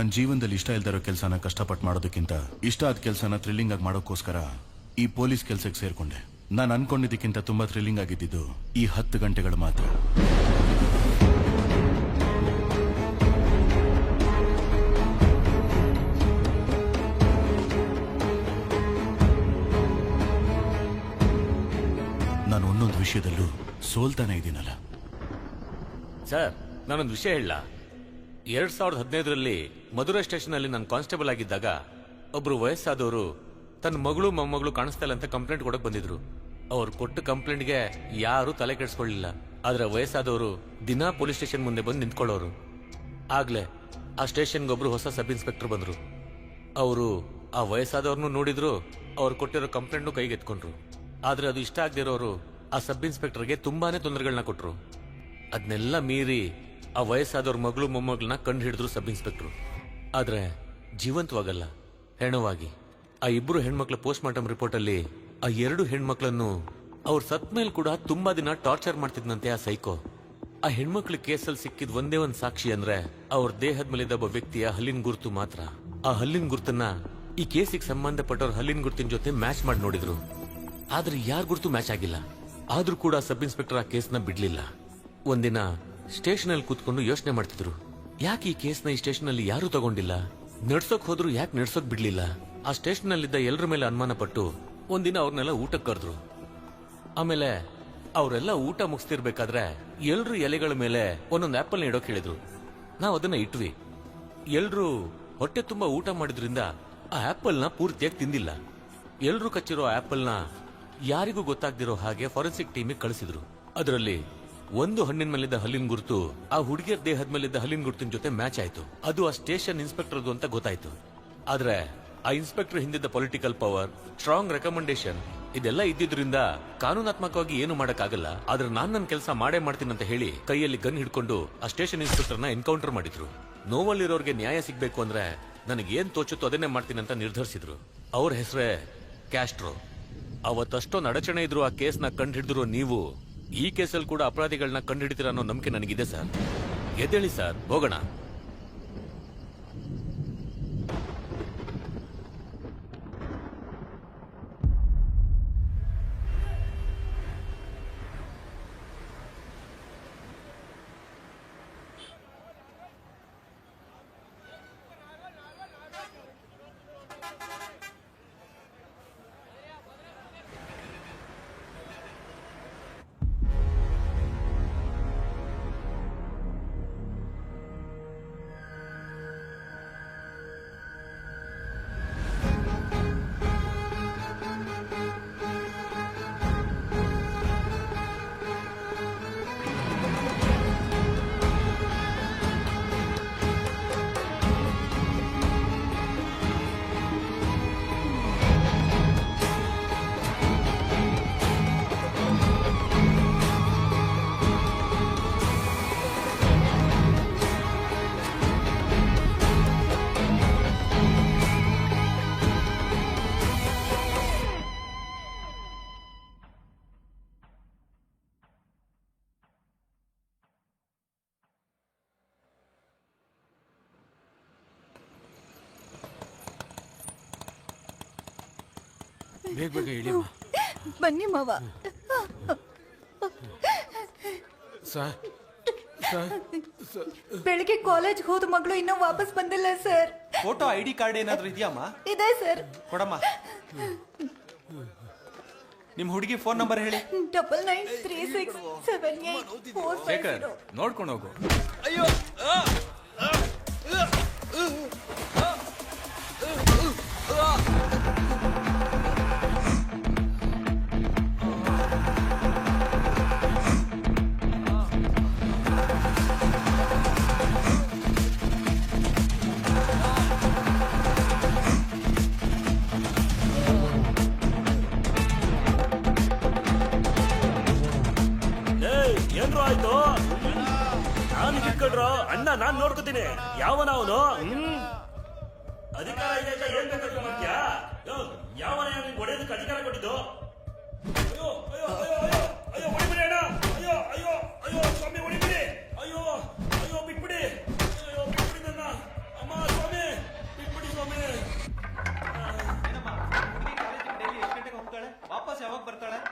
ನನ್ನ ಜೀವನದಲ್ಲಿ ಇಷ್ಟ ಇಲ್ದಿರೋ ಕೆಲಸನ ಕಷ್ಟಪಟ್ಟು ಮಾಡೋದಕ್ಕಿಂತ ಇಷ್ಟ ಆದ ಕೆಲಸನ ಥ್ರಿಲ್ಲಿಂಗ್ ಆಗಿ ಮಾಡೋಕ್ಕೋಸ್ಕರ ಈ ಪೊಲೀಸ್ ಕೆಲಸಕ್ಕೆ ಸೇರ್ಕೊಂಡೆ. ನಾನು ಅನ್ಕೊಂಡಿದ್ದಕ್ಕಿಂತ ತುಂಬಾ ಥ್ರಿಲ್ಲಿಂಗ್ ಆಗಿದ್ದು ಈ 10 ಗಂಟೆಗಳು ಮಾತ್ರ. ನಾನು ಒಂದೊಂದು ವಿಷಯದಲ್ಲೂ ಸೋಲ್ತಾನೆ ಇದ್ದೀನಲ್ಲ ಸರ್. ನಾನೊಂದು ವಿಷಯ ಹೇಳ. 2015ರಲ್ಲಿ ಮಧುರೈ ಸ್ಟೇಷನ್ ಅಲ್ಲಿ ನಾನು ಕಾನ್ಸ್ಟೇಬಲ್ ಆಗಿದ್ದಾಗ ಒಬ್ರು ವಯಸ್ಸಾದವರು ತನ್ನ ಮಗಳು ಮೊಮ್ಮಗಳು ಕಾಣಿಸ್ತಾ ಇಲ್ಲ ಅಂತ ಕಂಪ್ಲೇಂಟ್ ಕೊಡಕ್ ಬಂದಿದ್ರು. ಅವ್ರು ಕೊಟ್ಟ ಕಂಪ್ಲೇಂಟ್ಗೆ ಯಾರು ತಲೆ ಕೆಡಿಸ್ಕೊಳ್ಳಿಲ್ಲ. ಆದ್ರೆ ವಯಸ್ಸಾದವರು ದಿನಾ ಪೊಲೀಸ್ ಸ್ಟೇಷನ್ ಮುಂದೆ ಬಂದು ನಿಂತ್ಕೊಳ್ಳೋರು. ಆಗ್ಲೇ ಆ ಸ್ಟೇಷನ್ಗೆ ಒಬ್ರು ಹೊಸ ಸಬ್ ಇನ್ಸ್ಪೆಕ್ಟರ್ ಬಂದ್ರು. ಅವರು ಆ ವಯಸ್ಸಾದವ್ರನ್ನು ನೋಡಿದ್ರು, ಅವ್ರು ಕೊಟ್ಟಿರೋ ಕಂಪ್ಲೇಂಟ್ನು ಕೈಗೆತ್ಕೊಂಡ್ರು. ಆದ್ರೆ ಅದು ಇಷ್ಟ ಆಗದಿರೋರು ಆ ಸಬ್ ಇನ್ಸ್ಪೆಕ್ಟರ್ಗೆ ತುಂಬಾನೇ ತೊಂದರೆಗಳನ್ನ ಕೊಟ್ರು. ಅದನ್ನೆಲ್ಲ ಮೀರಿ ಆ ವಯಸ್ಸಾದವ್ರ ಮಗಳು ಮೊಮ್ಮಗಳನ್ನ ಕಂಡು ಹಿಡಿದ್ರು ಸಬ್ ಇನ್ಸ್ಪೆಕ್ಟರ್. ಆದ್ರೆ ಜೀವಂತವಾಗಲ್ಲ, ಹೆಣವಾಗಿ. ಆ 2 ಹೆಣ್ಮಕ್ಳ ಪೋಸ್ಟ್ ಮಾರ್ಟಮ್ ರಿಪೋರ್ಟ್ ಅಲ್ಲಿ ಆ 2 ಹೆಣ್ಮಕ್ಳನ್ನು ಅವ್ರ ಸತ್ ಮೇಲೆ ಕೂಡ ತುಂಬಾ ದಿನ ಟಾರ್ಚರ್ ಮಾಡ್ತಿದ್ನಂತೆ ಆ ಸೈಕೋ. ಆ ಹೆಣ್ಮಕ್ಳ ಕೇಸಲ್ಲಿ ಸಿಕ್ಕಿದ್ ಒಂದೇ ಒಂದು ಸಾಕ್ಷಿ ಅಂದ್ರೆ ಅವ್ರ ದೇಹದ ಮೇಲಿದ್ದ ಒಬ್ಬ ವ್ಯಕ್ತಿಯ ಹಲ್ಲಿನ ಗುರುತು ಮಾತ್ರ. ಆ ಹಲ್ಲಿನ ಗುರುತನ್ನ ಈ ಕೇಸಿಗೆ ಸಂಬಂಧಪಟ್ಟವ್ರ ಹಲ್ಲಿನ ಗುರುತಿನ ಜೊತೆ ಮ್ಯಾಚ್ ಮಾಡಿ ನೋಡಿದ್ರು. ಆದ್ರೆ ಯಾರ ಗುರುತು ಮ್ಯಾಚ್ ಆಗಿಲ್ಲ. ಆದ್ರೂ ಕೂಡ ಸಬ್ ಇನ್ಸ್ಪೆಕ್ಟರ್ ಆ ಕೇಸ್ನ ಬಿಡ್ಲಿಲ್ಲ. ಒಂದಿನ ಸ್ಟೇಷನ್ ಅಲ್ಲಿ ಕೂತ್ಕೊಂಡು ಯೋಚನೆ ಮಾಡ್ತಿದ್ರು, ಯಾಕೆ ಈ ಕೇಸ್ನ ಈ ಸ್ಟೇಷನ್ ಅಲ್ಲಿ ಯಾರು ತಗೊಂಡಿಲ್ಲ, ನಡ್ಸೋಕ್ ಹೋದ್ರು ಯಾಕೆ ನಡ್ಸೋಕ್ ಬಿಡ್ಲಿಲ್ಲ. ಆ ಸ್ಟೇಷನ್ ಅಲ್ಲಿದ್ದ ಎಲ್ಲರ ಮೇಲೆ ಅನುಮಾನ ಪಟ್ಟು ಒಂದಿನ ಅವ್ರನ್ನೆಲ್ಲ ಊಟಕ್ಕೆ ಕರೆದ್ರು. ಆಮೇಲೆ ಅವರೆಲ್ಲ ಊಟ ಮುಗಿಸ್ತಿರ್ಬೇಕಾದ್ರೆ ಎಲ್ರು ಎಲೆಗಳ ಮೇಲೆ ಒಂದೊಂದು ಆಪಲ್ ಇಡೋಕ್ ಹೇಳಿದ್ರು. ನಾವ್ ಅದನ್ನ ಇಟ್ವಿ. ಎಲ್ರು ಹೊಟ್ಟೆ ತುಂಬಾ ಊಟ ಮಾಡಿದ್ರಿಂದ ಆ ಆಪಲ್ ನ ಪೂರ್ತಿಯಾಗಿ ತಿಂದಿಲ್ಲ. ಎಲ್ರು ಕಚ್ಚಿರೋ ಆಪಲ್ ನ ಯಾರಿಗೂ ಗೊತ್ತಾಗ್ದಿರೋ ಹಾಗೆ ಫಾರೆನ್ಸಿಕ್ ಟೀಮಿಗೆ ಕಳಿಸಿದ್ರು. ಅದರಲ್ಲಿ ಒಂದು ಹಣ್ಣಿನ ಮೇಲಿದ್ದ ಹಲ್ಲಿನ ಗುರುತು ಆ ಹುಡುಗಿಯರ ದೇಹದ ಮೇಲಿದ್ದ ಹಲ್ಲಿನ ಗುರುತಿನ ಜೊತೆ ಮ್ಯಾಚ್ ಆಯ್ತು. ಅದು ಆ ಸ್ಟೇಷನ್ ಇನ್ಸ್ಪೆಕ್ಟರ್ದು ಅಂತ ಗೊತ್ತಾಯ್ತು. ಆದ್ರೆ ಆ ಇನ್ಸ್ಪೆಕ್ಟರ್ ಹಿಂದಿದ್ದ ಪೊಲಿಟಿಕಲ್ ಪವರ್, ಸ್ಟ್ರಾಂಗ್ ರೆಕಮೆಂಡೇಶನ್ ಇದೆಲ್ಲ ಇದ್ದಿದ್ರಿಂದ ಕಾನೂನಾತ್ಮಕವಾಗಿ ಏನು ಮಾಡಕ್ಕಾಗಲ್ಲ. ಆದ್ರೆ ನಾನ್ ನನ್ನ ಕೆಲಸ ಮಾಡೇ ಮಾಡ್ತೀನಿ ಅಂತ ಹೇಳಿ ಕೈಯಲ್ಲಿ ಗನ್ ಹಿಡ್ಕೊಂಡು ಆ ಸ್ಟೇಷನ್ ಇನ್ಸ್ಪೆಕ್ಟರ್ನ ಎನ್ಕೌಂಟರ್ ಮಾಡಿದ್ರು. ನೋವಲ್ಲಿರೋರ್ಗೆ ನ್ಯಾಯ ಸಿಗ್ಬೇಕು ಅಂದ್ರೆ ನನಗೆ ಏನ್ ತೋಚುತ್ತೋ ಅದನ್ನೇ ಮಾಡ್ತೀನಿ ಅಂತ ನಿರ್ಧರಿಸಿದ್ರು. ಅವ್ರ ಹೆಸರೇ ಕ್ಯಾಸ್ಟ್ರೋ. ಅವತ್ತಷ್ಟೊಂದು ಅಡಚಣೆ ಇದ್ರು ಆ ಕೇಸ್ನ ಕಂಡು ಹಿಡಿದ್ರು. ನೀವು ಈ ಕೇಸಲ್ಲಿ ಕೂಡ ಅಪರಾಧಿಗಳನ್ನ ಕಂಡು ಹಿಡಿತೀರ ಅನ್ನೋ ನಂಬಿಕೆ ನನಗಿದೆ ಸರ್. ಎದ್ದೇಳಿ ಸರ್, ಹೋಗೋಣ. ಬೇಗ ಬೇಗ ಹೇಳಿ ಬನ್ನಿ ಮಾವ. ಬೆಳಿಗ್ಗೆ ಕಾಲೇಜ್ ಹೋದ ಮಗಳು ಇನ್ನೂ ವಾಪಸ್ ಬಂದಿಲ್ಲ ಸರ್. ಫೋಟೋ ID ಕಾರ್ಡ್ ಏನಾದ್ರು ಇದೆಯಮ್ಮ? ಇದೆ ಸರ್. ಕೊಡಮ್ಮ. ನಿಮ್ ಹುಡುಗಿ ಫೋನ್ ನಂಬರ್ ಹೇಳಿ. 99367845. ನೋಡ್ಕೊಂಡು ಹೋಗು. ಅಯ್ಯೋ ಆಯ್ತು. ನಾನು ಕಿತ್ಕೊಂಡ್ರು ಅಣ್ಣ, ನಾನ್ ನೋಡ್ಕೋತೀನಿ. ಯಾವನ ಅವನು? ಅಧಿಕಾರ ಇದೆ ಅಂತ ಏನ್ ಬೇಕಾದ್ರು ಮಾಡ್ತೀಯಾ? ಯಾವನ ಹೊಡೆಯೋದಕ್ಕೆ ಅಧಿಕಾರ ಕೊಟ್ಟಿದ್ದು? ಅಯ್ಯೋ ಅಯ್ಯೋ ಅಯ್ಯೋ ಅಯ್ಯೋ ಅಯ್ಯೋ ಹೊಡಿಬಿಡಿ ಅಣ್ಣ. ಅಯ್ಯೋ ಅಯ್ಯೋ ಅಯ್ಯೋ ಸ್ವಾಮಿ ಹೊಡಿಬಿಡಿ. ಅಯ್ಯೋ ಅಯ್ಯೋ ಬಿಟ್ಬಿಡಿ. ಅಯ್ಯೋ ಬಿಟ್ಬಿಡಿ ನನ್ನ ಅಮ್ಮ ಸ್ವಾಮಿ.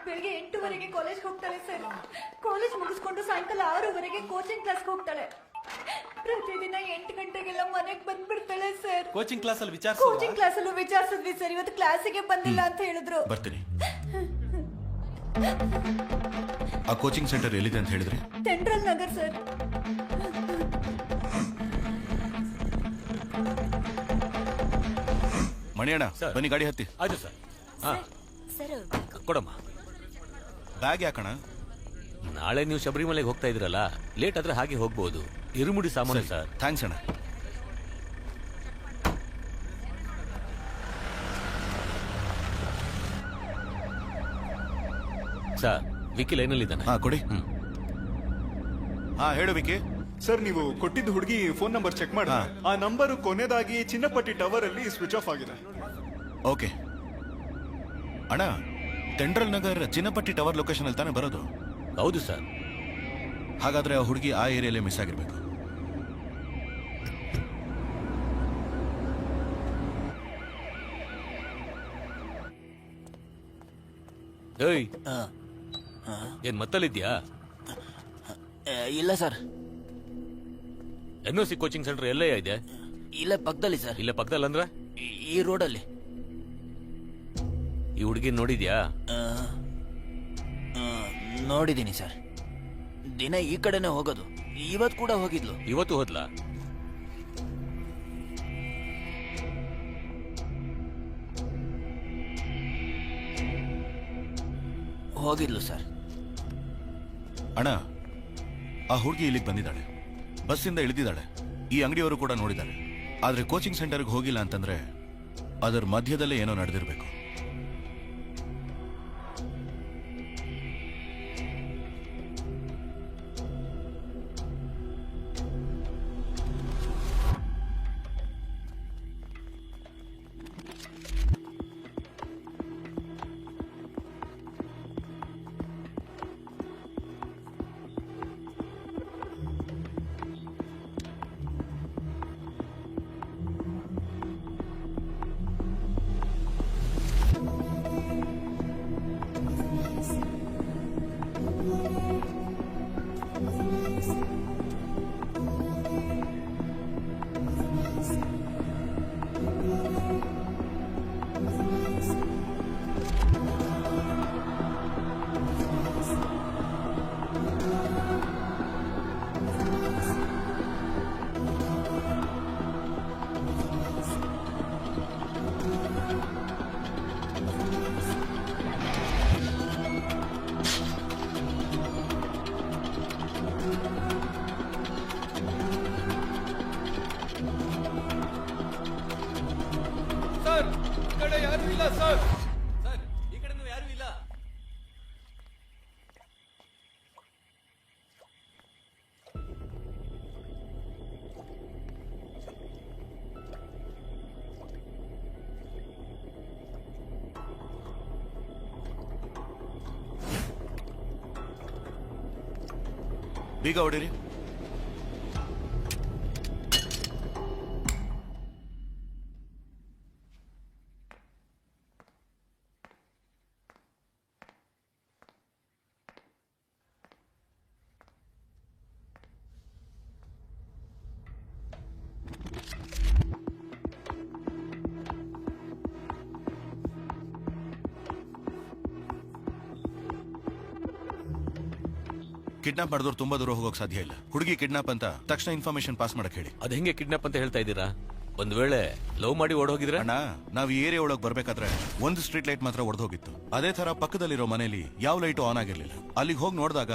ಬೆಳಿಗ್ಗೆ 8:00 ಕಾಲೇಜ್ ಹೋಗ್ತಾಳೆ ಸರ್. ಕಾಲೇಜ್ ಮುಗಿಸ್ಕೊಂಡು ಸಾಯಂಕಾಲ 6:00 ಕೋಚಿಂಗ್ ಕ್ಲಾಸ್ಗೆ ಹೋಗ್ತಾಳೆ. ಪ್ರತಿದಿನ 8 ಗಂಟೆಗೆಲ್ಲ ಮನೆಗೆ ಬಂದ್ಬಿಡ್ತಾಳೆ ಸರ್. ಕೋಚಿಂಗ್ ಕ್ಲಾಸ್ ಅಲ್ಲಿ ಕೋಚಿಂಗ್ ಕ್ಲಾಸ್ ಅಲ್ಲೂ ವಿಚಾರಿಸಿದ್ವಿ ಸರ್. ಇವತ್ತು ಕ್ಲಾಸಿಗೆ ಬಂದಿಲ್ಲ ಅಂತ ಹೇಳಿದ್ರು. ಬರ್ತೀನಿ. ಆ ಕೋಚಿಂಗ್ ಸೆಂಟರ್ ಎಲ್ಲಿದೆ ಅಂತ ಹೇಳಿದ್ರಿ? Central Nagar sir. Maniyanna sir. ಬನ್ನಿ, ಗಾಡಿ ಹತ್ತಿ. ಆಯ್ತು ಸರ್. ಹಾ ಕೊಡಮ್ಮ. ಬ್ಯಾಗ್ ಯಾಕಣ? ನಾಳೆ ನೀವು ಶಬರಿಮಲೆಗೆ ಹೋಗ್ತಾ ಇದ್ರಲ್ಲ, ಲೇಟ್ ಆದ್ರೆ ಹಾಗೆ ಹೋಗ್ಬೋದು. ಇರುಮುಡಿ ಸಾಮಾನು ಸರ್. ಥ್ಯಾಂಕ್ಸ್ ಅಣ್ಣ. ಸರ್, ವಿಕ್ಕಿ ಲೈನಲ್ಲಿದ್ದಾನೆ. ಹಾ ಕೊಡಿ. ಹಾ ಹೇಳು ವಿಕಿ. ಸರ್, ನೀವು ಕೊಟ್ಟಿದ್ದ ಹುಡುಗಿ ಫೋನ್ ನಂಬರ್ ಚೆಕ್ ಮಾಡಿ. ಹಾ. ಆ ನಂಬರ್ ಕೊನೆದಾಗಿ ಚಿನ್ನಪಟ್ಟಿ ಟವರ್ ಅಲ್ಲಿ ಸ್ವಿಚ್ ಆಫ್ ಆಗಿದೆ. ಓಕೆ ಅಣ್ಣ, ಸೆಂಟ್ರಲ್ ನಗರ್ ಚಿನ್ನಪಟ್ಟಿ ಟವರ್ ಲೊಕೇಶನ್ ಅಲ್ಲಿ ತಾನೇ ಬರೋದು? ಹೌದು ಸರ್. ಹಾಗಾದ್ರೆ ಆ ಹುಡುಗಿ ಆ ಏರಿಯಾಲೇ ಮಿಸ್ ಆಗಿರ್ಬೇಕು. ಏಯ್, ಏನ್ ಮತ್ತಲ್ಲಿದ್ಯಾ? ಇಲ್ಲ ಸರ್, NOC ಕೋಚಿಂಗ್ ಸೆಂಟರ್ ಎಲ್ಲೇ ಇದೆ? ಇಲ್ಲೇ ಪಕ್ಕದಲ್ಲಿ ಸರ್. ಇಲ್ಲೇ ಪಕ್ಕದಲ್ಲಿ ಅಂದ್ರೆ ಈ ರೋಡಲ್ಲಿ. ಈ ಹುಡುಗಿ ನೋಡಿದ್ಯಾ? ನೋಡಿದ್ದೀನಿ ಸರ್. ದಿನ ಈ ಕಡೆನೆ ಹೋಗೋದು. ಇವತ್ತು ಕೂಡ ಹೋಗಿದ್ಲು. ಇವತ್ತು ಹೋದ್ಲಾ? ಹೋಗಿದ್ಲು ಸರ್. ಅಣ್ಣ, ಆ ಹುಡುಗಿ ಇಲ್ಲಿಗೆ ಬಂದಿದ್ದಾಳೆ, ಬಸ್ಸಿಂದ ಇಳಿದಿದ್ದಾಳೆ. ಈ ಅಂಗಡಿಯವರು ಕೂಡ ನೋಡಿದ್ದಾರೆ. ಆದ್ರೆ ಕೋಚಿಂಗ್ ಸೆಂಟರ್ಗೆ ಹೋಗಿಲ್ಲ ಅಂತಂದ್ರೆ ಅದರ ಮಧ್ಯದಲ್ಲೇ ಏನೋ ನಡೆದಿರ್ಬೇಕು. ಬೀಗ ಹೊಡೀರಿ. ಕಿಡ್ನಾಪ್ ಮಾಡಿದವ್ರು ತುಂಬಾ ದೂರ ಹೋಗೋಕ್ ಸಾಧ್ಯ ಇಲ್ಲ. ಹುಡುಗಿ ಕಿಡ್ನಾಪ್ ಅಂತ ತಕ್ಷಣ ಇನ್ಫಾರ್ಮೇಶನ್ ಪಾಸ್ ಮಾಡಕ್ ಹೇಳಿ. ಅದ್ ಹೆಂಗೆ ಕಿಡ್ನಾಪ್ ಅಂತ ಹೇಳ್ತಾ ಇದ್ದೀರಾ? ಒಂದ್ ವೇಳೆ ಲವ್ ಮಾಡಿ ಓಡೋಗಿದ್ರೆ? ಅಣ್ಣ, ನಾವ್ ಈ ಏರಿಯಾ ಒಳಗ್ ಬರ್ಬೇಕಾದ್ರೆ ಒಂದು ಸ್ಟ್ರೀಟ್ ಲೈಟ್ ಮಾತ್ರ ಒಡೆದೋಗಿತ್ತು. ಅದೇ ತರ ಪಕ್ಕದಲ್ಲಿರೋ ಮನೆಯಲ್ಲಿ ಯಾವ ಲೈಟು ಆನ್ ಆಗಿರ್ಲಿಲ್ಲ. ಅಲ್ಲಿಗೆ ಹೋಗಿ ನೋಡಿದಾಗ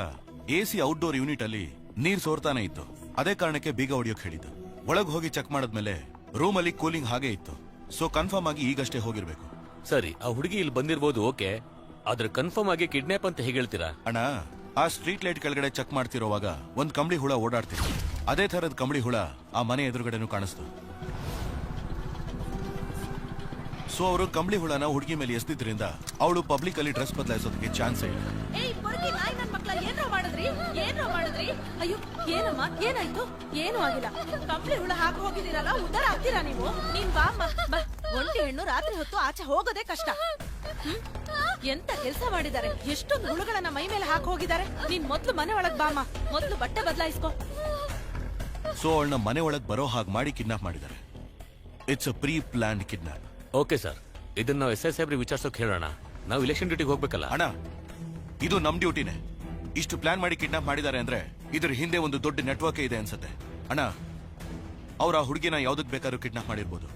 AC ಔಟ್ಡೋರ್ ಯೂನಿಟ್ ಅಲ್ಲಿ ನೀರ್ ಸೋರ್ತಾನೆ ಇತ್ತು. ಅದೇ ಕಾರಣಕ್ಕೆ ಬೀಗ ಹೊಡಿಯೋಕ್ ಹೇಳಿದ್ದು. ಒಳಗ್ ಹೋಗಿ ಚೆಕ್ ಮಾಡಿದ್ಮೇಲೆ ರೂಮ್ ಅಲ್ಲಿ ಕೂಲಿಂಗ್ ಹಾಗೆ ಇತ್ತು. ಸೊ ಕನ್ಫರ್ಮ್ ಆಗಿ ಈಗಷ್ಟೇ ಹೋಗಿರ್ಬೇಕು. ಸರಿ, ಆ ಹುಡುಗಿ ಇಲ್ಲಿ ಬಂದಿರ್ಬೋದು, ಓಕೆ. ಆದ್ರೆ ಕನ್ಫರ್ಮ್ ಆಗಿ ಕಿಡ್ನಾಪ್ ಅಂತ ಹೇಗೆ ಹೇಳ್ತೀರಾ? ಅಣ್ಣ, ಆ ಸ್ಟ್ರೀಟ್ ಲೈಟ್ ಕೆಳಗಡೆ ಚೆಕ್ ಮಾಡ್ತಿರೋವಾಗ ಒಂದ್ ಕಂಬಳಿ ಹುಳ ಓಡಾಡ್ತಿತ್ತು. ಅದೇ ತರದ ಕಂಬಳಿ ಹುಳ ಆ ಮನೆ ಎದುರುಗಡೆನೂ ಕಾಣಿಸ್ತು. ಸೊ ಅವರು ಕಂಬಳಿ ಹುಳನ ಹುಡುಗಿ ಮೇಲೆ ಎಸ್ದಿದ್ರಿಂದ ಅವಳು ಪಬ್ಲಿಕ್ ಅಲ್ಲಿ ಡ್ರೆಸ್ ಬದಲಾಯಿಸೋದಕ್ಕೆ ಚಾನ್ಸೇ ಇಲ್ಲ. ಅಯ್ಯೋ, ಏನಮ್ಮ, ಏನಾಯ್ತು? ಏನು ಆಗಿಲ್ಲ. ಕಂಬಳಿ ಹುಳ ಹಾಕಿ ಹೋಗಿದ್ದೀರಲ್ಲ, ಉದ್ದಾರ ಆಗ್ತೀರಾ ನೀವು? ನೀನ್ ಬಾ ಅಮ್ಮ, ಬಾ. ಒಂಟಿ ಹೆಣ್ಣು ರಾತ್ರಿ ಹೊತ್ತು ಆಚೆ ಹೋಗೋದೇ ಕಷ್ಟ. ಎಂತ ಕೆಲಸ ಮಾಡಿದ್ದಾರೆ, ಎಷ್ಟೊಂದು ಹುಳುಗಳನ್ನ ಮೈ ಮೇಲೆ ಹಾಕಿ ಹೋಗಿದ್ದಾರೆ. ನೀನ್ ಮೊದ್ಲು ಮನೆ ಒಳಗ್ ಬಾಮ, ಮೊದ್ಲು ಬಟ್ಟೆ ಬದಲಾಯಿಸ್ಕೋ. ಸೊ ಅವಳನ್ನ ಮನೆ ಒಳಗ್ ಬರೋ ಹಾಗೆ ಮಾಡಿ ಕಿಡ್ನಾಪ್ ಮಾಡಿದ್ದಾರೆ. It's a pre planned kidnap. Okay sir, ಇದನ್ನ ನಾವು ಎಸ್ ಸಾಹೇಬ್ರಿಗೆ ವಿಚಾರಿಸೋಕೆ ಹೇಳೋಣ. ನಾವು ಇಲೆಕ್ಷನ್ ಡ್ಯೂಟಿಗೆ ಹೋಗ್ಬೇಕಲ್ಲ. ಅಣ್ಣ, ಇದು ನಮ್ ಡ್ಯೂಟಿನೇ. ಇಷ್ಟು ಪ್ಲಾನ್ ಮಾಡಿ ಕಿಡ್ನಾಪ್ ಮಾಡಿದ್ದಾರೆ ಅಂದ್ರೆ ಇದ್ರ ಹಿಂದೆ ಒಂದು ದೊಡ್ಡ ನೆಟ್ವರ್ಕ್ ಇದೆ ಅನ್ಸುತ್ತೆ. ಅಣ್ಣ, ಅವ್ರ ಆ ಹುಡುಗಿನ ಯಾವ್ದಕ್ ಬೇಕಾದ್ರೂ ಕಿಡ್ನಾಪ್ ಮಾಡಿರ್ಬೋದು.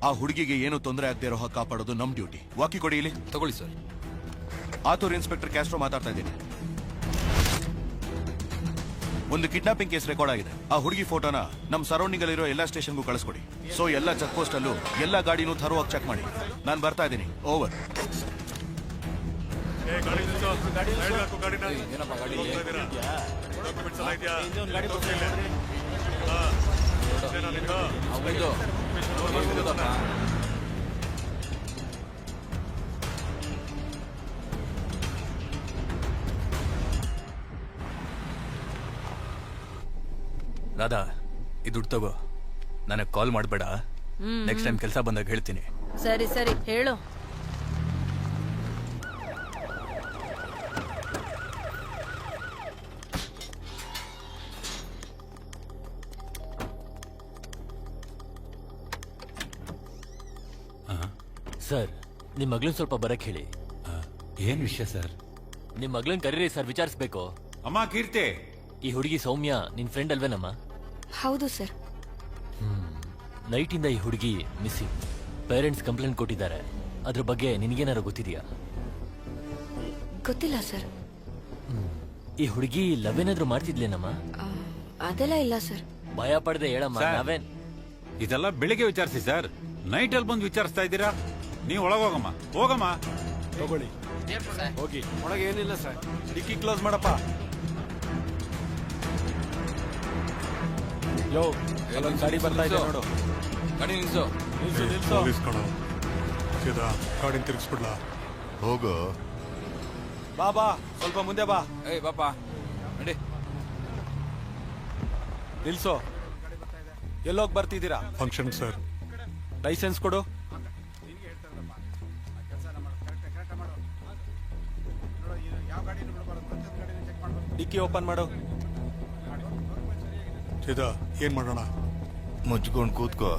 ಆ ಹುಡುಗಿಗೆ ಏನು ತೊಂದರೆ ಆಗದೆ ಇರೋ ಹಾಗೆ ಕಾಪಾಡೋದು ನಮ್ ಡ್ಯೂಟಿ. ವಾಕಿ ಕೊಡಿ ಇಲ್ಲಿ. ತಗೊಳ್ಳಿ ಸರ್. ಆತೂರ್ ಇನ್ಸ್ಪೆಕ್ಟರ್ ಕ್ಯಾಸ್ಟ್ರೋ ಮಾತಾಡ್ತಾ ಇದ್ದೀನಿ. ಒಂದು ಕಿಡ್ನಾಪಿಂಗ್ ಕೇಸ್ ರೆಕಾರ್ಡ್ ಆಗಿದೆ. ಆ ಹುಡುಗಿ ಫೋಟೋನ ನಮ್ ಸರೌಂಡಿಂಗ್ ಅಲ್ಲಿರೋ ಎಲ್ಲಾ ಸ್ಟೇಷನ್ಗೂ ಕಳಿಸ್ಕೊಡಿ. ಸೊ ಎಲ್ಲಾ ಚೆಕ್ ಪೋಸ್ಟ್ ಅಲ್ಲೂ ಎಲ್ಲಾ ಗಾಡಿನೂ ಥರೋವಾಗಿ ಚೆಕ್ ಮಾಡಿ. ನಾನು ಬರ್ತಾ ಇದ್ದೀನಿ. ಓವರ್. ರಾಧಾ, ಈ ದುಡ್ಡು ತಗೋ. ನನಗೆ ಕಾಲ್ ಮಾಡಬೇಡ. ನೆಕ್ಸ್ಟ್ ಟೈಮ್ ಕೆಲಸ ಬಂದಾಗ ಹೇಳ್ತೀನಿ. ಸರಿ ಸರಿ ಹೇಳು. ಸರ್, ನಿಮ್ ಮಗಳನ್ ಸ್ವಲ್ಪ ಬರಕ್ ಹೇಳಿ. ಏನ್ ವಿಷಯ ಸರ್? ನಿಮ್ ಮಗಳನ್ ಕರೀರಿ ಸರ್, ವಿಚಾರಿಸ್ಬೇಕು. ಅಮ್ಮ ಕೀರ್ತಿ, ಈ ಹುಡುಗಿ ಸೌಮ್ಯ ನಿನ್ ಫ್ರೆಂಡ್ ಅಲ್ವೇನಮ್ಮ? ಹೌದು ಸರ್. ನೈಟ್ ಇಂದ ಈ ಹುಡುಗಿ ಮಿಸ್ಸಿಂಗ್. ಪೇರೆಂಟ್ಸ್ ಕಂಪ್ಲೇಂಟ್ ಕೊಟ್ಟಿದ್ದಾರೆ. ಅದ್ರ ಬಗ್ಗೆ ನಿನ್ಗೇನಾರು ಗೊತ್ತಿದ್ಯಾ? ಗೊತ್ತಿಲ್ಲ ಸರ್. ಈ ಹುಡುಗಿ ಲವ್ ಏನಾದ್ರು ಮಾಡ್ತಿದ್ಲೇನಮ್ಮ? ಅದೆಲ್ಲ ಇಲ್ಲ ಸರ್. ಭಯ ಪಡದೆ ಹೇಳಮ್ಮ. ನಾವೇನ್ ಇದೆಲ್ಲ ಬೆಳಿಗ್ಗೆ ವಿಚಾರಿಸಿ ಸರ್. ನೈಟ್ ಅಲ್ಲಿ ಬಂದು ವಿಚಾರಿಸ್ತಾ ಇದ್ದೀರಾ? ನೀವು ಒಳಗೋಗಮ್ಮ, ಹೋಗಮ್ಮ. ತಗೊಳ್ಳಿ, ಹೋಗಿ. ಒಳಗೆ ಏನಿಲ್ಲ ಸರ್. ಡಿಕ್ಕಿ ಕ್ಲೋಸ್ ಮಾಡಪ್ಪ. ಯೋ, ಅಲ್ಲೊಂದು ಗಾಡಿ ಬರ್ತಾ ಇದೆ ನೋಡು. ಗಾಡಿ ನಿಲ್ಸು. ಗಾಡಿ ತಿರ್ಗಿಸ್ಬಿಡ್ಲಾ? ಹೋಗು. ಬಾ ಬಾ, ಸ್ವಲ್ಪ ಮುಂದೆ ಬಾ. ಏಯ್ ಬಾಪಾ, ನಡಿ. ನಿಲ್ಸೋ. ಎಲ್ಲೋಗಿ ಬರ್ತಿದ್ದೀರಾ? Function sir. ಲೈಸೆನ್ಸ್ ಕೊಡು. ಡಿಕ್ಕಿ ಓಪನ್ ಮಾಡು. ಏನ್ ಮಾಡೋಣ? ಮುಚ್ಕೊಂಡು ಕೂತ್ಕೋ.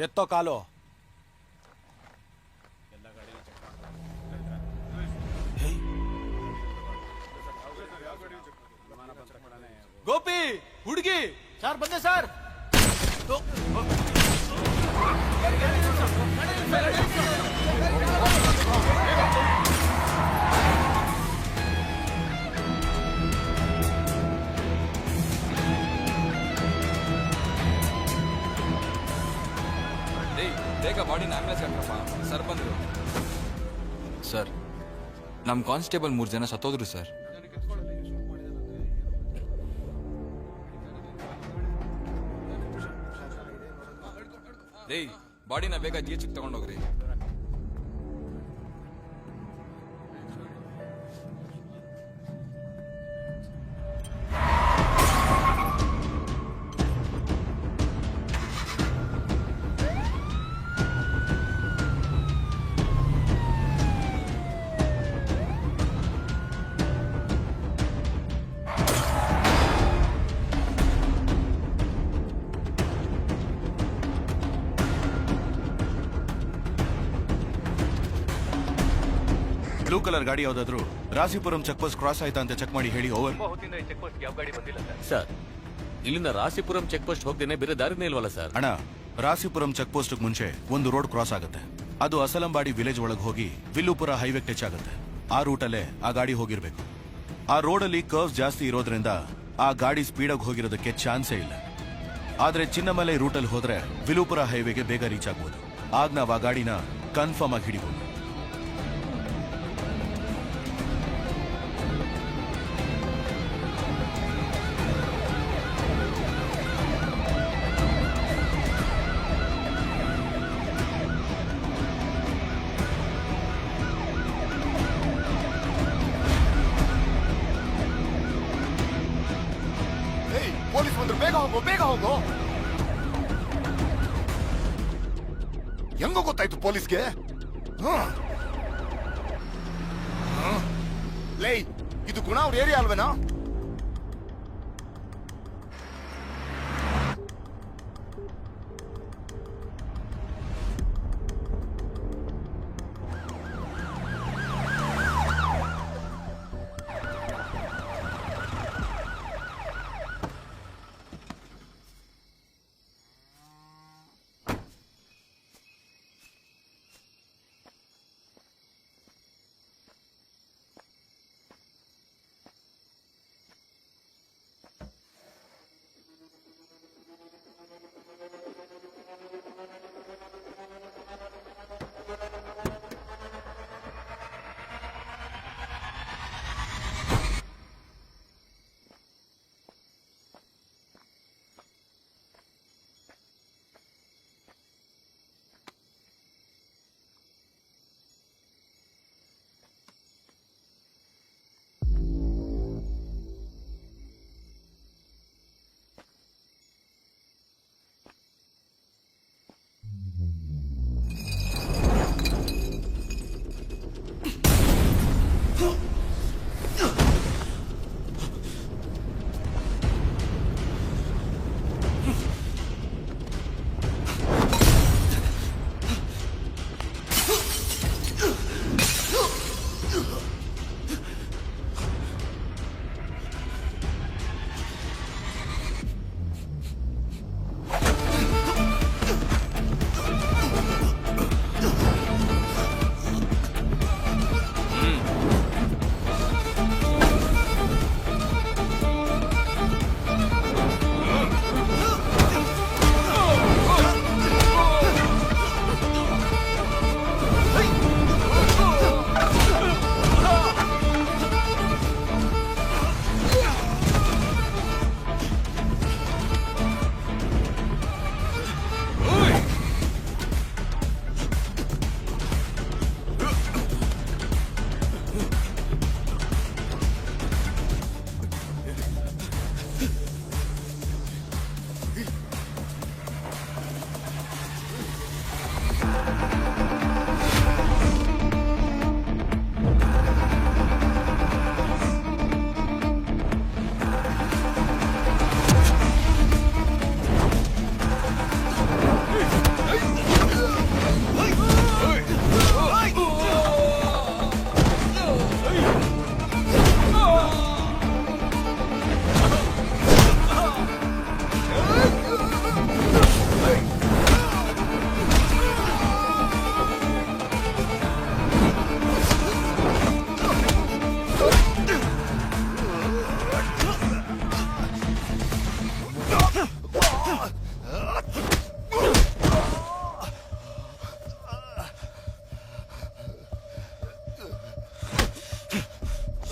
ಎತ್ತೋ ಕಾಲು. ಗೋಪಿ, ಹುಡುಗಿ. ಸರ್ ಬಂದೆ ಸರ್. ಬೇಗ ಬಾಡಿನ ಆಂಬ್ಯುಲೆನ್ಸ್ ಹಾಕಪ್ಪ. ಸರ್ ಬಂದ್ರು. ಸರ್, ನಮ್ಮ ಕಾನ್ಸ್ಟೇಬಲ್ 3 ಜನ ಸತ್ತೋದ್ರು ಸರ್. ಬಾಡಿನ ಬೇಗ ಜಿಎಚ್ಗೆ ತಗೊಂಡೋಗ್ರಿ. ಬ್ಲೂ ಕಲರ್ ಗಾಡಿ ಯಾವ್ದಾದ್ರು ರಾಸಿಪುರಂ ಚೆಕ್ ಪೋಸ್ಟ್ ಕ್ರಾಸ್ ಆಯ್ತಾ ಅಂತ ಚೆಕ್ ಮಾಡಿ ಹೇಳಿ. ಓವರ್. ಸರ್, ಇಲ್ಲಿಂದ ರಾಸಿಪುರಂ ಚೆಕ್ ಪೋಸ್ಟ್ ಹೋಗ್ದೇನೆ ಬೇರೆ ದಾರಿನೇ ಇಲ್ವಲ್ಲ ಸರ್? ಅಣ್ಣ, ರಾಸಿಪುರಂ ಚೆಕ್ ಪೋಸ್ಟ್ ಮುಂಚೆ ಒಂದು ರೋಡ್ ಕ್ರಾಸ್ ಆಗುತ್ತೆ. ಅದು ಅಸಲಂಬಾಡಿ ವಿಲೇಜ್ ಒಳಗೆ ಹೋಗಿ ವಿಲ್ಲುಪುರ ಹೈವೇ ಟಚ್ ಆಗುತ್ತೆ. ಆ ರೂಟಲ್ಲೇ ಆ ಗಾಡಿ ಹೋಗಿರ್ಬೇಕು. ಆ ರೋಡಲ್ಲಿ ಕರ್ವ್ಸ್ ಜಾಸ್ತಿ ಇರೋದ್ರಿಂದ ಆ ಗಾಡಿ ಸ್ಪೀಡಾಗಿ ಹೋಗಿರೋದಕ್ಕೆ ಚಾನ್ಸೇ ಇಲ್ಲ. ಆದ್ರೆ ಚಿನ್ನಮಲೈ ರೂಟಲ್ಲಿ ಹೋದ್ರೆ ವಿಲ್ಲುಪುರ ಹೈವೇಗೆ ಬೇಗ ರೀಚ್ ಆಗ್ಬೋದು. ಆಗ ನಾವು ಆ ಗಾಡಿನ ಕನ್ಫರ್ಮ್ ಆಗಿ ಹಿಡಿಬಹುದು. ಬೇಗ ಹೋಗು ಬೇಗ ಹೋಗು. ಹೆಂಗೋ ಗೊತ್ತಾಯ್ತು ಪೊಲೀಸ್ಗೆ? ಲೈ, ಇದು ಗುಣ ಅವ್ರ ಏರಿಯಾ ಅಲ್ವೇನಾ?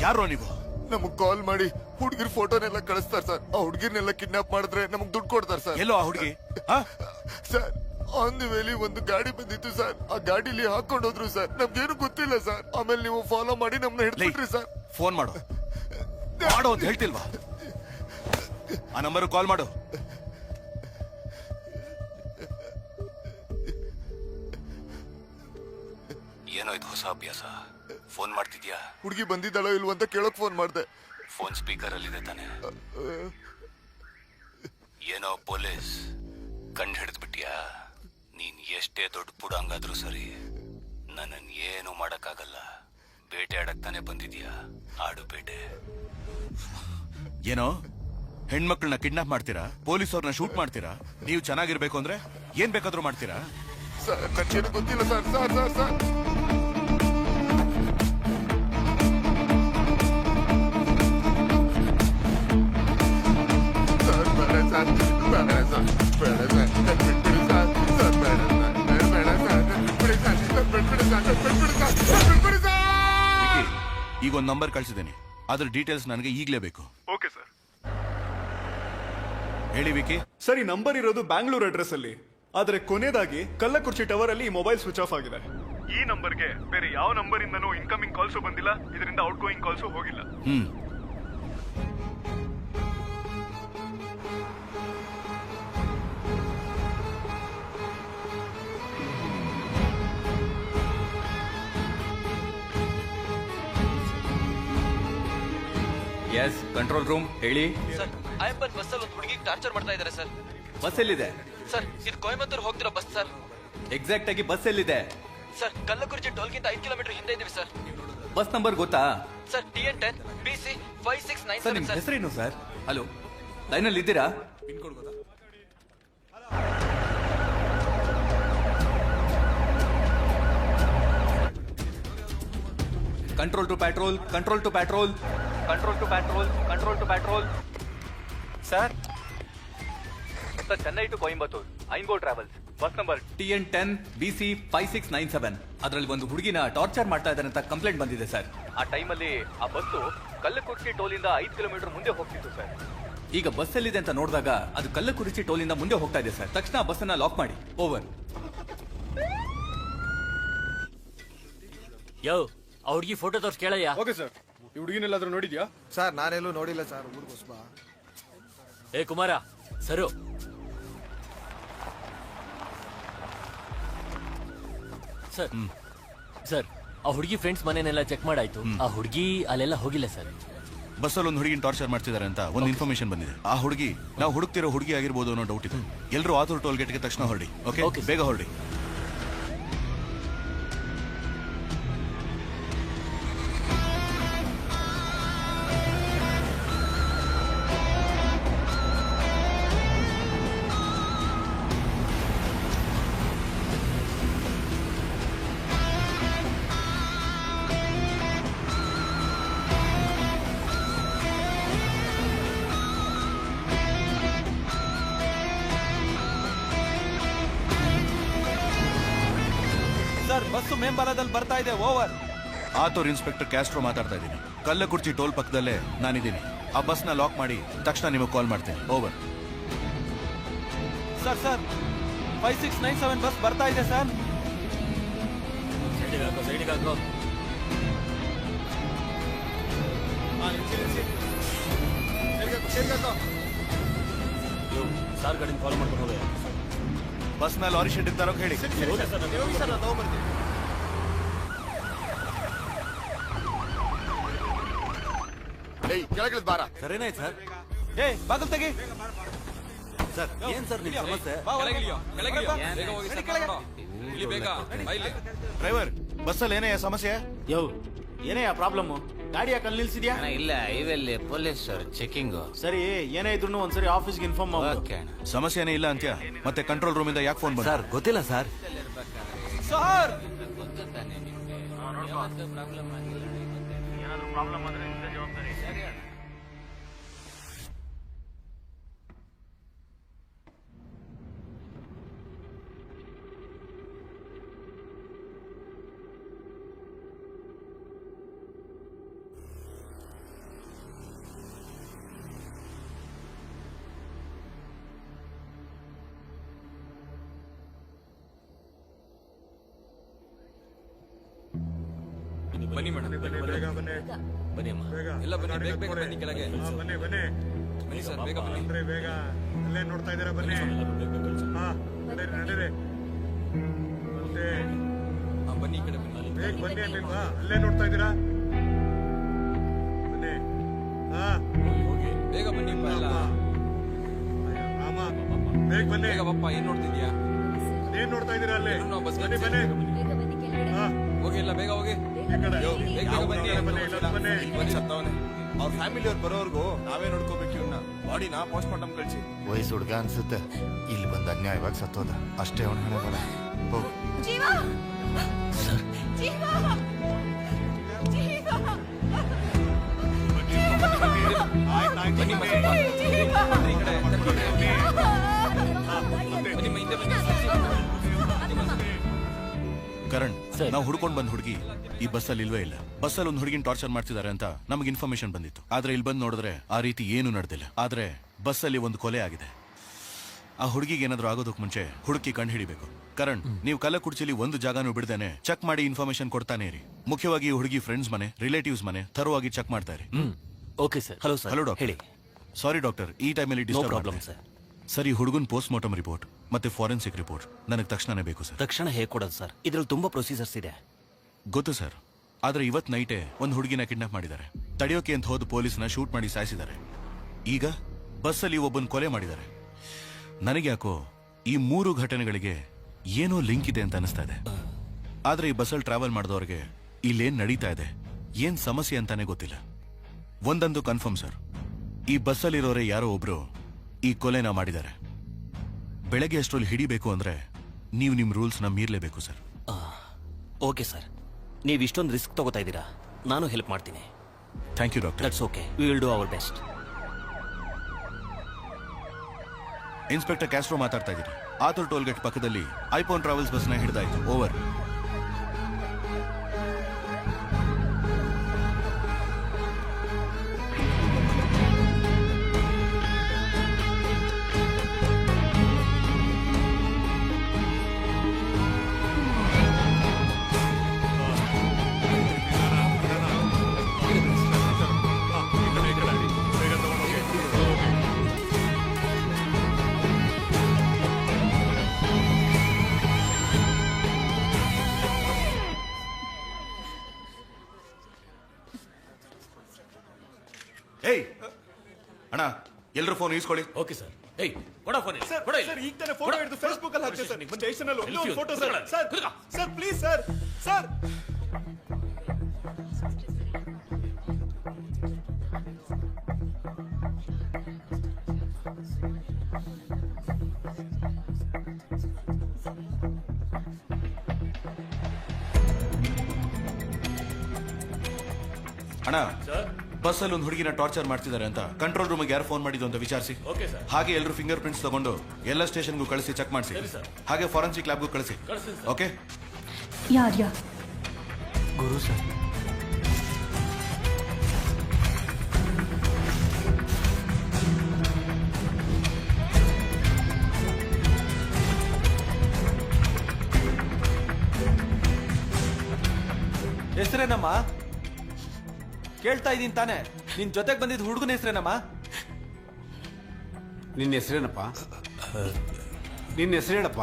ಯಾರೋ ನೀವು? ನಮಗ್ ಕಾಲ್ ಮಾಡಿ ಹುಡುಗಿರ್ ಫೋಟೋನೆಲ್ಲ ಕಳಿಸ್ತಾರ ಸರ್. ಆ ಹುಡುಗಿರ್ನೆಲ್ಲ ಕಿಡ್ನಾಪ್ ಮಾಡಿದ್ರೆ ನಮಗ್ ದುಡ್ಡು ಕೊಡ್ತಾರ ಸರ್. ಎಲ್ಲೋ ಆ ಹುಡುಗಿ? ಸರ್ ಆನ್ ದಿ ವೇಲಿ ಒಂದು ಗಾಡಿ ಬಂದಿತ್ತು ಸರ್. ಆ ಗಾಡಿಲಿ ಹಾಕೊಂಡು ಹೋದ್ರು ಸರ್. ನಮ್ಗೇನು ಗೊತ್ತಿಲ್ಲ ಸರ್. ಆಮೇಲೆ ನೀವು ಫಾಲೋ ಮಾಡಿ ನಮ್ನ ಹಿಡ್ಬಿಟ್ರಿ ಸರ್. ಫೋನ್ ಮಾಡು ಮಾಡು ಅಂತ ಹೇಳ್ತಿಲ್ವಾ? ಆ ನಂಬರ್ ಕಾಲ್ ಮಾಡು. ಏನೋ ಇದು ಹೊಸ ಅಭ್ಯಾಸ. ಫೋನ್ ಮಾಡ್ತಿದ್ಯಾ? ಹುಡುಗಿ ಬಂದಿದ್ದಾಳೋ ಇಲ್ವೋ ಅಂತ ಕೇಳಕ್ ಫೋನ್ ಮಾಡ್ದೆ. ಫೋನ್ ಸ್ಪೀಕರ್ ಅಲ್ಲಿದೆ ತಾನೆ? ಏನೋ ಪೊಲೀಸ್ ಕಂಡು ಹಿಡಿದು ಬಿಟ್ಯಾ? ನೀನ್ ಎಷ್ಟೇ ದೊಡ್ಡ ಪುಡಂಗಾದ್ರೂ ಸರಿ, ನನ್ನನ್ ಏನು ಮಾಡಕ್ಕಾಗಲ್ಲ. ಬೇಟೆ ಆಡಕ್ ತಾನೆ ಬಂದಿದ್ಯಾ? ಆಡು ಬೇಟೆ. ಏನೋ ಹೆಣ್ಮಕ್ಳನ್ನ ಕಿಡ್ನಾಪ್ ಮಾಡ್ತೀರಾ, ಪೊಲೀಸವ್ರನ್ನ ಶೂಟ್ ಮಾಡ್ತೀರಾ. ನೀವು ಚೆನ್ನಾಗಿರ್ಬೇಕು ಅಂದ್ರೆ ಏನ್ ಬೇಕಾದ್ರೂ ಮಾಡ್ತೀರಾ? ಸರ್ ನನಗೇನು ಗೊತ್ತಿಲ್ಲ ಸರ್. ಸರ್ ಸರ್ ಸರ್ ಈಗ ಒಂದು ನಂಬರ್ ಕಳ್ಸಿದ್ದೀನಿ. ಅದ್ರ ಡೀಟೇಲ್ಸ್ ನನಗೆ ಈಗಲೇ ಬೇಕು. Okay sir. ಹೇಳಿ ವಿಕಿ. ಸರ್, ಈ ನಂಬರ್ ಇರೋದು ಬ್ಯಾಂಗ್ಳೂರ್ ಅಡ್ರೆಸ್ ಅಲ್ಲಿ, ಆದ್ರೆ ಕೊನೆಯದಾಗಿ ಕಲ್ಲಕುರ್ಚಿ ಟವರ್ ಅಲ್ಲಿ ಈ ಮೊಬೈಲ್ ಸ್ವಿಚ್ ಆಫ್ ಆಗಿದೆ. ಈ ನಂಬರ್ಗೆ ಬೇರೆ ಯಾವ ನಂಬರ್ ಇಂದನೂ ಇನ್ಕಮಿಂಗ್ ಕಾಲ್ಸು ಬಂದಿಲ್ಲ, ಇದರಿಂದ ಔಟ್ ಗೋಯಿಂಗ್ ಕಾಲ್ಸು ಹೋಗಿಲ್ಲ. ಎಸ್ ಕಂಟ್ರೋಲ್ ರೂಮ್ ಹೇಳಿ. ಸರ್ ಆಯಪ್ಪನ್ ಬಸ್ಸಲ್ಲಿ ಒಂದು ಹುಡುಗಿ ಟಾರ್ಚರ್ ಮಾಡ್ತಾ ಇದ್ದಾರೆ ಸರ್. ಬಸ್ ಎಲ್ಲಿದೆ ಸರ್ ಇದು ಕೊಯಮತ್ತೂರು ಹೋಗ್ತಿರೋ ಬಸ್ ಸರ್. ಎಕ್ಸಾಕ್ಟ್ ಆಗಿ ಬಸ್ ಎಲ್ಲಿದೆ? ಸರ್ ಕಲ್ಲಕುರ್ಚಿ ಟೋಲ್ಗಿಂತ 5 ಕಿಲೋಮೀಟರ್ ಹಿಂದೆ ಇದೀವಿ ಸರ್. ಬಸ್ ನಂಬರ್ ಗೊತ್ತಾ? ಸರ್ TN10 BC 5697 ಸರ್ ನಿಮ್ ಸರ್. ಹೆಸರೇನು ಸರ್? ಹಲೋ, ಲೈನಲ್ಲಿ ಇದ್ದೀರಾ? Control to patrol, control to patrol, control to patrol, control to patrol. Sir sir Chennai to Coimbatore Aingo travels bus number TN10 BC 5697. ಅದರಲ್ಲಿ ಒಂದು ಹುಡುಗಿನ ಟಾರ್ಚರ್ ಮಾಡ್ತಾ ಇದ್ದಾರೆ ಅಂತ ಕಂಪ್ಲೇಂಟ್ ಬಂದಿದೆ ಸರ್. ಆ ಟೈಮಲ್ಲಿ ಆ ಬಸ್ಸು ಕಲ್ಲಕುರ್ಚಿ ಟೋಲಿಂದ 5 ಕಿಲೋಮೀಟರ್ ಮುಂದೆ ಹೋಗ್ತಿತ್ತು ಸರ್. ಈಗ ಬಸ್ ಎಲ್ಲಿದೆ ಅಂತ ನೋಡಿದಾಗ ಅದು ಕಲ್ಲಕುರ್ಚಿ ಟೋಲಿಂದ ಮುಂದೆ ಹೋಗ್ತಾ ಇದೆ ಸರ್. ತಕ್ಷಣ ಬಸ್ಸನ್ನ ಲಾಕ್ ಮಾಡಿ. ಓವರ್. ಯೋ ಆ ಹುಡುಗಿ ಫೋಟೋ ತೋರ್ಸ್ ಕೇಳಯ್ಯ. Okay sir. ಈ ಹುಡುಗಿನೆಲ್ಲಾದ್ರೂ ನೋಡಿದ್ಯಾ? ಸರ್ ನಾನೆಲ್ಲೂ ನೋಡಿಲ್ಲ ಸರ್. ಊರ್ಗೋಸ್ಬಾ ಏ ಕುಮಾರ ಸರು. ಸರ್ ಸರ್ ಆ ಹುಡುಗಿ ಫ್ರೆಂಡ್ಸ್ ಮನೆನೆಲ್ಲ ಚೆಕ್ ಮಾಡಾಯ್ತು. ಆ ಹುಡುಗಿ ಅಲ್ಲೆಲ್ಲ ಹೋಗಿಲ್ಲ ಸರ್. ಬಸ್ಸಲ್ಲಿ ಒಂದು ಹುಡುಗಿನ ಟಾರ್ಚರ್ ಮಾಡ್ತಿದ್ದಾರೆ ಅಂತ ಒಂದು ಇನ್ಫಾರ್ಮೇಶನ್ ಬಂದಿದೆ. ಆ ಹುಡುಗಿ ನಾವು ಹುಡುಕ್ತಿರೋ ಹುಡುಗಿ ಆಗಿರ್ಬೋದು ಅನ್ನೋ ಡೌಟ್ ಇದೆ. ಎಲ್ಲರೂ ಆತೂರು ಟೋಲ್ ಗೇಟ್ಗೆ ತಕ್ಷಣ ಹೊರಡಿ. ಓಕೆ, ಬೇಗ ಹೊರಡಿ. ಸರ್ ಬಸ್ಸು ಮೇಂಬಾಲದಲ್ಲಿ ಬರ್ತಾ ಇದೆ. ಓವರ್. ಆತೂರು ಇನ್ಸ್ಪೆಕ್ಟರ್ ಕ್ಯಾಸ್ಟ್ರೋ ಮಾತಾಡ್ತಾ ಇದ್ದೀನಿ. ಕಲ್ಲಕುರ್ಚಿ ಟೋಲ್ ಪಕ್ಕದಲ್ಲೇ ನಾನಿದ್ದೀನಿ. ಆ ಬಸ್ನ ಲಾಕ್ ಮಾಡಿ ತಕ್ಷಣ ನಿಮಗೆ ಕಾಲ್ ಮಾಡ್ತೀನಿ. ಓವರ್. ಸರ್ 5697 ಬಸ್ ಬರ್ತಾ ಇದೆ ಸರ್. ಸೈಡಿಗೆ ಹಾಕೋ. ಸಾರ್ ಗಾಡಿನ ಫಾಲೋ ಮಾಡ್ಕೊಂಡು ಹೋಗಿ ಬಸ್ನ ಲಾರಿ ಶೆಡ್ ತರೋಕೆ ಹೇಳಿ. ಏಯ್ ಕೆಳಗಿಳಿದ್ ಬಾರ. ಸರಿನಾಯ್ತು ಸರ್. ಏ ಬಾಗಲ್ ತೆಗಿ. ಸರ್ ಏನ್ ಸರ್ ನಿಮ್ಮ ಸಮಸ್ಯೆ? ಡ್ರೈವರ್, ಬಸ್ಸಲ್ಲಿ ಏನೇ ಸಮಸ್ಯೆ? ಯೋ ಏನೇ ಪ್ರಾಬ್ಲಮ್? ಗಾಡಿ ಯಾಕೆ ಅಲ್ಲಿ ನಿಲ್ಸಿದ್ಯಾ? ಇಲ್ಲ ಹೈವೇಲಿ ಪೊಲೀಸ್ ಚೆಕಿಂಗ್. ಸರಿ ಏನೇ ಇದ್ರು ಒಂದ್ಸರಿ ಆಫೀಸ್ಗೆ ಇನ್ಫಾರ್ಮ್ ಮಾಡು. ಸಮಸ್ಯೆನೇ ಇಲ್ಲ ಅಂತ್ಯ. ಮತ್ತೆ ಕಂಟ್ರೋಲ್ ರೂಮ್ ಇಂದ ಯಾಕೆ ಫೋನ್ ಬಂದ? ಸರ್ ಗೊತ್ತಿಲ್ಲ ಸರ್. ಸರ್ ಬನ್ನಿ ಮೇಡಮ್, ಬನ್ನಿ ಅಮ್ಮ. ಎಲ್ಲ ಬನ್ನಿ, ಬೇಗ ಬೇಗ ಬನ್ನಿ ಕೆಳಗೆ. ಬನ್ನಿ ಸರ್, ಬೇಗ ಬನ್ನಿ. ಬೇಗ ಅಲ್ಲೇ ನೋಡ್ತಾ ಇದ್ದೀರಾ? ಬನ್ನಿ. ನಡೀರಿ. ಬನ್ನಿ ಈ ಕಡೆ ಬನ್ನಿ. ಬೇಗ ಬನ್ನಿ ಅಲ್ಲಿಲ್ವಾ? ಅಲ್ಲೇ ನೋಡ್ತಾ ಇದ್ದೀರಾ? ಬನ್ನಿ. ಬೇಗ ಬನ್ನಿ. ರಾಮ, ಬೇಗ ಬನ್ನಿ. ಬೇಗ ಬಪ್ಪ, ಏನ್ ನೋಡ್ತಿದ್ಯಾ? ಏನ್ ನೋಡ್ತಾ ಇದ್ದೀರಾ? ಅಲ್ಲೇ ನಾವು ಬಸ್ ಬನ್ನಿ. ಬನ್ನಿ. ಹೋಗಿ, ಎಲ್ಲ ಬೇಗ ಹೋಗಿ. ಈ ಕಡೆ. ಬೇಗ ಬೇಗ ಬನ್ನಿ. ಬನ್ನಿ. ಬನ್ನಿ ಸತ್ತವನೆ. ಅವ್ರ ಫ್ಯಾಮಿಲಿ ಅವ್ರು ಬರೋರ್ಗು ನಾವೇ ನೋಡ್ಕೋಬೇಕು. ಇವನ್ನ ಬಾಡಿನ ಪೋಸ್ಟ್ ಮಾರ್ಟಮ್ ಕಳ್ಸಿ. ವಯಸ್ಸು ಹುಡುಗ ಅನ್ಸುತ್ತೆ. ಇಲ್ಲಿ ಬಂದ ಅನ್ಯಾಯವಾಗಿ ಸತ್ತೋದ ಅಷ್ಟೇ. ಅವನ ಹಣೆ ಬರ. ಹೋಗು. ಜೀವ ಜೀವ ಜೀವ ಬನ್ನಿ ಈ ಕಡೆ. ಬನ್ನಿ ಹಿಂದೆ ಬನ್ನಿ. ಕರಣ್, ನಾವು ಹುಡ್ಕೊಂಡ್ ಬಂದ್ ಹುಡುಗಿ ಈ ಬಸ್ಸಲ್ಲಿ ಇಲ್ವೇ ಇಲ್ಲ. ಬಸ್ಸಲ್ಲಿ ಒಂದು ಹುಡುಗಿನ ಟಾರ್ಚರ್ ಮಾಡ್ತಿದ್ದಾರೆ ಅಂತ ನಮಗೆ ಇನ್ಫಾರ್ಮೇಶನ್ ಬಂದಿತ್ತು. ಆದ್ರೆ ಇಲ್ಲಿ ಬಂದು ನೋಡಿದ್ರೆ ಆ ರೀತಿ ಏನು ನಡೆದಿಲ್ಲ. ಆದ್ರೆ ಬಸ್ಸಲ್ಲಿ ಒಂದು ಕೊಲೆ ಆಗಿದೆ. ಆ ಹುಡುಗಿಗೆ ಏನಾದ್ರೂ ಆಗೋದಕ್ಕೆ ಮುಂಚೆ ಹುಡುಕಿ ಕಂಡು ಹಿಡಿಬೇಕು. ಕರಣ್, ನೀವು ಕಲ್ಲಕುರ್ಚಿಲಿ ಒಂದು ಜಾಗನೂ ಬಿಡ್ದೇನೆ ಚೆಕ್ ಮಾಡಿ ಇನ್ಫಾರ್ಮೇಶನ್ ಕೊಡ್ತಾನೆ ಇರಿ. ಮುಖ್ಯವಾಗಿ ಈ ಹುಡುಗಿ ಫ್ರೆಂಡ್ಸ್ ಮನೆ, ರಿಲೇಟಿವ್ಸ್ ಮನೆ ಥರವಾಗಿ ಚೆಕ್ ಮಾಡ್ತಾ ಇರಿ. Okay sir. Hello sir. Hello doctor. ಹೇಳಿ. ಸಾರಿ ಡಾಕ್ಟರ್, ಈ ಟೈಮಲ್ಲಿ ಡಿಸ್ಟರ್ಬ್ ಪ್ರಾಬ್ಲಮ್ ಸರ್. ಸರಿ, ಹುಡುಗನ್ ಪೋಸ್ಟ್ ಮಾರ್ಟಮ್ ರಿಪೋರ್ಟ್ ಮತ್ತೆ ಫಾರೆನ್ಸಿಕ್ ರಿಪೋರ್ಟ್ ನನಗೆ ತಕ್ಷಣನೇ ಬೇಕು ಸರ್. ತಕ್ಷಣ ಹೇಗೆ ಕೊಡೋದು ಸರ್? ಇದ್ರಲ್ಲಿ ತುಂಬಾ ಪ್ರೊಸೀಜರ್ಸ್ ಇದೆ. ಗೊತ್ತು ಸರ್, ಆದ್ರೆ ಇವತ್ ನೈಟೇ ಒಂದು ಹುಡುಗಿನ ಕಿಡ್ನಾಪ್ ಮಾಡಿದ್ದಾರೆ. ತಡೆಯೋಕೆ ಅಂತ ಹೋದ ಪೊಲೀಸ್ನ ಶೂಟ್ ಮಾಡಿ ಸಾಯಿಸಿದ್ದಾರೆ. ಈಗ ಬಸ್ಸಲ್ಲಿ ಒಬ್ಬನ್ ಕೊಲೆ ಮಾಡಿದ್ದಾರೆ. ನನಗೆ ಯಾಕೋ ಈ 3 ಘಟನೆಗಳಿಗೆ ಏನೋ ಲಿಂಕ್ ಇದೆ ಅಂತ ಅನಿಸ್ತಾ ಇದೆ. ಆದ್ರೆ ಈ ಬಸ್ಸಲ್ಲಿ ಟ್ರಾವೆಲ್ ಮಾಡಿದವ್ರಿಗೆ ಇಲ್ಲೇನ್ ನಡೀತಾ ಇದೆ, ಏನ್ ಸಮಸ್ಯೆ ಅಂತಾನೆ ಗೊತ್ತಿಲ್ಲ. ಒಂದಂತೂ ಕನ್ಫರ್ಮ್ ಸರ್, ಈ ಬಸ್ಸಲ್ಲಿರೋರೆ ಯಾರೋ ಒಬ್ರು ಈ ಕೊಲೆನ ಮಾಡಿದ್ದಾರೆ. ಬೆಳಗ್ಗೆ ಅಷ್ಟರಲ್ಲಿ ಹಿಡಿಬೇಕು ಅಂದ್ರೆ ನೀವು ನಿಮ್ ರೂಲ್ಸ್ನ ಮೀರ್ಲೇಬೇಕು ಸರ್. ಓಕೆ ಸರ್, ನೀವು ಇಷ್ಟೊಂದು ರಿಸ್ಕ್ ತಗೋತಾ ಇದ್ದೀರಾ, ನಾನು ಹೆಲ್ಪ್ ಮಾಡ್ತೀನಿ. Thank you doctor. That's okay, we will do our best. Inspector Castro ಮಾತಾಡ್ತಾ ಇದ್ದೀನಿ. ಆತುರ್ ಟೋಲ್ಗೇಟ್ ಪಕ್ಕದಲ್ಲಿ ಐಫೋನ್ ಟ್ರಾವೆಲ್ಸ್ ಬಸ್ನ ಹಿಡಿದಾಯ್ತು. ಓವರ್. ಏಯ್ ಅಣ್ಣ, ಎಲ್ರು ಫೋನ್ ಈಸ್ಕೊಳ್ಳಿ. Okay sir. ಏಯ್ ಕೊಡ ಫೋನ್. ಸರ್ ಈಗ ತಾನೇ ಫೋಟೋ ಹಿಡಿದು ಫೇಸ್ಬುಕ್ ಅಲ್ಲಿ ಹಾಕ್ತೆ ಸರ್. ಸ್ಟೇಷನ್ ಅಲ್ಲಿ ಒಂದು photo sir. Sir please sir. Sir ಅಣ್ಣ, ಬಸ್ಸಲ್ಲಿ ಒಂದು ಹುಡುಗಿನ ಟಾರ್ಚರ್ ಮಾಡ್ತಿದ್ದಾರೆ ಅಂತ ಕಂಟ್ರೋಲ್ ರೂಮ್ಗೆ ಯಾರು ಫೋನ್ ಮಾಡಿದ್ದು ಅಂತ ವಿಚಾರಿಸಿ. Okay sir. ಹಾಗೆ ಎಲ್ಲರೂ ಫಿಂಗರ್ ಪ್ರಿಂಟ್ಸ್ ತಗೊಂಡು ಎಲ್ಲ ಸ್ಟೇಷನ್ಗೂ ಕಳಿಸಿ ಚೆಕ್ ಮಾಡಿಸಿ. ಹಾಗೆ ಫಾರೆನ್ಸಿಕ್ ಲ್ಯಾಬ್ಗೂ ಕಳಿಸಿ. ಓಕೆ. ಯಾರ್ಯಾ ಗುರು ಸರ್. ಹೆಸರೇನಮ್ಮ? ಕೇಳ್ತಾ ಇದೀನಿ ತಾನೆ. ನಿನ್ ಜೊತೆಗೆ ಬಂದಿದ್ದ ಹುಡುಗನ ಹೆಸರೇನಮ್ಮ? ನಿನ್ನ ಹೆಸರೇನಪ್ಪ? ನಿನ್ನ ಹೆಸರೇನಪ್ಪ?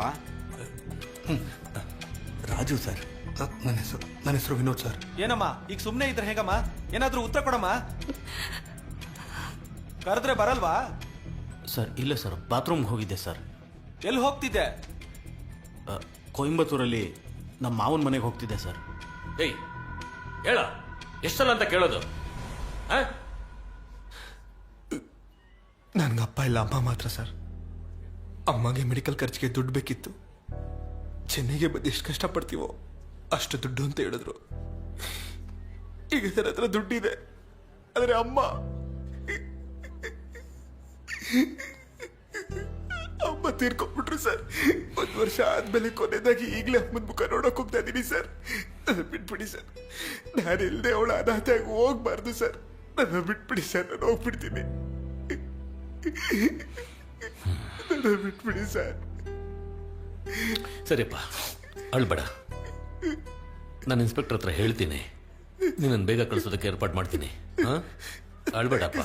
ರಾಜು ಸರ್. ನನ್ನ ಹೆಸರು ವಿನೋದ್ ಸರ್. ಏನಮ್ಮ ಈಗ ಸುಮ್ಮನೆ ಇದ್ರೆ ಹೇಗಮ್ಮ? ಏನಾದ್ರೂ ಉತ್ತರ ಕೊಡಮ್ಮ. ಕರೆದ್ರೆ ಬರಲ್ವಾ? ಸರ್ ಇಲ್ಲ ಸರ್, ಬಾತ್ರೂಮ್ಗೆ ಹೋಗಿದ್ದೆ ಸರ್. ಎಲ್ಲಿ ಹೋಗ್ತಿದ್ದೆ? ಕೊಯಂಬತ್ತೂರಲ್ಲಿ ನಮ್ಮ ಮಾವನ ಮನೆಗೆ ಹೋಗ್ತಿದ್ದೆ ಸರ್. ಏಯ್ ಹೇಳ, ಎಷ್ಟಲ್ಲ ಅಂತ ಕೇಳೋದು? ನನ್ಗೆ ಅಪ್ಪ ಇಲ್ಲ, ಅಮ್ಮ ಮಾತ್ರ ಸರ್. ಅಮ್ಮಗೆ ಮೆಡಿಕಲ್ ಖರ್ಚಿಗೆ ದುಡ್ಡು ಬೇಕಿತ್ತು. ಚೆನ್ನೈಗೆ ಬಂದು ಎಷ್ಟು ಕಷ್ಟಪಡ್ತೀವೋ ಅಷ್ಟು ದುಡ್ಡು ಅಂತ ಹೇಳಿದ್ರು. ಈಗ ನನ್ನ ಹತ್ರ ದುಡ್ಡಿದೆ, ಆದರೆ ಅಮ್ಮ ತೀರ್ಕೊಂಡ್ಬಿಟ್ರು ಸರ್. 1 ವರ್ಷ ಆದ್ಮೇಲೆ ಕೊನೆದಾಗಿ ಈಗಲೇ ಅಮ್ಮನ ಮುಖ ನೋಡಕ್ ಹೋಗ್ತಾ ಇದ್ದೀನಿ ಸರ್. ನನ್ನ ಬಿಟ್ಬಿಡಿ ಸರ್. ನಾನು ಇಲ್ಲದೆ ಅವಳ ಅನಾಥೆಯಾಗಿ ಹೋಗ್ಬಾರ್ದು ಸರ್. ನನ್ನ ಬಿಟ್ಬಿಡಿ ಸರ್, ನಾನು ಹೋಗ್ಬಿಡ್ತೀನಿ. ನನ್ನ ಬಿಟ್ಬಿಡಿ ಸರ್. ಸರಿಯಪ್ಪ, ಅಳ್ಬೇಡ. ನಾನು ಇನ್ಸ್ಪೆಕ್ಟರ್ ಹತ್ರ ಹೇಳ್ತೀನಿ, ನಿನ್ನನ್ನು ಬೇಗ ಕಳಿಸೋದಕ್ಕೆ ಏರ್ಪಾಡು ಮಾಡ್ತೀನಿ. ಅಳ್ಬೇಡಪ್ಪ.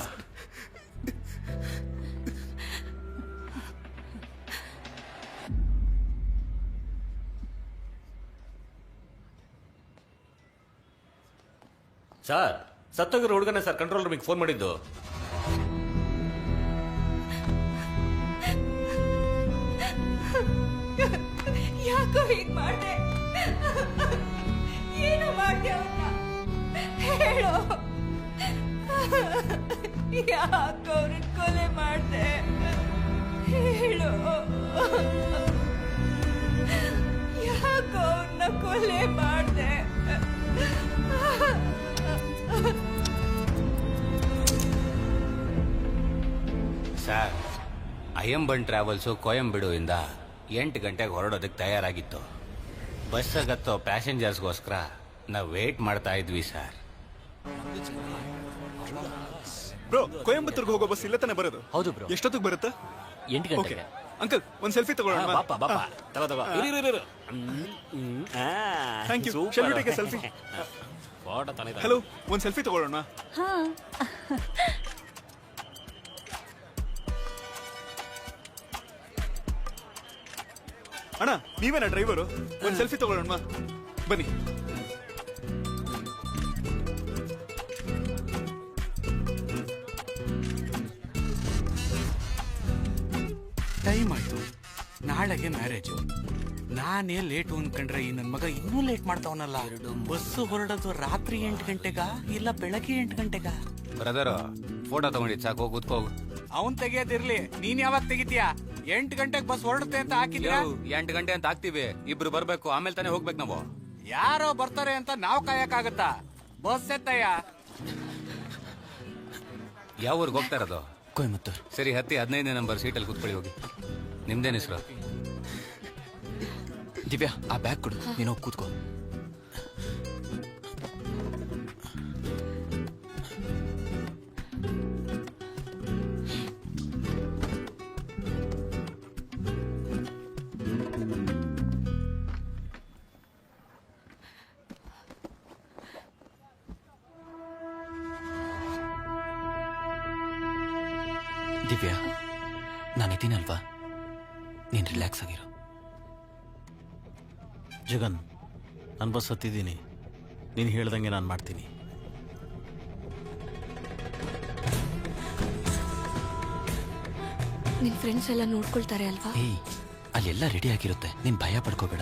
ಸರ್, ಸತ್ತೋಗಿರೋ ಹುಡುಗನೇ ಸರ್ ಕಂಟ್ರೋಲ್ ರೂಮಿಗೆ ಫೋನ್ ಮಾಡಿದ್ದು. ಯಾಕೋ ಹೀಗ್ ಮಾಡ್ದೆ? ಏನು ಮಾಡ್ದೆ ಅವನ್ನ? ಹೇಳು. ಯಾಕೋ ಅವ್ರನ್ನ ಕೊಲೆ ಮಾಡ್ದೆ? ಹೇಳು. ಯಾಕೋ ಅವ್ರನ್ನ ಕೊಲೆ ಮಾಡ್ದೆ? ಸರ್, ಅಯ್ಯಂಬನ್ ಟ್ರಾವೆಲ್ಸು ಕೊಯಂಬೆಡುವಿಂದ 8 ಗಂಟೆಗೆ ಹೊರಡೋದಕ್ಕೆ ತಯಾರಾಗಿತ್ತು. ಬಸ್ಸಾಗತ್ತೋ ಪ್ಯಾಸೆಂಜರ್ಸ್ಗೋಸ್ಕರ ನಾವು ವೇಟ್ ಮಾಡ್ತಾ ಇದ್ವಿ ಸರ್. ಬ್ರೋ, ಕೊಯಂಬತ್ತೂರ್ಗೆ ಹೋಗೋ ಬಸ್ ಇಲ್ಲ ತಾನೆ ಬರೋದು? ಹೌದು ಬ್ರೋ. ಎಷ್ಟೊತ್ತಿಗೆ ಬರುತ್ತೆ? 8 ಗಂಟೆಗೆ. ಅಂಕಲ್, ಒಂದು ಸೆಲ್ಫಿ ತಗೊಳ್ಳೋಣ. ಬಾಪ ಬಾಪ, ತಗೋ. Thank you. Shall we take a selfie? Photo ತಾನೇ. ಹಲೋ, ಒಂದು ಸೆಲ್ಫಿ ತಗೊಳ್ಳೋಣ. ಅಣ್ಣ, ನೀವೇನಾ ಡ್ರೈವರು? ಒಂದು ಸೆಲ್ಫಿ ತಗೊಳ್ಳೋಣ ಬನ್ನಿ. ನಾಳೆಗೆ ಮ್ಯಾರೇಜು. ನಾನೇ ಲೇಟು ಅನ್ಕೊಂಡ್ರೆ ಈ ನನ್ ಮಗ ಇನ್ನೂ ಲೇಟ್ ಮಾಡ್ತಾವನಲ್ಲ. ಬಸ್ಸು ಹೊರಡೋದು ರಾತ್ರಿ 8 ಗಂಟೆಗ ಇಲ್ಲ ಬೆಳಗ್ಗೆ 8 ಗಂಟೆಗ? ಬ್ರದರ್ ಫೋಟೋ ತಗೊಂಡಿದ್ ಸಾಕು, ಹೋಗಿ ಕೂತ್ಕೋಗು. ಅವನ್ ತೆಗಿಯೋದಿರ್ಲಿ, ನೀನ್ ಯಾವಾಗ ತೆಗಿತೀಯಾ? 8 ಗಂಟೆಗೆ ಬಸ್ ಹೊರಡುತ್ತೆ ಅಂತ ಹಾಕಿದ್ಯಾ? 8 ಗಂಟೆ ಅಂತ ಹಾಕ್ತಿವಿ, ಇಬ್ರು ಬರ್ಬೇಕು, ಆಮೇಲೆ ತಾನೇ ಹೋಗ್ಬೇಕು ನಾವು. ಯಾರೋ ಬರ್ತಾರೆ ಅಂತ ನಾವ್ ಕಾಯಕ್ಕಾಗತ್ತಾ? ಬಸ್ ಎತ್ತಯ್ಯ. ಯಾವ ಊರಿಗೆ ಹೋಗ್ತಾ ಇರೋದು? ಕೊಯಮತ್ತೂರ್. ಸರಿ, ಹತ್ತಿ 15ನೇ ನಂಬರ್ ಸೀಟಲ್ಲಿ ಕೂತ್ಕೊಳ್ಳಿ, ಹೋಗಿ. ನಿಮ್ದೇನ್ ಹೆಸರು? ದಿವ್ಯಾ, ಆ ಬ್ಯಾಗ್ ಕೊಡು, ನೀನು ಹೋಗಿ ಕೂತ್ಕೋ. ದಿವ್ಯಾ, ನಾನಿದ್ದೀನಲ್ವಾ, ನೀನು ರಿಲ್ಯಾಕ್ಸ್ ಆಗಿರು. ಜಗನ್, ನಾನು ಬಸ್ ಹತ್ತಿದ್ದೀನಿ, ನೀನು ಹೇಳ್ದಂಗೆ ನಾನು ಮಾಡ್ತೀನಿ. ನಿನ್ ಫ್ರೆಂಡ್ಸ್ ಎಲ್ಲ ನೋಡ್ಕೊಳ್ತಾರೆ ಅಲ್ವಾ? ಏಯ್, ಅಲ್ಲೆಲ್ಲ ರೆಡಿ ಆಗಿರುತ್ತೆ, ನೀನ್ ಭಯ ಪಡ್ಕೋಬೇಡ.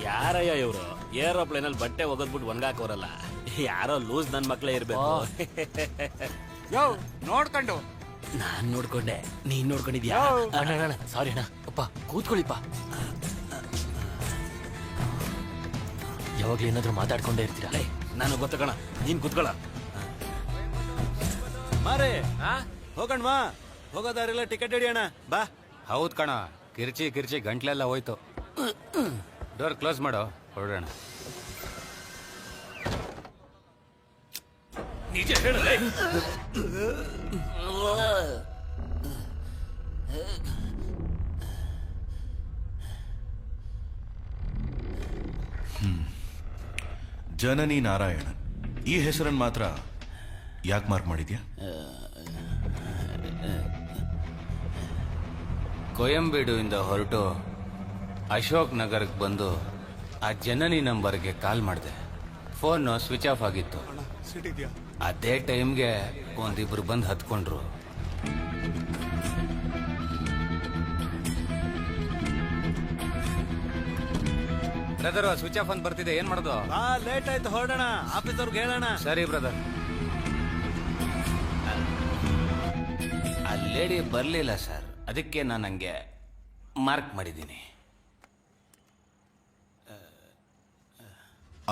ಯಾರಯ್ಯ ಇವರು ಏರೋಪ್ಲೇನ್ ಅಲ್ಲಿ ಬಟ್ಟೆ ಒಗದ್ಬಿಟ್ಟು ಒಣಗಾಕೋರಲ್ಲ? ಯಾರೋ ಲೂಸ್ ನನ್ ಮಕ್ಳೇ ಇರ್ಬೇಕು. ಯೋ, ನೋಡ್ಕೊಂಡು. ನಾನ್ ನೋಡ್ಕೊಂಡೆ, ನೀನ್ ನೋಡ್ಕೊಂಡಿದ್ಯಾ? ಅಣ್ಣ ಸಾರಿ ಅಣ್ಣ. ಅಪ್ಪ ಕೂತ್ಕೊಳ್ಳಿಪ್ಪ. ಯಾವಾಗ್ಲೂ ಏನಾದ್ರೂ ಮಾತಾಡ್ಕೊಂಡೇ ಇರ್ತೀರಾ? ನಾನು ಗೊತ್ತಕಣ, ನೀನ್ ಕೂತ್ಕೊಳ್ಳ. ಮಾರೇ ಹೋಗಣ್ವಾ, ಹೋಗೋದಾರೆಲ್ಲ ಟಿಕೆಟ್ ಹಿಡಿಯೋಣ ಬಾ. ಹೌದ್ ಕಣ, ಕಿರ್ಚಿ ಕಿರ್ಚಿ ಗಂಟ್ಲೆಲ್ಲ ಹೋಯ್ತು. ಡೋರ್ ಕ್ಲೋಸ್ ಮಾಡೋ, ಹೊರಡೋಣ. ನಿಜ ಹೇಳಲೇ. ಜನನಿ ನಾರಾಯಣನ್, ಈ ಹೆಸರನ್ನು ಮಾತ್ರ ಯಾಕೆ ಮಾರ್ಕ್ ಮಾಡಿದ್ಯಾ? ಕೊಯಂಬೇಡುವಿಂದ ಹೊರಟು ಅಶೋಕ್ ನಗರಕ್ಕೆ ಬಂದು ಆ ಜನನಿ ನಂಬರ್ಗೆ ಕಾಲ್ ಮಾಡಿದೆ. ಫೋನ್ ಸ್ವಿಚ್ ಆಫ್ ಆಗಿತ್ತು. ಅದೇ ಟೈಮ್ಗೆ ಒಂದಿಬ್ರು ಬಂದು ಹತ್ಕೊಂಡ್ರು. ಬ್ರದರ್, ಸ್ವಿಚ್ ಆಫ್ ಅಂತ ಬರ್ತಿದೆ, ಏನ್ ಮಾಡೋದು? ಲೇಟ್ ಆಯ್ತು, ಹೊರಡೋಣ, ಆಫೀಸ್ ಅವ್ರಿಗೆ ಹೇಳೋಣ. ಸರಿ ಬ್ರದರ್. ಆ ಲೇಡಿ ಬರ್ಲಿಲ್ಲ ಸರ್, ಅದಕ್ಕೆ ನಾನು ಹಂಗೆ ಮಾರ್ಕ್ ಮಾಡಿದ್ದೀನಿ.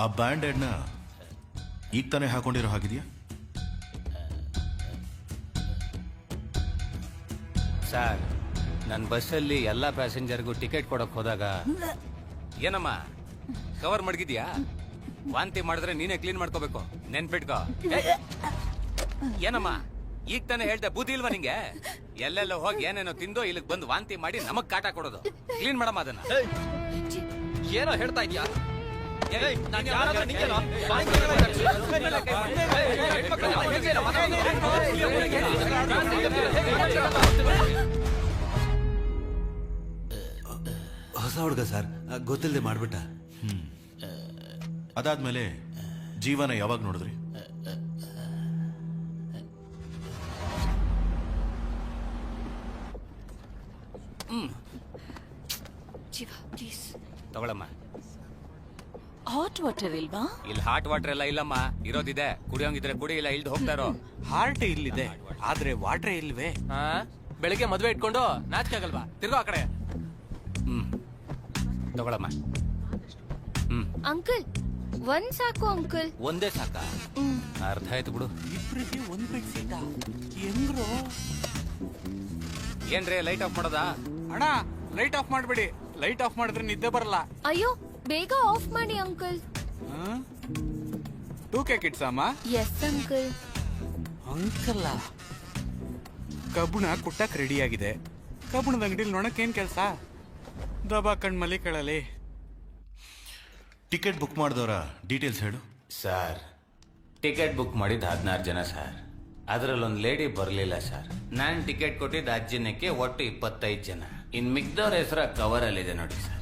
ಆ ಬ್ಯಾಂಡೆಡ್ನ ಈಗ ತಾನೇ ಹಾಕೊಂಡಿರೋ ಹಾಗಿದೆಯಾ? ಸರ್, ನನ್ನ ಬಸ್ಸಲ್ಲಿ ಎಲ್ಲ ಪ್ಯಾಸೆಂಜರ್ಗೂ ಟಿಕೆಟ್ ಕೊಡಕ್ ಹೋದಾಗ, ಏನಮ್ಮ ಕವರ್ ಮಡಗಿದ್ಯಾ? ವಾಂತಿ ಮಾಡಿದ್ರೆ ನೀನೇ ಕ್ಲೀನ್ ಮಾಡ್ಕೋಬೇಕು, ನೆನ್ಪಿಟ್ಕೋ. ಏನಮ್ಮ ಈಗ ತಾನೇ ಹೇಳ್ದೆ, ಬುದ್ಧಿ ಇಲ್ವಾ ನಿಂಗೆ? ಎಲ್ಲೆಲ್ಲ ಹೋಗಿ ಏನೇನೋ ತಿಂದು ಇಲ್ಲಿಗೆ ಬಂದು ವಾಂತಿ ಮಾಡಿ ನಮಗ್ ಕಾಟ ಕೊಡೋದು. ಕ್ಲೀನ್ ಮಾಡಮ್ಮ ಅದನ್ನ. ಏನೋ ಹೇಳ್ತಾ ಇದ್ಯಾ? ಹೊಸ ಹುಡುಗ ಸರ್, ಗೊತ್ತಿಲ್ಲದೆ ಮಾಡ್ಬಿಟ್ಟ. ಅದಾದ್ಮೇಲೆ ಜೀವನ ಯಾವಾಗ ನೋಡಿದ್ರಿ? ಜೀವ ಪ್ಲೀಸ್ ತಗೊಳಮ್ಮ. ಹಾಟ್ ವಾಟರ್ ಇಲ್ವಾ? ಇಲ್ಲಿ ಹಾಟ್ ವಾಟರ್ ಎಲ್ಲ ಇಲ್ಲಮ್ಮ, ಇರೋದಿದೆ. ಕುಡಿಯೋಂಗಿದ್ರೆ ಕುಡಿ, ಇಲ್ಲ ಇಲ್ದು ಹೋಗ್ತಾರೋ. ಹಾರ್ಟ್ ಇಲ್ಲಿದೆ, ಆದ್ರೆ ವಾಟ್ರೇ ಇಲ್ವೇ? ಬೆಳಿಗ್ಗೆ ಮದ್ವೆ ಇಟ್ಕೊಂಡು ನಾಚಿಕೆ ಆಗಲ್ವಾ? ತಿರ್ಗೋ ಆ ಕಡೆ. ತಗೊಳಮ್ಮ. ಅಂಕಲ್, ಒಂದ್ ಸಾಕು ಅಂಕಲ್. ಒಂದೇ ಸಾಕ? ಅರ್ಧ ಆಯ್ತು ಬಿಡು. ಇಬ್ರಿಗೆ ಒಂದ್ ಬೆಡ್ ಸೀಟ ಹೆಂಗ್ರು? ಏನ್ರಿ ಲೈಟ್ ಆಫ್ ಮಾಡೋದಾ? ಅಣ್ಣ, ಲೈಟ್ ಆಫ್ ಮಾಡ್ಬೇಡಿ. ಲೈಟ್ ಆಫ್ ಮಾಡಿದ್ರೆ ನಿದ್ದೆ ಬರಲ್ಲ. ಅಯ್ಯೋ, ಬೇಗ ಆಫ್ ಮಾಡಿ ಅಂಕಲ್. 2K ಕಿಡ್ಸ್ ಅಮ್ಮ? Yes uncle. ಅಂಕಲ್ಲ, ಕಬ್ಬುಣ ಕುಟ್ಟಕ್ ರೆಡಿ ಆಗಿದೆ. ಕಬ್ಬುಣದ ಅಂಗಡಿಲಿ ನೋಡಕ್ಕೇನ್ ಕೆಲ್ಸ? ದಬಾ ಕಣ್ಮಲಿ ಕೇಳಲಿ. ಟಿಕೆಟ್ ಬುಕ್ ಮಾಡಿದವರ ಡೀಟೇಲ್ಸ್ ಹೇಳು. ಸರ್, ಟಿಕೆಟ್ ಬುಕ್ ಮಾಡಿದ್ದು 16 ಜನ ಸರ್. ಅದರಲ್ಲೊಂದು ಲೇಡಿ ಬರಲಿಲ್ಲ ಸರ್. ನಾನು ಟಿಕೆಟ್ ಕೊಟ್ಟಿದ್ದು 10 ಜನಕ್ಕೆ, ಒಟ್ಟು 25 ಜನ. ಇನ್ ಮಿಕ್ದವ್ರ ಹೆಸರ ಕವರ್ ಅಲ್ಲಿದೆ ನೋಡಿ ಸರ್.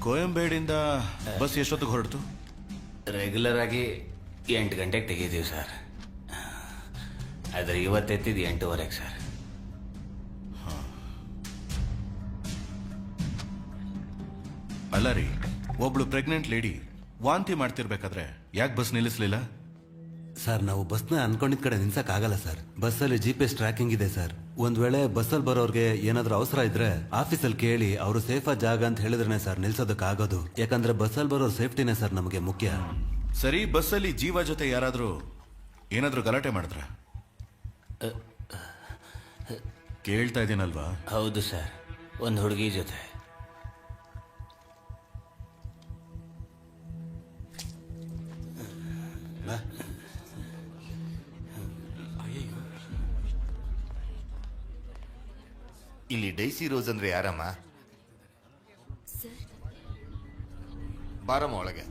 ಕೊಯಂಬೇಡಿಂದ ಬಸ್ ಎಷ್ಟೊತ್ತಿಗೆ ಹೊರಡ್ತು? ರೆಗ್ಯುಲರ್ ಆಗಿ 8 ಗಂಟೆಗೆ ತೆಗಿತೀವಿ ಸರ್. ಆದ್ರೆ ಇವತ್ತೆತ್ತಿದ್ದು 8:15 ಸರ್. ಅಲ್ಲ ರೀ, ಒಬ್ಳು ಪ್ರೆಗ್ನೆಂಟ್ ಲೇಡಿ ವಾಂತಿ ಮಾಡ್ತಿರ್ಬೇಕಾದ್ರೆ ಯಾಕೆ ಬಸ್ ನಿಲ್ಲಿಸ್ಲಿಲ್ಲ? ಸರ್, ನಾವು ಬಸ್ನ ಅನ್ಕೊಂಡಿದ್ ಕಡೆ ನಿಲ್ಸಕ್ ಆಗಲ್ಲ ಸರ್. ಬಸ್ಸಲ್ಲಿ GPS ಟ್ರ್ಯಾಕಿಂಗ್ ಇದೆ ಸರ್. ಒಂದ್ ವೇಳೆ ಬಸ್ಸಲ್ಲಿ ಬರೋರ್ಗೆ ಏನಾದ್ರೂ ಅವಸರ ಇದ್ರೆ ಆಫೀಸಲ್ಲಿ ಕೇಳಿ ಅವರು ಸೇಫ್ ಜಾಗ ಅಂತ ಹೇಳಿದ್ರೆ ಸರ್ ನಿಲ್ಸೋದಕ್ಕಾಗೋದು. ಯಾಕಂದ್ರೆ ಬಸ್ಸಲ್ಲಿ ಬರೋರ್ ಸೇಫ್ಟಿನೇ ಸರ್ ನಮಗೆ ಮುಖ್ಯ. ಸರಿ, ಬಸ್ಸಲ್ಲಿ ಜೀವ ಜೊತೆ ಯಾರಾದ್ರೂ ಏನಾದ್ರೂ ಗಲಾಟೆ ಮಾಡಿದ್ರ? ಕೇಳ್ತಾ ಇದ್ದೀನಲ್ವಾ? ಹೌದು ಸರ್, ಒಂದು ಹುಡುಗಿ ಜೊತೆ. ಇಲ್ಲಿ ಡೈಸಿ ರೋಸ್ ಅಂದ್ರೆ ಯಾರಮ್ಮ? ಬಾರಮ್ಮ ಒಳಗೆ.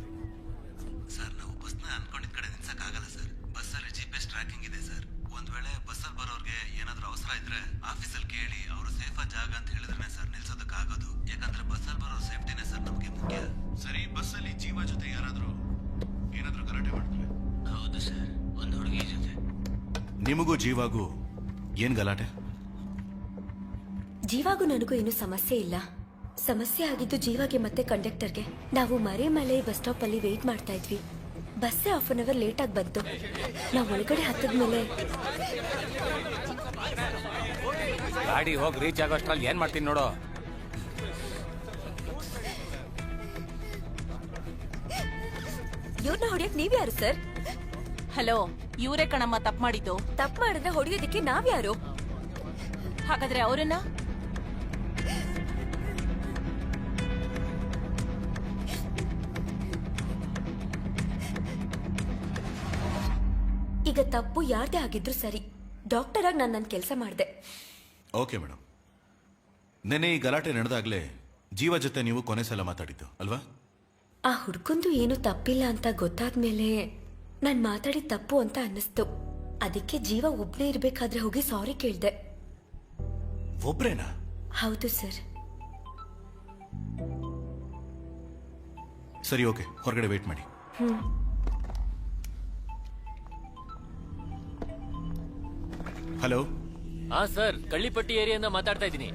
ಸರ್, ನಾವು ಬಸ್ನ ಅನ್ಕೊಂಡಿದ್ ಕಡೆ ನಿಲ್ಸಕ್ ಆಗಲ್ಲ ಸರ್. ಬಸ್ಸಲ್ಲಿ GPS ಟ್ರ್ಯಾಕಿಂಗ್ ಇದೆ ಸರ್. ಒಂದ್ ವೇಳೆ ಬಸ್ಸಲ್ಲಿ ಬರೋರ್ಗೆ ಏನಾದ್ರೂ ಅವಸರ ಇದ್ರೆ ಆಫೀಸಲ್ಲಿ ಕೇಳಿ ಅವರು ಸೇಫ್ ಜಾಗ ಅಂತ ಹೇಳಿದ್ರೆ ಸರ್ ನಿಲ್ಸೋದಕ್ಕಾಗೋದು. ಯಾಕಂದ್ರೆ ಬಸ್ಸಲ್ಲಿ ಬರೋ ಸೇಫ್ಟಿನೇ ಸರ್ ನಮಗೆ ಮುಖ್ಯ. ಸರಿ, ಬಸ್ಸಲ್ಲಿ ಜೀವ ಜೊತೆ ಯಾರಾದ್ರೂ ಏನಾದ್ರೂ ಗಲಾಟೆ ಮಾಡ್ತಾರೆ? ಹೌದು ಸರ್, ಒಂದು ಹುಡುಗಿ ಜೊತೆ. ನಿಮಗೂ ಜೀವಾಗೂ ಏನ್ ಗಲಾಟೆ? ಜೀವಾಗೂ ನನಗೂ ಏನು ಸಮಸ್ಯೆ ಇಲ್ಲ. ಸಮಸ್ಯೆ ಆಗಿದ್ದು ಜೀವಾಗೆ ಮತ್ತೆ ಕಂಡಕ್ಟರ್ಗೆ. ನಾವು ಮರೆಮಲೆ ಬಸ್ ಸ್ಟಾಪ್ ಅಲ್ಲಿ ವೇಟ್ ಮಾಡ್ತಾ ಇದ್ವಿ. ಬಸ್ಸೇ 1/2 ಅವರ್ ಲೇಟ್ ಆಗಿ ಬಂತು. ನಾವು ಒಳಗಡೆ ಹತ್ತದ್ಮೇಲೆ ಗಾಡಿ ಹೋಗಿ ರೀಚ್ ಆಗೋಷ್ಟ್ರಲ್ಲಿ ಏನ್ ಮಾಡ್ತೀನಿ ನೋಡು. ಇವ್ರನ್ನ ಹೊಡಿಯಕ್ ನೀವ್ಯಾರು ಸರ್? ಹಲೋ, ಇವರೇ ಕಣಮ್ಮ ತಪ್ಪು ಮಾಡಿದ್ದು. ತಪ್ಪು ಮಾಡಿದ್ರೆ ಹೊಡಿಯೋದಕ್ಕೆ ನಾವ್ಯಾರು? ಹಾಗಾದ್ರೆ ಅವರನ್ನ ಈಗ ತಪ್ಪು ಯಾರ್ದೇ ಆಗಿದ್ರು ಸರಿ. ಡಾಕ್ಟರ್ ಆಗಿ ನಾನು ನನ್ನ ಕೆಲಸ ಮಾಡಿದೆ. ಓಕೆ ಮೇಡಮ್, ನೆನ್ನೆ ಈ ಗಲಾಟೆ ನಡೆದಾಗ್ಲೇ ಜೀವ ಜೊತೆ ನೀವು ಕೊನೆ ಸಲ ಮಾತಾಡಿದ್ದು ಅಲ್ವಾ? ಆ ಹುಡ್ಕೊಂದು ಏನು ತಪ್ಪಿಲ್ಲ ಅಂತ ಗೊತ್ತಾದ್ಮೇಲೆ ನಾನು ಮಾತಾಡಿದ ತಪ್ಪು ಅಂತ ಅನ್ನಿಸ್ತು. ಅದಕ್ಕೆ ಜೀವ ಒಬ್ನೇ ಇರ್ಬೇಕಾದ್ರೆ ಹೋಗಿ ಸಾರಿ ಕೇಳ್ದೆ. ಒಬ್ರೇನಾ? ಹೌದು ಸರ್. ಸರಿ, ಓಕೆ, ಹೊರಗಡೆ ವೇಟ್ ಮಾಡಿ. ಹಲೋ. ಸರ್, ಕಳ್ಳಿಪಟ್ಟಿ ಏರಿಯಿಂದ ಮಾತಾಡ್ತಾ ಇದ್ದೀನಿ.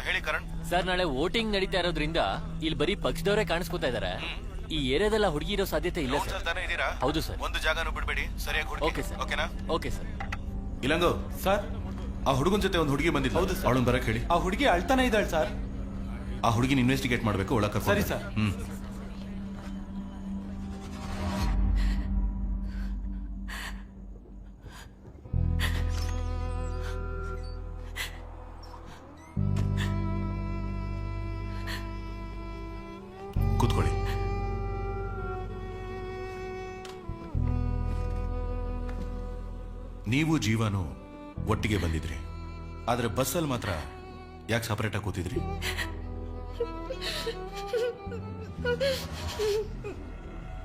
ಹೇಳಿ ಕರಣ್. ಸರ್, ನಾಳೆ ವೋಟಿಂಗ್ ನಡೀತಾ ಇರೋದ್ರಿಂದ ಇಲ್ಲಿ ಬರೀ ಪಕ್ಷದವರೇ ಕಾಣಿಸ್ಕೊತಾ ಇದಾರೆ. ಈ ಏರಿಯಾದಲ್ಲ ಹುಡುಗಿ ಇರೋ ಸಾಧ್ಯತೆ ಇಲ್ಲ ಸರ್. ಹೌದು ಸರ್. ಒಂದು ಜಾಗನೂ ಬಿಡಬೇಡಿ, ಸರಿಯಾಗಿ ಹುಡುಗಿ. Okay sir. ಓಕೆನಾ? Okay sir. ಇಲ್ಲಂಗೋ ಸರ್, ಆ ಹುಡುಗನ ಜೊತೆ ಒಂದು ಹುಡುಗಿ ಬಂದಿದ್ದು. ಹೌದು ಸರ್. ಅವಳನ್ನ ಬರಕ್ ಹೇಳಿ. ಆ ಹುಡುಗಿ ಅಳ್ತಾನೆ ಇದ್ದಾಳೆ ಸರ್. ಆ ಹುಡುಗಿನ ಇನ್ವೆಸ್ಟಿಗೇಟ್ ಮಾಡಬೇಕು, ಒಳಗೆ ಕರ್ಕೊಂಡು. ಸರಿ ಸರ್. ಕೂತ್ಕೊಳ್ಳಿ. ನೀವು ಜೀವನು ಒಟ್ಟಿಗೆ ಬಂದಿದ್ರಿ, ಆದ್ರೆ ಬಸ್ಸಲ್ಲಿ ಮಾತ್ರ ಯಾಕೆ ಸಪರೇಟ್ ಆಗಿ ಕೂತಿದ್ರಿ?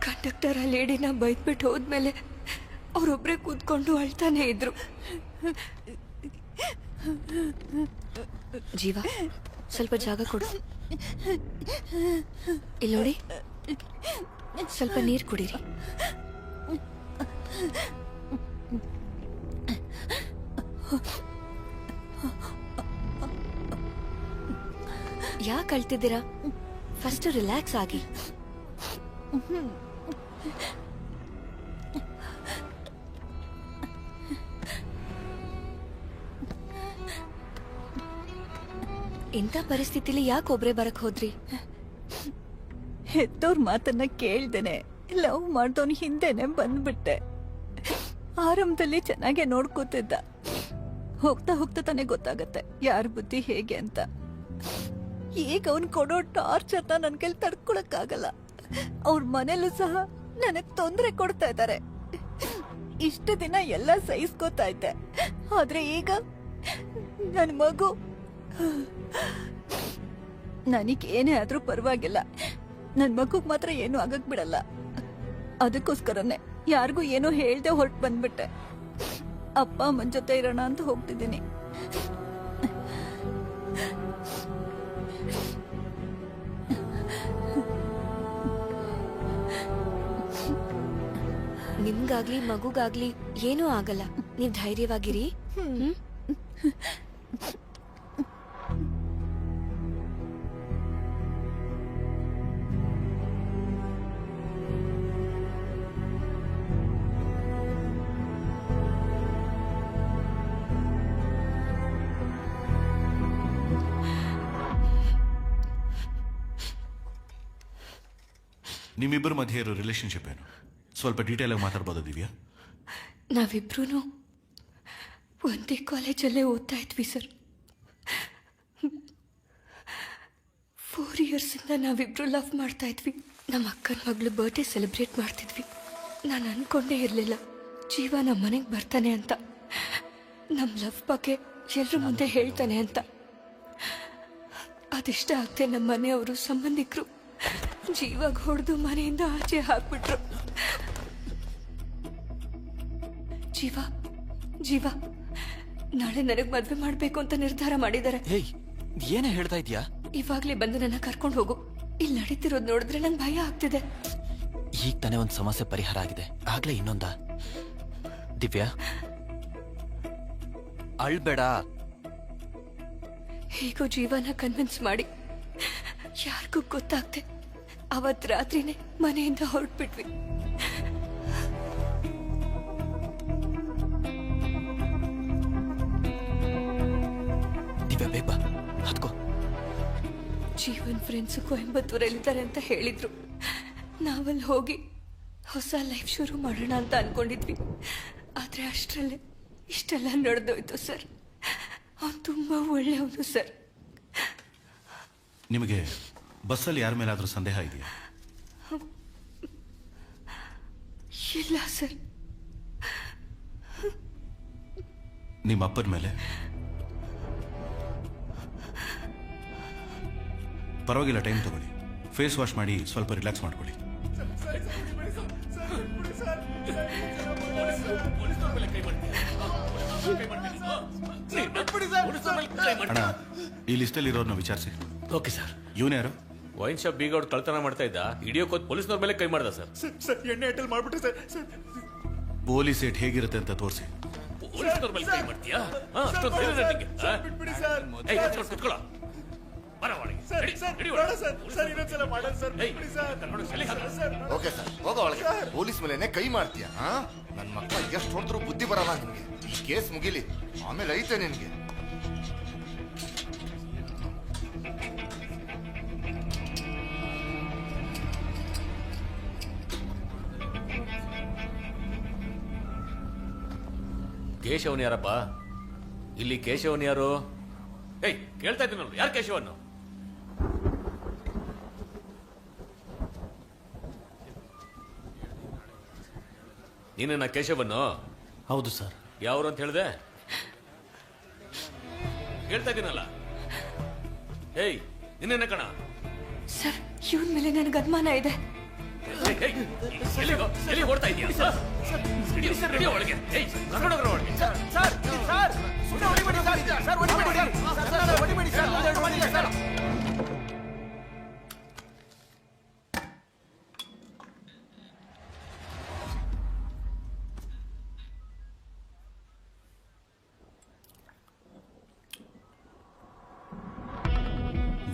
ಕಂಡಕ್ಟರ್ ಆ ಲೇಡಿನ ಬೈದ್ಬಿಟ್ಟು ಹೋದ್ಮೇಲೆ ಅವರೊಬ್ರೆ ಕೂತ್ಕೊಂಡು ಅಳ್ತಾನೆ ಇದ್ರು. ಜೀವ, ಸ್ವಲ್ಪ ಜಾಗ ಕೊಡು. ಇಲ್ಲಿ ನೋಡಿ, ಸ್ವಲ್ಪ ನೀರು ಕುಡೀರಿ. ಯಾಕೆ ಅಳ್ತಿದ್ದೀರಾ? ಫಸ್ಟ್ ರಿಲ್ಯಾಕ್ಸ್ ಆಗಿ. ಇಂಥ ಪರಿಸ್ಥಿತಿಲಿ ಯಾಕೆ ಒಬ್ರೇ ಬರಕ್ ಹೋದ್ರಿ? ಹೆತ್ತೋರ್ ಮಾತನ್ನ ಕೇಳ್ದೇನೆ ಲವ್ ಮಾಡ್ದವನ್ ಹಿಂದೆನೆ ಬಂದ್ಬಿಟ್ಟೆ. ಆರಂಭದಲ್ಲಿ ಚೆನ್ನಾಗೆ ನೋಡ್ಕೋತಿದ್ದ. ಹೋಗ್ತಾ ಹೋಗ್ತಾ ತಾನೇ ಗೊತ್ತಾಗತ್ತೆ ಯಾರ ಬುದ್ಧಿ ಹೇಗೆ ಅಂತ. ಈಗ ಅವನ್ ಕೊಡೋ ಟಾರ್ಚರ್ನ ನನ್ ಕೈಲಿ ತಡ್ಕೊಳಕ್ಕಾಗಲ್ಲ. ಅವ್ರ ಮನೇಲೂ ಸಹ ನನಗ್ ತೊಂದರೆ ಕೊಡ್ತಾ ಇದ್ದಾರೆ. ಇಷ್ಟು ದಿನ ಎಲ್ಲ ಸಹಿಸ್ಕೋತಾ ಇದ್ದೆ, ಆದ್ರೆ ಈಗ ನನ್ ಮಗು. ನನಗ್ ಏನೇ ಆದ್ರೂ ಪರವಾಗಿಲ್ಲ, ನನ್ ಮಗುಗ್ ಮಾತ್ರ ಏನು ಆಗಕ್ ಬಿಡಲ್ಲ. ಅದಕ್ಕೋಸ್ಕರನೇ ಯಾರಿಗೂ ಏನೋ ಹೇಳ್ದೆ ಹೊರಟು ಬಂದ್ಬಿಟ್ಟೆ. ಅಪ್ಪ ಅಮ್ಮನ ಜೊತೆ ಇರೋಣ ಅಂತ ಹೋಗ್ತಿದ್ದೀನಿ. ನಿಮ್ಗಾಗ್ಲಿ ಮಗುಗಾಗ್ಲಿ ಏನೂ ಆಗಲ್ಲ. ನೀವ್ ಧೈರ್ಯವಾಗಿರಿ. ನಿಮ್ಮಿಬ್ಬರ ಮಧ್ಯೆ ಇರೋ ರಿಲೇಶನ್ಶಿಪ್ ಏನು? ಸ್ವಲ್ಪ ಡೀಟೇಲ್ ಆಗಿ ಮಾತಾಡ್ಬೋದಾ ದಿವ್ಯಾ? ನಾವಿಬ್ರು ಒಂದೇ ಕಾಲೇಜಲ್ಲೇ ಓದ್ತಾ ಇದ್ವಿ ಸರ್. 4 ಇಯರ್ಸಿಂದ ನಾವಿಬ್ರು ಲವ್ ಮಾಡ್ತಾ ಇದ್ವಿ. ನಮ್ಮ ಅಕ್ಕನ ಮಗಳು ಬರ್ಡೇ ಸೆಲೆಬ್ರೇಟ್ ಮಾಡ್ತಿದ್ವಿ. ನಾನು ಅನ್ಕೊಂಡೇ ಇರಲಿಲ್ಲ ಜೀವ ನಮ್ಮ ಮನೆಗೆ ಬರ್ತಾನೆ ಅಂತ, ನಮ್ಮ ಲವ್ ಬಗ್ಗೆ ಎಲ್ಲರ ಮುಂದೆ ಹೇಳ್ತಾನೆ ಅಂತ. ಅದಿಷ್ಟ ಆಗ್ತೆ ನಮ್ಮ ಮನೆಯವರು ಸಂಬಂಧಿಕರು ಜೀವಾಗ ಹೊಡೆದು ಮನೆಯಿಂದ ಆಚೆ ಹಾಕ್ಬಿಟ್ರು. ಜೀವ ನಾಳೆ ನನಗೆ ಮದ್ವೆ ಮಾಡ್ಬೇಕು ಅಂತ ನಿರ್ಧಾರ ಮಾಡಿದ್ದಾರೆ. ಏನೇ ಹೇಳ್ತಾ ಇದ್ಯಾ? ಇವಾಗ್ಲೇ ಬಂದು ನನ್ನ ಕರ್ಕೊಂಡು ಹೋಗು. ಇಲ್ಲಿ ನಡೀತಿರೋದು ನೋಡಿದ್ರೆ ನಂಗೆ ಭಯ ಆಗ್ತಿದೆ. ಈಗ ತಾನೇ ಒಂದು ಸಮಸ್ಯೆ ಪರಿಹಾರ ಆಗಿದೆ, ಆಗ್ಲೇ ಇನ್ನೊಂದ? ದಿವ್ಯಾ ಅಳ್ಬೇಡ. ಹೇಗೋ ಜೀವನ ಕನ್ವಿನ್ಸ್ ಮಾಡಿ ಯಾರಿಗೂ ಗೊತ್ತಾಗ್ತೆ ಅವತ್ ರಾತ್ರಿನೇ ಮನೆಯಿಂದ ಹೊರಟ್ಬಿಟ್ವಿ. ದಿವ್ಯಾ ಬೇಗ ಹತ್ಕೋ. ಜೀವನ್ ಫ್ರೆಂಡ್ಸ್ ಕೊಯಂಬತ್ತೂರಲ್ಲಿದ್ದಾರೆ ಅಂತ ಹೇಳಿದ್ರು. ನಾವಲ್ಲಿ ಹೋಗಿ ಹೊಸ ಲೈಫ್ ಶುರು ಮಾಡೋಣ ಅಂತ ಅನ್ಕೊಂಡಿದ್ವಿ. ಆದ್ರೆ ಅಷ್ಟರಲ್ಲೇ ಇಷ್ಟೆಲ್ಲ ನಡೆದೋಯ್ತು ಸರ್. ಅವನು ತುಂಬಾ ಒಳ್ಳೆಯವನು ಸರ್. ನಿಮಗೆ ಬಸ್ಸಲ್ಲಿ ಯಾರ ಮೇಲಾದ್ರೂ ಸಂದೇಹ ಇದೆಯಾ? ಇಲ್ಲ ಸರ್. ನಿಮ್ಮ ಅಪ್ಪನ ಮೇಲೆ? ಪರವಾಗಿಲ್ಲ, ಟೈಮ್ ತಗೊಳ್ಳಿ. ಫೇಸ್ ವಾಶ್ ಮಾಡಿ ಸ್ವಲ್ಪ ರಿಲ್ಯಾಕ್ಸ್ ಮಾಡ್ಕೊಳ್ಳಿ. ಅಣ್ಣ, ಈ ಲಿಸ್ಟಲ್ಲಿ ಇರೋರ್ನ ವಿಚಾರಿಸಿ. Okay sir. ಇವನು ಯಾರು? ವೈನ್ ಶಾಪ್ ಬೀಗ ಅವ್ರು ಕಳ್ತನ ಮಾಡ್ತಾ ಇದ್ದ. ಹಿಡಿಯೋಕೋದ್ ಪೊಲೀಸ್ನವ್ರ ಮೇಲೆ ಕೈ ಮಾಡ್ದ ಸರ್. ಎಣ್ಣೆ ಅಟಲ್ ಮಾಡ್ಬಿಟ್ಟೆ ಸರ್. ಪೊಲೀಸ್ ಏಟ್ ಹೇಗಿರುತ್ತೆ ಅಂತ ತೋರಿಸಿ. ಪೊಲೀಸ್ನವ್ರ ಮೇಲೆ ಕೈ ಮಾಡ್ತೀಯಾ? ಅಷ್ಟೊಂದು ಧೈರ್ಯ ನಿನಗೆ? ಏಯ್, ಕುತ್ಕೊಳ್ಳೋ. ಬರ ಒಳಗೆ. ಓಕೆ ಸರ್, ಹೋಗೋ ಒಳಗೆ. ಪೊಲೀಸ್ ಮೇಲೆನೆ ಕೈ ಮಾಡ್ತೀಯ? ನನ್ನ ಮಕ್ಕಳ ಎಷ್ಟು ಹೊಡೆದ್ರು ಬುದ್ಧಿ ಬರಲ್ಲ ನಿನ್ಗೆ. ಈ ಕೇಸ್ ಮುಗಿಲಿ, ಆಮೇಲೆ ಐತೆ ನಿನ್ಗೆ. ಕೇಶವನ್ ಯಾರಪ್ಪ? ಇಲ್ಲಿ ಕೇಶವನ್ ಯಾರು? ಏಯ್, ಕೇಳ್ತಾ ಇದ್ದೀನಿ ನೋಡಿ, ಯಾರು ಕೇಶವನ್? ನೀನೇನ ಕೇಶವನ್ನು? ಹೌದು ಸರ್. ಯಾವ್ರು ಅಂತ ಹೇಳ್ದೆ? ಕೇಳ್ತಾ ಇದ್ದೀನಲ್ಲ. ಏಯ್, ನಿನ್ನೇನ ಕಣ? ಸರ್, ಇವನ್ ಮೇಲೆ ನನಗೆ ಅನುಮಾನ ಇದೆ. ಎಲ್ಲಿ ಓಡ್ತಾ ಇದೀಯ? ಒಳಗೆ ಒಳಗೆ.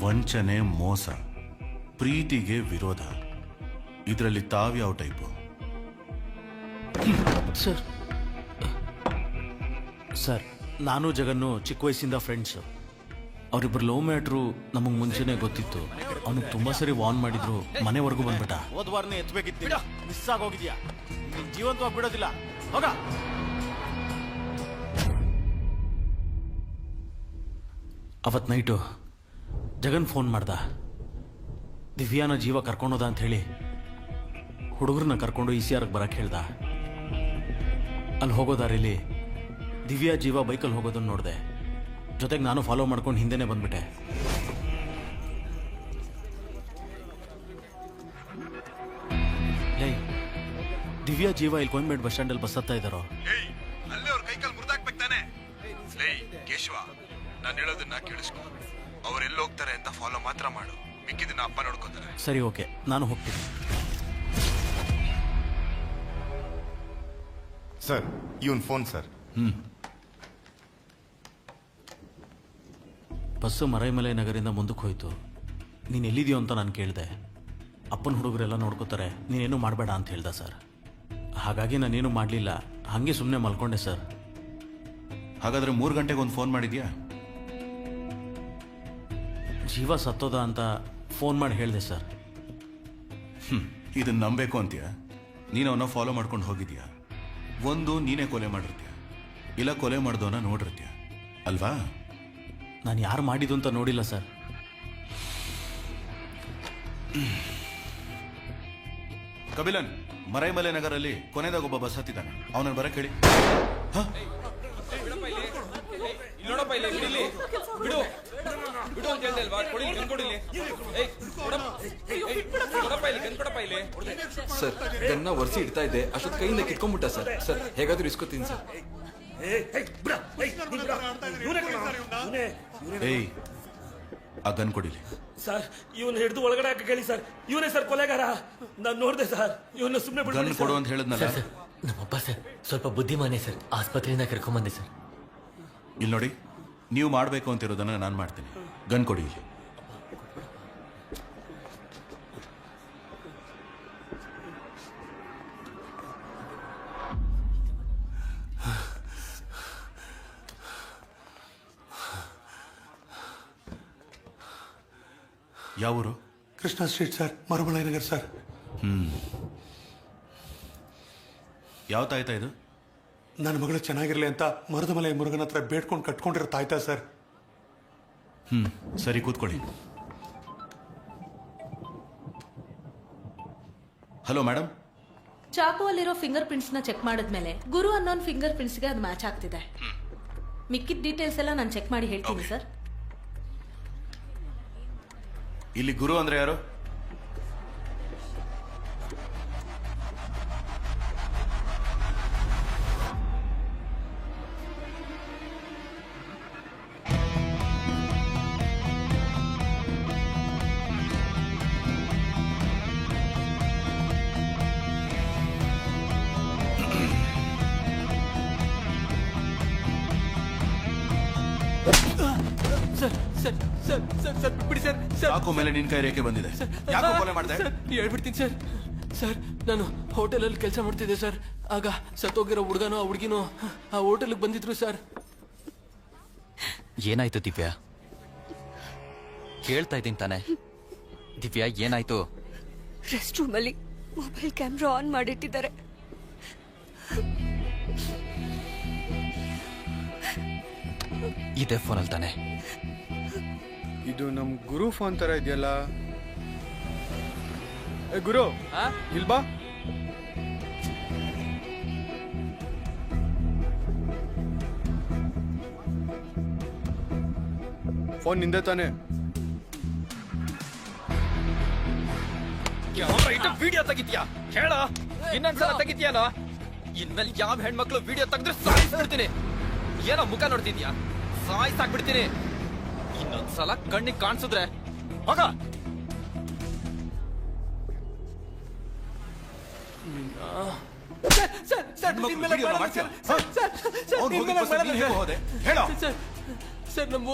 ವಂಚನೆ, ಮೋಸ, ಪ್ರೀತಿಗೆ ವಿರೋಧ, ಇದರಲ್ಲಿ ತಾವ್ಯಾವ ಟೈಪು? ಸರ್, ನಾನು ಜಗನ್ನು ಚಿಕ್ಕ ವಯಸ್ಸಿಂದ ಫ್ರೆಂಡ್ಸು. ಅವರಿಬ್ಬರು ಲವ್ ಮ್ಯಾಟ್ರು ನಮಗೆ ಮುಂಚೆನೆ ಗೊತ್ತಿತ್ತು. ಅವನಿಗೆ ತುಂಬಾ ಸರಿ ವಾರ್ನ್ ಮಾಡಿದ್ರು, ಮನೆವರೆಗೂ ಬಂದ್ಬಿಟ್ಟ. ಹೋದ್ವಾರನೇ ಎತ್ತಬೇಕಿತ್ತು, ಮಿಸ್ ಆಗೋಗಿದ್ಯಾ? ಜೀವಂತವಾಗಿ ಬಿಡೋದಿಲ್ಲ, ಹೋಗ. ಅವತ್ ನೈಟು ಜಗನ್ ಫೋನ್ ಮಾಡ್ದ. ದಿವ್ಯಾನ ಜೀವ ಕರ್ಕೊಂಡೋದ ಅಂತ ಹೇಳಿ ಹುಡುಗರನ್ನ ಕರ್ಕೊಂಡು ECRಗೆ ಬರಕ್ಕೆ ಹೇಳ್ದ. ಅಲ್ಲಿ ಹೋಗೋ ದಾರಿಲಿ ದಿವ್ಯಾ ಜೀವ ಬೈಕಲ್ಲಿ ಹೋಗೋದನ್ನ ನೋಡಿದೆ. ಜೊತೆಗೆ ನಾನು ಫಾಲೋ ಮಾಡ್ಕೊಂಡು ಹಿಂದೆನೆ ಬಂದ್ಬಿಟ್ಟೆ. ದಿವ್ಯಾ ಜೀವ ಇಲ್ಲಿ ಕೊಯಂಬೇಡ್ ಬಸ್ ಸ್ಟ್ಯಾಂಡಲ್ಲಿ ಬಸ್ ಹತ್ತಾ ಇದ್ದಾರೋ? ಅಲ್ಲೇ ಅವ್ರ ಕೈಕಾಲು ಮುರಿದಾಕ್ಬೇಕು ತಾನೆ. ಕೇಶವ, ನಾನು ಹೇಳೋದನ್ನ ಕೇಳಿಸ್ಕೊ. ಅವ್ರು ಎಲ್ಲಿ ಹೋಗ್ತಾರೆ ಅಂತ ಫಾಲೋ ಮಾತ್ರ ಮಾಡು, ಮಿಕ್ಕಿದನ್ನ ಅಪ್ಪ ನೋಡ್ಕೋತಾರೆ. ಸರಿ, ಓಕೆ, ನಾನು ಹೋಗ್ತೀನಿ. ಸರ್, ಇವನ್ ಫೋನ್ ಸರ್. ಬಸ್ಸು ಮರೈಮಲೆ ನಗರಿಂದ ಮುಂದಕ್ಕೆ ಹೋಯ್ತು. ನೀನು ಎಲ್ಲಿದೆಯೋ ಅಂತ ನಾನು ಕೇಳಿದೆ. ಅಪ್ಪನ ಹುಡುಗರೆಲ್ಲ ನೋಡ್ಕೋತಾರೆ, ನೀನೇನು ಮಾಡಬೇಡ ಅಂತ ಹೇಳ್ದ ಸರ್. ಹಾಗಾಗಿ ನಾನೇನು ಮಾಡಲಿಲ್ಲ, ಹಾಗೆ ಸುಮ್ಮನೆ ಮಲ್ಕೊಂಡೆ ಸರ್. ಹಾಗಾದ್ರೆ 3 ಗಂಟೆಗೆ ಒಂದು ಫೋನ್ ಮಾಡಿದ್ಯಾ? ಜೀವ ಸತ್ತೋದ ಅಂತ ಫೋನ್ ಮಾಡಿ ಹೇಳಿದೆ ಸರ್. ಇದನ್ನ ನಂಬೇಕು ಅಂತೀಯ? ನೀನು ಅವನ್ನ ಫಾಲೋ ಮಾಡ್ಕೊಂಡು ಹೋಗಿದ್ಯಾ? ಒಂದು ನೀನೇ ಕೊಲೆ ಮಾಡಿರ್ತೀಯ, ಇಲ್ಲ ಕೊಲೆ ಮಾಡ್ದವನ್ನ ನೋಡಿರ್ತೀಯ ಅಲ್ವಾ? ನಾನು ಯಾರು ಮಾಡಿದ್ದು ಅಂತ ನೋಡಿಲ್ಲ ಸರ್. ಕಬಿಲನ್, ಮರೈಮಲೆ ನಗರಲ್ಲಿ ಕೊನೆದಾಗ ಒಬ್ಬ ಬಸ್ ಹತ್ತಿದ್ದಾನೆ, ಅವನನ್ನು ಬರಕ್ಕೆ ಹೇಳಿ. ನೋಡಪ್ಪ ಇಲ್ಲಿ ಬಿಡಿಲಿ, ಬಿಡು ಬಿಡು ಅಂತ ಹೇಳ್ದೆ ಅಲ್ವಾ? ಕೊಡಿಲಿ, ಗನ್ ಕೊಡಿಲಿ. ಕೊಡಪ್ಪ ಇಲ್ಲಿ, ಗನ್ ಕೊಡಪ್ಪ ಇಲ್ಲಿ. ಸರ್, ಗನ್ನ ಒರೆಸಿ ಇಡ್ತಾ ಇದ್ದೆ, ಅಷ್ಟೊತ್ತು ಕೈಯಿಂದ ಕಿತ್ಕೊಂಡ್ಬಿಟ್ಟ ಸರ್. ಸರ್, ಹೇಗಾದ್ರೂ ಇಸ್ಕೊತೀನಿ ಸರ್. ಏಯ್, ಆ ಗನ್ ಕೊಡಿಲಿ. ಸರ್, ಇವನು ಹಿಡಿದು ಒಳಗಡೆ ಹಾಕಿ ಕೇಳಿ ಸರ್. ಇವನೇ ಸರ್ ಕೊಲೆಗಾರ. ನಾನು ನೋಡಿದೆ ಸರ್, ಇವನ್ನ ಸುಮ್ಮನೆ ಗನ್ ಕೊಡು ಅಂತ ಹೇಳಿದ್ನಲ್ಲ. ನಮ್ಮಪ್ಪ ಸರ್ ಸ್ವಲ್ಪ ಬುದ್ಧಿಮಾನೆ ಸರ್, ಆಸ್ಪತ್ರೆಯಿಂದ ಕರ್ಕೊಂಬಂದೆ ಸರ್. ಇಲ್ಲಿ ನೋಡಿ, ನೀವು ಮಾಡಬೇಕು ಅಂತಿರೋದನ್ನ ನಾನು ಮಾಡ್ತೀನಿ. ಗನ್ ಕೊಡಿ. ಯಾವೂರು? Krishna street sir, Maramalai Nagar sir. ಯಾವ ತಾಯ್ತಾ ಇದು? ನನ್ನ ಮಗಳು ಚೆನ್ನಾಗಿರ್ಲಿ ಅಂತ ಮರದ ಮಲೆ ಮುರುಗನ ಹತ್ರ ಬೇಡ್ಕೊಂಡು ಕಟ್ಕೊಂಡಿರೋ ತಾಯ್ತಾ ಸರ್. ಸರಿ, ಕೂತ್ಕೊಳ್ಳಿ. Hello madam. ಚಾಕು ಅಲ್ಲಿರೋ ಫಿಂಗರ್ ಪ್ರಿಂಟ್ಸ್ ನ ಚೆಕ್ ಮಾಡಿದ್ಮೇಲೆ ಗುರು ಅನ್ನೋನ್ ಫಿಂಗರ್ ಪ್ರಿಂಟ್ಸ್ ಗೆ ಅದು ಮ್ಯಾಚ್ ಆಗ್ತಿದೆ. ಮಿಕ್ಕಿದ ಡೀಟೇಲ್ಸ್ ಎಲ್ಲ ನಾನು ಚೆಕ್ ಮಾಡಿ ಹೇಳ್ತೀನಿ ಸರ್. ಇಲ್ಲಿ ಗುರು ಅಂದ್ರೆ ಯಾರು? Sir sir sir sir sir ಬಿಡಿ ಸರ್. ಸಾಕು, ಮೇಲೆ ನಿನ್ ಕೈ ರೇಖೆ ಬಂದಿದೆ. ಯಾಕೋ ಕೊಲೆ ಮಾಡಿದೆ? ಸರ್, ಹೇಳ್ಬಿಡ್ತೀನಿ ಸರ್. ಸರ್, ನಾನು ಹೋಟೆಲಲ್ಲಿ ಕೆಲಸ ಮಾಡ್ತಿದ್ದೆ ಸರ್. ಆಗ ಸತ್ತೋಗಿರೋ ಹುಡುಗನೋ ಆ ಹುಡುಗಿನೋ ಆ ಹೋಟೆಲ್ಗೆ ಬಂದಿದ್ರು ಸರ್. ಏನಾಯ್ತು ದಿವ್ಯಾ? ಕೇಳ್ತಾ ಇದ್ದೀನಿ ತಾನೆ. ದಿವ್ಯಾ, ಏನಾಯ್ತು? ರೆಸ್ಟ್ ರೂಮಲ್ಲಿ ಮೊಬೈಲ್ ಕ್ಯಾಮ್ರಾ ಆನ್ ಮಾಡಿಟ್ಟಿದ್ದಾರೆ. ಇದೇ ಫೋನಲ್ಲಿ ತಾನೆ? ಇದು ನಮ್ ಗುರು ಫೋನ್ ತರ ಇದೆಯಲ್ಲ. ಗುರು, ಇಲ್ಬಾ. ಫೋನ್ ನಿಂದೆ ತಾನೆ? ವಿಡಿಯೋ ತೆಗಿತೀಯಾ? ಹೇಳ, ಇನ್ನೊಂದ್ಸಲ ತೆಗಿತೀಯಲ್ಲ. ಇನ್ಮೇಲೆ ಯಾವ ಹೆಣ್ಮಕ್ಳು ವಿಡಿಯೋ ತೆಗೆದ್ರೆ ಸಾಯಿಸ್ಬಿಡ್ತೀನಿ. ಏನೋ ಮುಖ ನೋಡ್ತಿದ್ಯಾ? ಸಾಯಿಸಾಕ್ಬಿಡ್ತೀನಿ. ಇನ್ನೊಂದ್ಸಲ ಕಣ್ಣಿಗೆ ಕಾಣಿಸಿದ್ರೆ ಹೋಗ. ಸರ್, ನಮ್ಮ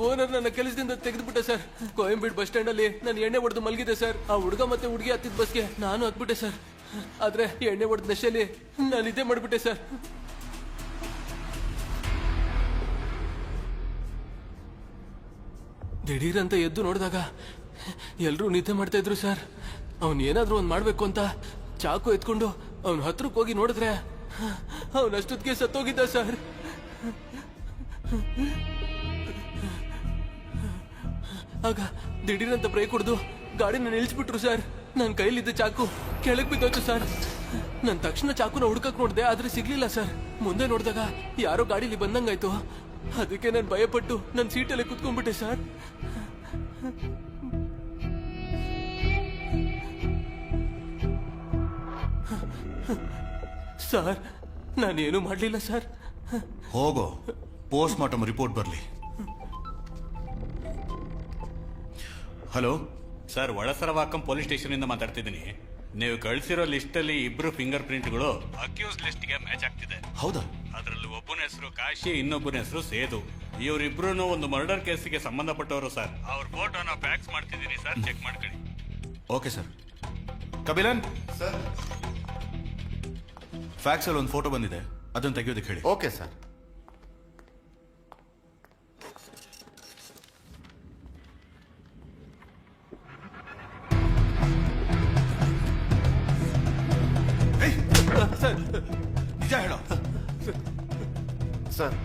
ಓನರ್ ನನ್ನ ಕೆಲಸದಿಂದ ತೆಗೆದುಬಿಟ್ಟೆ ಸರ್. ಕೊಯಂಬೀಡ್ ಬಸ್ ಸ್ಟ್ಯಾಂಡ್ ಅಲ್ಲಿ ನಾನು ಎಣ್ಣೆ ಹೊಡೆದು ಮಲಗಿದೆ ಸರ್. ಆ ಹುಡುಗ ಮತ್ತೆ ಹುಡುಗಿ ಹತ್ತಿದ ಬಸ್ಗೆ ನಾನು ಹತ್ಬಿಟ್ಟೆ ಸರ್. ಆದ್ರೆ ಎಣ್ಣೆ ಹೊಡೆದ ನಶೆಯಲ್ಲಿ ನಾನು ಇದೇ ಮಾಡ್ಬಿಟ್ಟೆ ಸರ್. ದಿಢೀರಂತ ಎದ್ದು ನೋಡಿದಾಗ ಎಲ್ಲರೂ ನಿದ್ದೆ ಮಾಡ್ತಾ ಇದ್ರು ಸರ್. ಅವನ್ ಏನಾದ್ರೂ ಒಂದ್ ಮಾಡ್ಬೇಕು ಅಂತ ಚಾಕು ಎತ್ಕೊಂಡು ಅವನ ಹತ್ರಕ್ಕೆ ಹೋಗಿ ನೋಡಿದ್ರೆ ಅವನಷ್ಟೊತ್ತಿಗೆ ಸತ್ತೋಗಿದ್ದ ಸರ್. ಆಗ ದಿಢೀರಂತ ಬ್ರೇಕ್ ಹೊಡೆದು ಗಾಡಿನ ನಿಲ್ಲಿಸ್ಬಿಟ್ರು ಸರ್. ನನ್ನ ಕೈಲಿದ್ದ ಚಾಕು ಕೆಳಗೆ ಬಿದ್ದೋಯ್ತು ಸರ್. ನಾನು ತಕ್ಷಣ ಚಾಕುನ ಹುಡ್ಕಕ್ ನೋಡಿದೆ, ಆದ್ರೆ ಸಿಗ್ಲಿಲ್ಲ ಸರ್. ಮುಂದೆ ನೋಡಿದಾಗ ಯಾರೋ ಗಾಡಿಲಿ ಬಂದಂಗಾಯ್ತು. ಅದಕ್ಕೆ ನಾನು ಭಯಪಟ್ಟು ನನ್ನ ಸೀಟಲ್ಲೇ ಕುತ್ಕೊಂಡ್ಬಿಟ್ಟೆ ಸರ್. ಸರ್, ನಾನೇನು ಮಾಡಲಿಲ್ಲ ಸರ್. ಹೋಗೋ, ಪೋಸ್ಟ್ ಮಾರ್ಟಮ್ ರಿಪೋರ್ಟ್ ಬರಲಿ. ಹಲೋ ಸರ್, ಒಳಸರವಾಕಂ ಪೊಲೀಸ್ ಸ್ಟೇಷನ್ ಇಂದ ಮಾತಾಡ್ತಿದ್ದೀನಿ. ನೀವು ಕಳಿಸಿರೋ ಲಿಸ್ಟ್ ಅಲ್ಲಿ ಇಬ್ರು ಫಿಂಗರ್ ಪ್ರಿಂಟ್ಗಳು ಅಕ್ಯೂಸ್ ಲಿಸ್ಟ್ ಗೆ ಮ್ಯಾಚ್ ಆಗ್ತಿದೆ. ಹೌದಾ? ಅದರಲ್ಲಿ ಒಬ್ಬನ ಹೆಸರು ಕಾಶಿ, ಇನ್ನೊಬ್ಬನ ಹೆಸರು ಸೇದು. ಇವರಿಬ್ರು ಒಂದು ಮರ್ಡರ್ ಕೇಸಿಗೆ ಸಂಬಂಧಪಟ್ಟವರು ಸರ್. ಅವ್ರ ಫೋಟೋನ ಫ್ಯಾಕ್ಸ್ ಮಾಡ್ತಿದ್ದೀನಿ ಸರ್, ಚೆಕ್ ಮಾಡ್ಕೊಳ್ಳಿ. Okay sir. Kabilan sir, fax ಅಲ್ಲಿ ಒಂದು ಫೋಟೋ ಬಂದಿದೆ, ಅದನ್ನು ತೆಗೆಯೋದಕ್ಕೆ ಹೇಳಿ. Okay sir. ಸರ್ ನಿಜ ಹೇಳೋ. ಸರ್,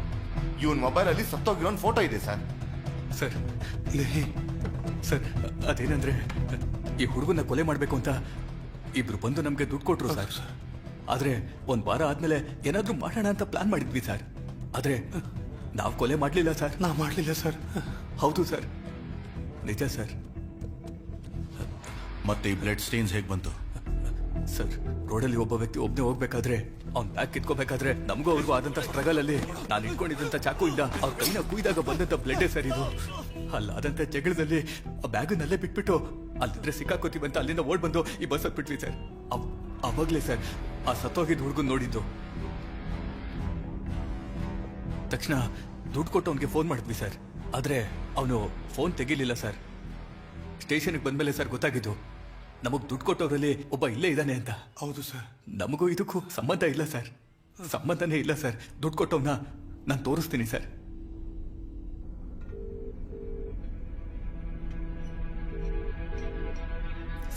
ಇವನ್ ಮೊಬೈಲ್ ಅಲ್ಲಿ ಸತ್ತೋಗಿರೋ ಫೋಟೋ ಇದೆ ಸರ್. ಸರ್ ಸರ್ ಅದೇನಂದ್ರೆ ಈ ಹುಡುಗನ ಕೊಲೆ ಮಾಡಬೇಕು ಅಂತ ಇಬ್ರು ಬಂದು ನಮ್ಗೆ ದುಡ್ಡು ಕೊಟ್ರು ಸರ್. ಆದ್ರೆ ಒಂದ್ ವಾರ ಆದ್ಮೇಲೆ ಏನಾದ್ರೂ ಮಾಡೋಣ ಅಂತ ಪ್ಲಾನ್ ಮಾಡಿದ್ವಿ ಸರ್. ಆದ್ರೆ ನಾವು ಕೊಲೆ ಮಾಡ್ಲಿಲ್ಲ ಸರ್. ನಾ ಮಾಡ್ಲಿಲ್ಲ ಸರ್. ಹೌದು ಸರ್, ನಿಜ ಸರ್. ಮತ್ತೆ ಈ ಬ್ಲಡ್ ಸ್ಟೇನ್ಸ್ ಹೇಗೆ ಬಂತು? ಸರ್, ರೋಡಲ್ಲಿ ಒಬ್ಬ ವ್ಯಕ್ತಿ ಒಬ್ಬನೇ ಹೋಗ್ಬೇಕಾದ್ರೆ ಅವ್ನ್ ಬ್ಯಾಗ್ ಕಿತ್ಕೋಬೇಕಾದ್ರೆ ನಮಗೂ ಅವ್ರಿಗೂ ಆದಂತ ಸ್ಟ್ರಗಲ್ ಅಲ್ಲಿ ನಾನು ಇಟ್ಕೊಂಡಿದ್ದಂತ ಚಾಕುಯಿಂದ ಅವ್ರ ಕೈನ ಕುಯ್ದಾಗ ಬಂದಂತ ಬ್ಲಡ್ ಸರ್ ಇದು. ಅಲ್ಲಾದಂತ ಜಗಳದಲ್ಲಿ ಆ ಬ್ಯಾಗನ್ನಲ್ಲೇ ಬಿಟ್ಬಿಟ್ಟು ಅಲ್ಲಿದ್ರೆ ಸಿಕ್ಕಾಕೋತೀವಿ ಅಂತ ಅಲ್ಲಿಂದ ಓಡ್ ಬಂದು ಈ ಬಸ್ ಹತ್ಬಿಟ್ವಿ ಸರ್. ಅವಾಗ್ಲೇ ಸರ್ ಆ ಸತ್ತೋಗಿದ್ ಹುಡುಗನ್ ನೋಡಿದ್ದು. ತಕ್ಷಣ ದುಡ್ಡು ಕೊಟ್ಟು ಅವ್ನಿಗೆ ಫೋನ್ ಮಾಡಿದ್ವಿ ಸರ್. ಆದ್ರೆ ಅವನು ಫೋನ್ ತೆಗಿಲಿಲ್ಲ ಸರ್. ಸ್ಟೇಷನ್ಗೆ ಬಂದ್ಮೇಲೆ ಸರ್ ಗೊತ್ತಾಗಿದ್ದು ನಮಗ್ ದುಡ್ಡು ಕೊಟ್ಟವರಲ್ಲಿ ಒಬ್ಬ ಇಲ್ಲೇ ಇದ್ದಾನೆ ಅಂತ. ಹೌದು ಸರ್. ನಮಗೂ ಇದಕ್ಕೂ ಸಂಬಂಧ ಇಲ್ಲ ಸರ್, ಸಂಬಂಧನೇ ಇಲ್ಲ ಸರ್. ದುಡ್ಡು ಕೊಟ್ಟವನ್ನ ನಾನು ತೋರಿಸ್ತೀನಿ ಸರ್.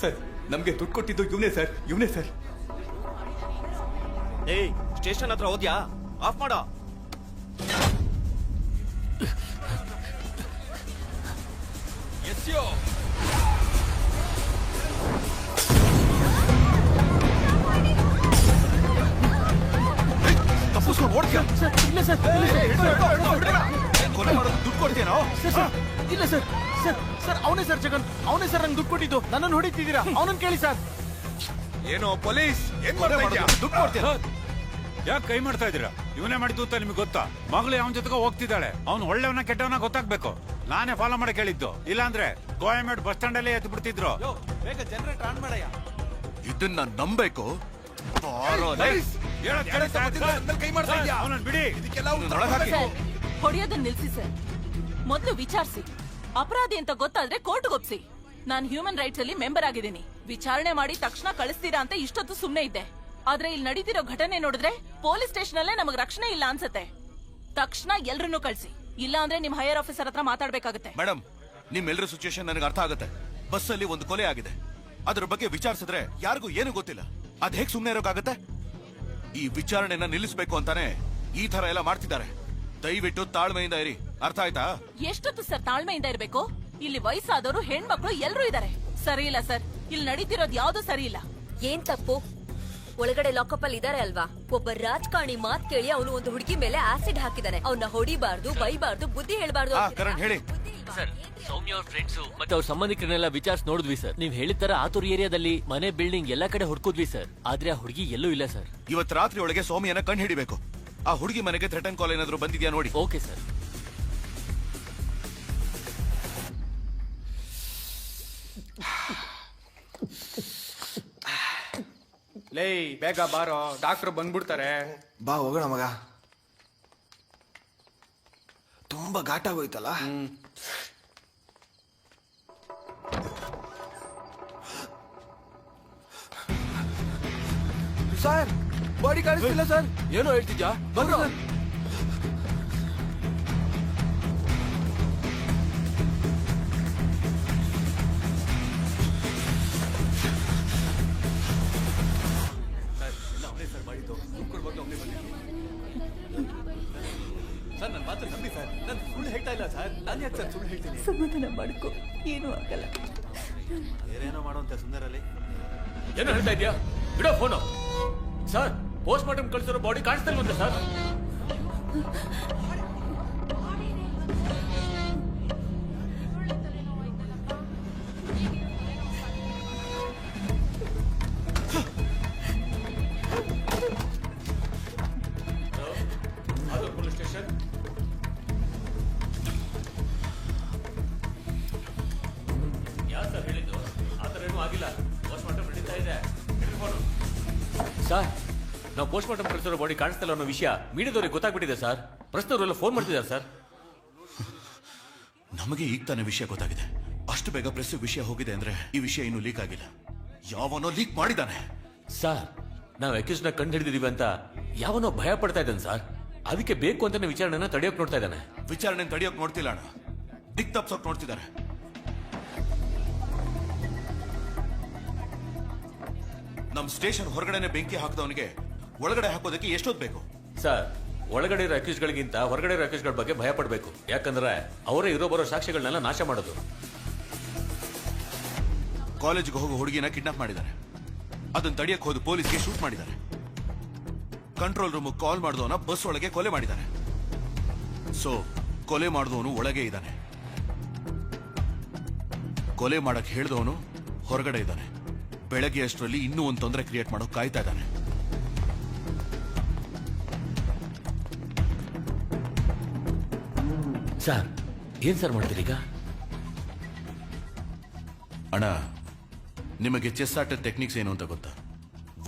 ಸರ್, ನಮ್ಗೆ ದುಡ್ಡು ಕೊಟ್ಟಿದ್ದು ಇವನೇ ಸರ್, ಇವನೇ ಸರ್. ಏಯ್, ಸ್ಟೇಷನ್ ಹತ್ರ ಹೋದ್ಯಾ? ಆಫ್ ಮಾಡೋ. ಎಸ್ಯೋ ತಪ್ಪಿಸ್ಕೊಂಡು ಓಡ್ತೀಯ? ಇಲ್ಲ ಸರ್, ಕೊಲೆ ಮಾಡೋದು ದುಡ್ಡು ಕೊಡ್ತೀಯನೋ? ಇಲ್ಲ ಸರ್. ಸರ್ ಸರ್ ಅವನೇ ಸರ್ ಜಗನ್, ಅವನೇ ಸರ್ ನಂಗೆ ದುಡ್ಡು ಕೊಟ್ಟಿದ್ದು. ನನ್ನನ್ನು ಹೊಡಿತಿದ್ದೀರಾ? ಅವನನ್ನು ಕೇಳಿ ಸರ್. ಏನೋ ಪೊಲೀಸ್ ಏನ್ ದುಡ್ಡು ಕೊಡ್ತೀಯ? ಯಾಕೆ ಕೈ ಮಾಡ್ತಾ ಇದ್ದೀರಾ? ಇವನೇ ಮಾಡಿದ್ದು ಅಂತ ನಿಮ್ಗೆ ಗೊತ್ತಾ? ಮಗಳು ಅವನ ಜೊತೆಗೆ ಹೋಗ್ತಿದ್ದಾಳೆ. ಅವ್ನು ಒಳ್ಳೆಯವನ ಕೆಟ್ಟವನ ಗೊತ್ತಾಗ್ಬೇಕು. ನಾನೇ ಫಾಲೋ ಮಾಡಿ ಕೇಳಿದ್ದು. ಇಲ್ಲಾಂದ್ರೆ ಗೋಯಮೇಡ್ ಬಸ್ ಸ್ಟ್ಯಾಂಡ್ ಅಲ್ಲೇ ಎದ್ದು ಬಿಡ್ತಿದ್ರು. ಬೇಗ ಜನರೇಟರ್ ಆನ್ ಮಾಡಯ್ಯ. ಇದನ್ನ ನಂಬೇಕು. ಬಿಡಿ. ಹೊಡೆಯೋದನ್ನ ನಿಲ್ಸಿ ಸರ್. ಮೊದಲು ವಿಚಾರಿಸಿ. ಅಪರಾಧಿ ಅಂತ ಗೊತ್ತಾದ್ರೆ ಕೋರ್ಟ್ಗೆ ಒಪ್ಸಿ. ನಾನು ಹ್ಯೂಮನ್ ರೈಟ್ಸ್ ಅಲ್ಲಿ ಮೆಂಬರ್ ಆಗಿದ್ದೀನಿ. ವಿಚಾರಣೆ ಮಾಡಿ ತಕ್ಷಣ ಕಳಿಸ್ತೀರಾ ಅಂತ ಇಷ್ಟೊತ್ತು ಸುಮ್ನೆ ಇದ್ದೆ. ಆದ್ರೆ ಇಲ್ಲಿ ನಡೀತಿರೋ ಘಟನೆ ನೋಡಿದ್ರೆ ಪೊಲೀಸ್ ಸ್ಟೇಷನ್ ಅಲ್ಲೇ ನಮಗ್ ರಕ್ಷಣೆ ಇಲ್ಲ ಅನ್ಸತ್ತೆ. ತಕ್ಷಣ ಎಲ್ರನ್ನೂ ಕಳ್ಸಿ, ಇಲ್ಲ ಅಂದ್ರೆ ನಿಮ್ ಹೈಯರ್ ಆಫೀಸರ್ ಹತ್ರ ಮಾತಾಡ್ಬೇಕಾಗತ್ತೆ. ಮೇಡಮ್, ನಿಮ್ಮೆಲ್ಲರ ಸಿಚುಯೇಷನ್ ನನಗೆ ಅರ್ಥ ಆಗುತ್ತೆ. ಬಸ್ ಅಲ್ಲಿ ಒಂದು ಕೊಲೆ ಆಗಿದೆ, ಅದ್ರ ಬಗ್ಗೆ ವಿಚಾರಿಸಿದ್ರೆ ಯಾರಿಗೂ ಏನು ಗೊತ್ತಿಲ್ಲ. ಅದ್ ಹೇಗ್ ಸುಮ್ನೆ ಇರೋಕ್ಕಾಗತ್ತೆ? ಈ ವಿಚಾರಣೆನ ನಿಲ್ಲಿಸಬೇಕು ಅಂತಾನೆ ಈ ತರ ಎಲ್ಲ ಮಾಡ್ತಿದ್ದಾರೆ. ದಯವಿಟ್ಟು ತಾಳ್ಮೆಯಿಂದ ಇರಿ, ಅರ್ಥ ಆಯ್ತಾ? ಎಷ್ಟೊತ್ತು ಸರ್ ತಾಳ್ಮೆಯಿಂದ ಇರ್ಬೇಕು? ಇಲ್ಲಿ ವಯಸ್ಸಾದವರು, ಹೆಣ್ಮಕ್ಳು ಎಲ್ರೂ ಇದಾರೆ. ಸರಿ ಇಲ್ಲ ಸರ್, ಇಲ್ಲಿ ನಡೀತಿರೋದು ಯಾವ್ದು ಸರಿ ಇಲ್ಲ. ಏನ್ ತಪ್ಪು? ಒಳಗಡೆ ಲಾಕಪ್ ಅಲ್ಲಿ ಇದಾರೆ ಅಲ್ವಾ? ಒಬ್ಬ ರಾಜಕಾರಣಿ ಮಾತ್ ಕೇಳಿ ಅವನು ಒಂದು ಹುಡುಗಿ ಮೇಲೆ ಆಸಿಡ್ ಹಾಕಿದಾನೆ. ಅವನ್ನ ಹೊಡಿಬಾರ್ದು, ಬೈಬಾರ್ದು, ಬುದ್ಧಿ ಹೇಳ್ಬಾರ್ದು. ಹೇಳಿ ಸರ್. ಸೌಮ್ಯ ಅವ್ರ ಫ್ರೆಂಡ್ಸ್ ಮತ್ತೆ ಅವ್ರ ಸಂಬಂಧಿಕರನ್ನೆಲ್ಲ ವಿಚಾರಿಸಿ ನೋಡಿದ್ವಿ ಸರ್. ನೀವ್ ಹೇಳಿದ ತರ ಆತೂರ್ ಏರಿಯಾದಲ್ಲಿ ಮನೆ, ಬಿಲ್ಡಿಂಗ್ ಎಲ್ಲಾ ಕಡೆ ಹುಡ್ಕುದ್ವಿ ಸರ್. ಆದ್ರೆ ಆ ಹುಡುಗಿ ಎಲ್ಲೂ ಇಲ್ಲ ಸರ್. ಇವತ್ತು ರಾತ್ರಿ ಒಳಗೆ ಸೌಮ್ಯನ ಕಂಡು ಹಿಡಿಬೇಕು. ಆ ಹುಡುಗಿ ಮನೆಗೆ ಥ್ರೆಟನ್ ಕಾಲ್ ಏನಾದ್ರು ಬಂದಿದ್ಯಾ ನೋಡಿ. Okay sir. ಲೇ, ಬೇಗ ಬಾರೋ, ಡಾಕ್ಟರ್ ಬಂದ್ಬಿಡ್ತಾರೆ. ಬಾ ಹೋಗೋಣ ಮಗ. ತುಂಬಾ ಘಾಟಾಗೋಯ್ತಲ್ಲ. ಸರ್, ಬಾಡಿ ಕಾಣಿಸ್ತಿಲ್ಲ ಸರ್. ಏನೋ ಹೇಳ್ತಿದ್ಯಾ? ಬಂದ್ರು ಸರ್. ಸರ್, ನನ್ನ ಮಾತು ನಂಬಿ ಸರ್. ನಾನು ಸುಳ್ಳು ಹೇಳ್ತಾ ಇಲ್ಲ ಸರ್. ನಾನು ಯಾಕೆ ಸರ್ ಸುಳ್ಳು ಹೇಳ್ತೀನಿ? ಸಮಾಧಾನ ಮಾಡ್ಕೊ, ಏನೂ ಆಗಲ್ಲ. ಬೇರೇನೋ ಮಾಡುವಂತೆ ಸುಂದರಲ್ಲಿ. ಏನೋ ಹೇಳ್ತಾ ಇದೆಯಾ? ಬಿಡೋ ಫೋನು. ಸರ್, ಪೋಸ್ಟ್ ಮಾರ್ಟಮ್ ಕಳಿಸಿರೋ ಬಾಡಿ ಕಾಣಿಸ್ತಾ ಇಲ್ವಂತೆ ಸರ್. Police station. ಯಾರು ಸರ್ ಹೇಳಿದ್ದು? ಆ ಥರ ಏನೂ ಆಗಿಲ್ಲ. ಪೋಸ್ಟ್ ಮಾರ್ಟಮ್ ನಡೀತಾ ಇದೆ. ಪೋಸ್ಟ್ ಮಾರ್ಟಮ್ ಕಳಿಸಿರೋ ಬಾಡಿ ಕಾಣಿಸ್ತಿಲ್ಲ ಅನ್ನೋ ವಿಷಯ ಮೀಡಿಯಾದವ್ರಿಗೆ ಗೊತ್ತಾಗ್ಬಿಟ್ಟಿದೆ ಸರ್. ಪ್ರಶ್ನವರೆಲ್ಲ ಫೋನ್ ಮಾಡ್ತಿದ್ದಾರೆ ಸರ್. ನಮಗೆ ಈಗ ತಾನೇ ವಿಷಯ ಗೊತ್ತಾಗಿದೆ. ಅಷ್ಟು ಬೇಗ ಪ್ರೆಸ್ ವಿಷಯ ಹೋಗಿದೆ ಅಂದ್ರೆ ಈ ವಿಷಯ ಇನ್ನೂ ಲೀಕ್ ಆಗಿಲ್ಲ. ಯಾವನೋ ಲೀಕ್ ಮಾಡಿದ್ದಾನೆ ಸರ್. ನಾವು ಅಕ್ಯೂಸ್ನ ಕಂಡು ಹಿಡಿದಿದೀವಿ ಅಂತ ಯಾವನೋ ಭಯ ಪಡ್ತಾ ಇದ್ದಾನೆ ಸರ್. ಅದಕ್ಕೆ ಬೇಕು ಅಂತಾನೆ ವಿಚಾರಣೆನ ತಡೆಯೋಕ್ ನೋಡ್ತಾ ಇದ್ದಾನೆ. ವಿಚಾರಣೆ ತಡೆಯೋಕ್ ನೋಡ್ತಿಲ್ಲ ಅಣ್ಣ, ದಿಕ್ ತಪ್ಸೋಕ್ ನೋಡ್ತಿದ್ದಾರೆ. ನಮ್ ಸ್ಟೇಷನ್ ಹೊರಗಡೆನೆ ಬೆಂಕಿ ಹಾಕಿದವನಿಗೆ ಒಳಗಡೆ ಹಾಕೋದಕ್ಕೆ ಎಷ್ಟೊತ್ತು ಬೇಕು ಸರ್? ಒಳಗಡೆ ಇರೋ ಅಕ್ಯೂಸ್ಗಳಿಗಿಂತ ಹೊರಗಡೆ ಇರೋ ಅಕ್ಯೂಸ್ಗಳ ಬಗ್ಗೆ ಭಯ ಪಡಬೇಕು. ಯಾಕಂದ್ರೆ ಅವರೇ ಇರೋ ಬರೋ ಸಾಕ್ಷ್ಯಗಳನ್ನೆಲ್ಲ ನಾಶ ಮಾಡೋದು. ಕಾಲೇಜ್ಗೆ ಹೋಗೋ ಹುಡುಗಿನ ಕಿಡ್ನಾಪ್ ಮಾಡಿದ್ದಾರೆ. ಅದನ್ನ ತಡೆಯಕ್ಕೆ ಹೋದ ಪೊಲೀಸ್ಗೆ ಶೂಟ್ ಮಾಡಿದ್ದಾರೆ. ಕಂಟ್ರೋಲ್ ರೂಮ್ ಕಾಲ್ ಮಾಡಿದವನ ಬಸ್ ಒಳಗೆ ಕೊಲೆ ಮಾಡಿದ್ದಾರೆ. ಸೊ ಕೊಲೆ ಮಾಡಿದವನು ಒಳಗೆ ಇದ್ದಾನೆ, ಕೊಲೆ ಮಾಡಕ್ ಹೇಳಿದವನು ಹೊರಗಡೆ ಇದ್ದಾನೆ. ಬೆಳಗ್ಗೆ ಅಷ್ಟರಲ್ಲಿ ಇನ್ನೂ ಒಂದು ತೊಂದರೆ ಕ್ರಿಯೇಟ್ ಮಾಡೋಕ್ ಕಾಯ್ತಾ ಇದ್ದಾನೆ. ಸರ್ ಏನ್ ಸರ್ ಮಾಡ್ತೀರೀಗ? ಅಣ್ಣ, ನಿಮಗೆ ಚೆಸ್ ಆಟದ ಟೆಕ್ನಿಕ್ಸ್ ಏನು ಅಂತ ಗೊತ್ತಾ?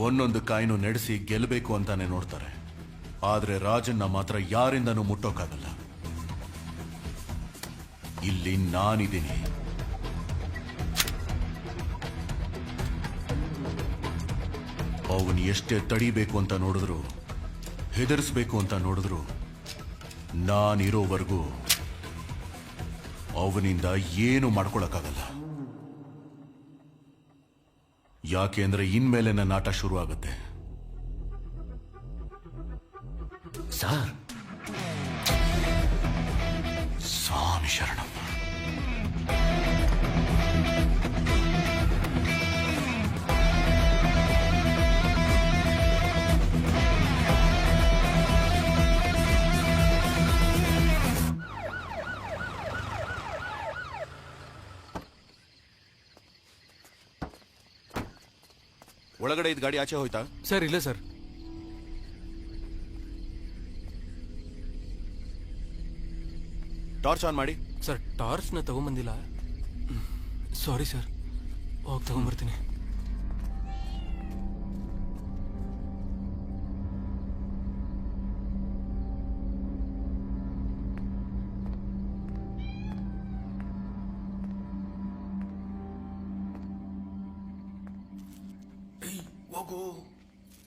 ಒಂದೊಂದು ಕಾಯಿನೂ ನಡೆಸಿ ಗೆಲ್ಲಬೇಕು ಅಂತಾನೆ ನೋಡ್ತಾರೆ. ಆದ್ರೆ ರಾಜನ್ನ ಮಾತ್ರ ಯಾರಿಂದನೂ ಮುಟ್ಟೋಕ್ಕಾಗಲ್ಲ. ಇಲ್ಲಿ ನಾನಿದ್ದೀನಿ. ಅವನು ಎಷ್ಟೇ ತಡಿಬೇಕು ಅಂತ ನೋಡಿದ್ರು, ಹೆದರ್ಸ್ಬೇಕು ಅಂತ ನೋಡಿದ್ರು, ನಾನಿರೋವರೆಗೂ ಅವನಿಂದ ಏನು ಮಾಡ್ಕೊಳಕ್ಕಾಗಲ್ಲ. ಯಾಕೆ ಅಂದ್ರೆ ಇನ್ಮೇಲೆ ನನ್ನ ಆಟ ಶುರು ಆಗುತ್ತೆ. ಸರ್ ಸ್ವಾಮಿ ಶರಣಂ. ಒಳಗಡೆ ಇದ್ದ ಗಾಡಿ ಆಚೆ ಹೋಯ್ತಾ? ಸರ್ ಇಲ್ಲ ಸರ್. ಟಾರ್ಚ್ ಆನ್ ಮಾಡಿ. ಸರ್ ಟಾರ್ಚ್ನ ತಗೊಂಬಂದಿಲ್ಲ. ಸಾರಿ ಸರ್, ಹೋಗಿ ತಗೊಂಬರ್ತೀನಿ. ಹೋಗು,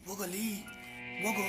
ಹೋಗಲಿ, ಹೋಗು.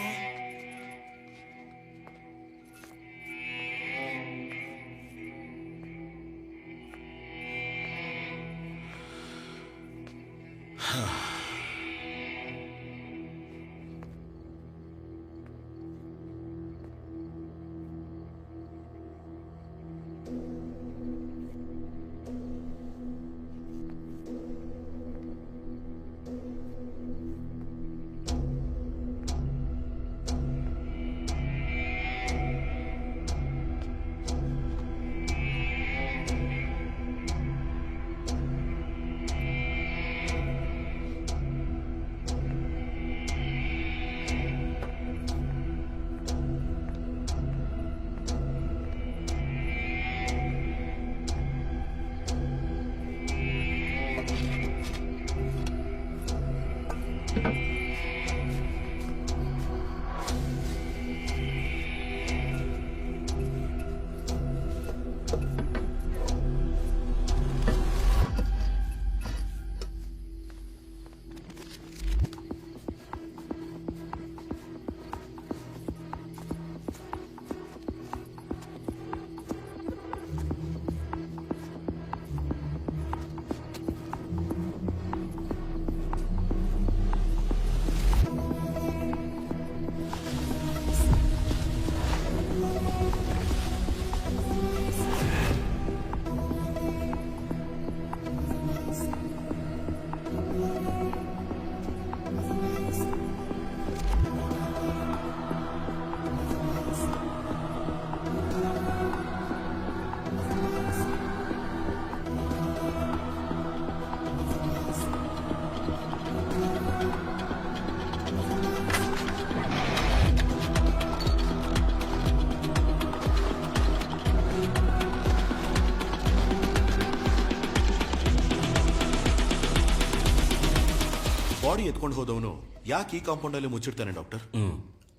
ಬಾಡಿ ಎತ್ಕೊಂಡು ಹೋದವನು ಯಾಕೆ ಈ ಕಾಂಪೌಂಡ್ ಅಲ್ಲಿ ಮುಚ್ಚಿಡ್ತಾನೆ doctor?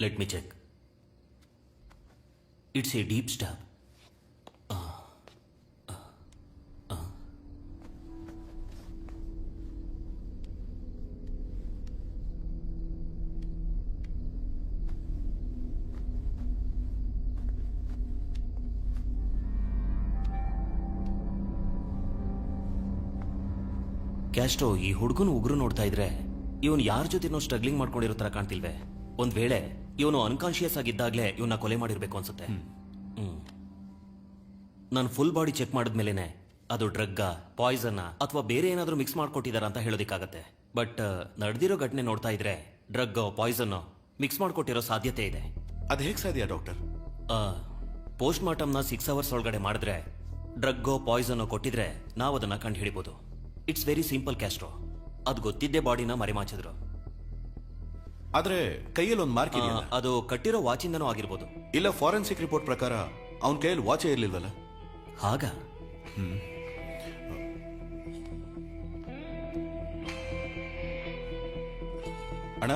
Let me check. It's a deep stab. Castro, ಈ ಹುಡುಗನ ಉಗ್ರು ನೋಡ್ತಾ ಇದ್ರೆ ಇವನು ಯಾರ ಜೊತೆನೋ ಸ್ಟ್ರಗ್ಲಿಂಗ್ ಮಾಡ್ಕೊಂಡಿರೋ ತರ ಕಾಣ್ತಿಲ್ವೇ? ಒಂದ್ ವೇಳೆ ಇವನು ಅನ್ಕಾನ್ಶಿಯಸ್ ಆಗಿದ್ದಾಗ್ಲೇ ಇವನ್ನ ಕೊಲೆ ಮಾಡಿರ್ಬೇಕು ಅನ್ಸುತ್ತೆ. ನಾನು ಫುಲ್ ಬಾಡಿ ಚೆಕ್ ಮಾಡಿದ್ಮೇಲೆನೆ ಅದು ಡ್ರಗ್ಗ, ಪಾಯ್ಸನ್ನ ಅಥವಾ ಬೇರೆ ಏನಾದ್ರೂ ಮಿಕ್ಸ್ ಮಾಡ್ಕೊಟ್ಟಿದಾರ ಅಂತ ಹೇಳೋದಿಕ್ಕಾಗತ್ತೆ. ಬಟ್ ನಡೆದಿರೋ ಘಟನೆ ನೋಡ್ತಾ ಇದ್ರೆ ಡ್ರಗ್, ಪಾಯ್ಸನ್ ಮಿಕ್ಸ್ ಮಾಡ್ಕೊಟ್ಟಿರೋ ಸಾಧ್ಯತೆ ಇದೆ. ಅದು ಹೇಗೆ ಸಾಧ್ಯ ಡಾಕ್ಟರ್? ಪೋಸ್ಟ್ ಮಾರ್ಟಮ್ನ 6 hours ಒಳಗಡೆ ಮಾಡಿದ್ರೆ ಡ್ರಗ್ಗೋ ಪಾಯ್ಸನ್ ಕೊಟ್ಟಿದ್ರೆ ನಾವು ಅದನ್ನ ಕಂಡು ಹಿಡಿಬಹುದು. It's very simple Castro. ಅದು ಗೊತ್ತಿದ್ದೇ ಬಾಡಿನ ಮರೆಮಾಚಿದ್ರು. ಆದ್ರೆ ಕೈಯಲ್ಲಿ ಒಂದು ಮಾರ್ಕ್ ಇದೆಯಲ್ಲ, ಅದು ಕಟ್ಟಿರೋ ವಾಚಿಂದನೂ ಆಗಿರ್ಬೋದು. ಇಲ್ಲ, ಫಾರೆನ್ಸಿಕ್ ರಿಪೋರ್ಟ್ ಪ್ರಕಾರ ಅವನ ಕೈಯಲ್ಲಿ ವಾಚೇ ಇರ್ಲಿಲ್ವಲ್ಲ? ಹಾಗ ಅಣ್ಣ,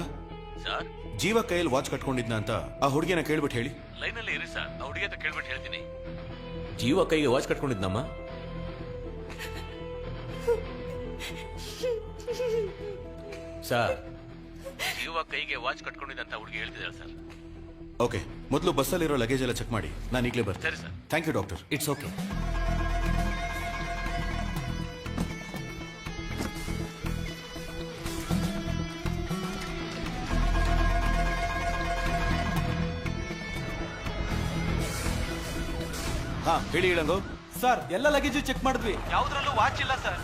ಸರ್, ಜೀವ ಕೈಯಲ್ಲಿ ವಾಚ್ ಕಟ್ಕೊಂಡಿದ್ನ ಅಂತ ಆ ಹುಡುಗಿನ ಕೇಳ್ಬಿಟ್ಟು ಹೇಳಿ. ಲೈನಲ್ಲಿ ಇರಿ ಸರ್, ಆ ಹುಡುಗಿ ಅಂತ ಕೇಳ್ಬಿಟ್ಟು ಹೇಳ್ತೀನಿ. ಜೀವ ಕೈಗೆ ವಾಚ್ ಕಟ್ಕೊಂಡಿದ್ನಮ್ಮ? ಸರ್, ಜೀವ ಕೈಗೆ ವಾಚ್ ಕಟ್ಕೊಂಡಿದ್ದಂತ ಹುಡುಗಿ ಹೇಳ್ತಿದ್ದಾರೆ ಸರ್. ಓಕೆ, ಮೊದಲು ಬಸ್ಸಲ್ಲಿರೋ ಲಗೇಜ್ ಎಲ್ಲ ಚೆಕ್ ಮಾಡಿ, ನಾನು ಈಗಲೇ ಬರ್ತೀನಿ. ಸರಿ sir. Thank you doctor. It's okay. ಹಾ, ಹೇಳಿ ಇಳಂಗು. ಸರ್, ಎಲ್ಲ ಲಗೇಜು ಚೆಕ್ ಮಾಡಿದ್ವಿ, ಯಾವ್ದ್ರಲ್ಲೂ ವಾಚ್ ಇಲ್ಲ ಸರ್.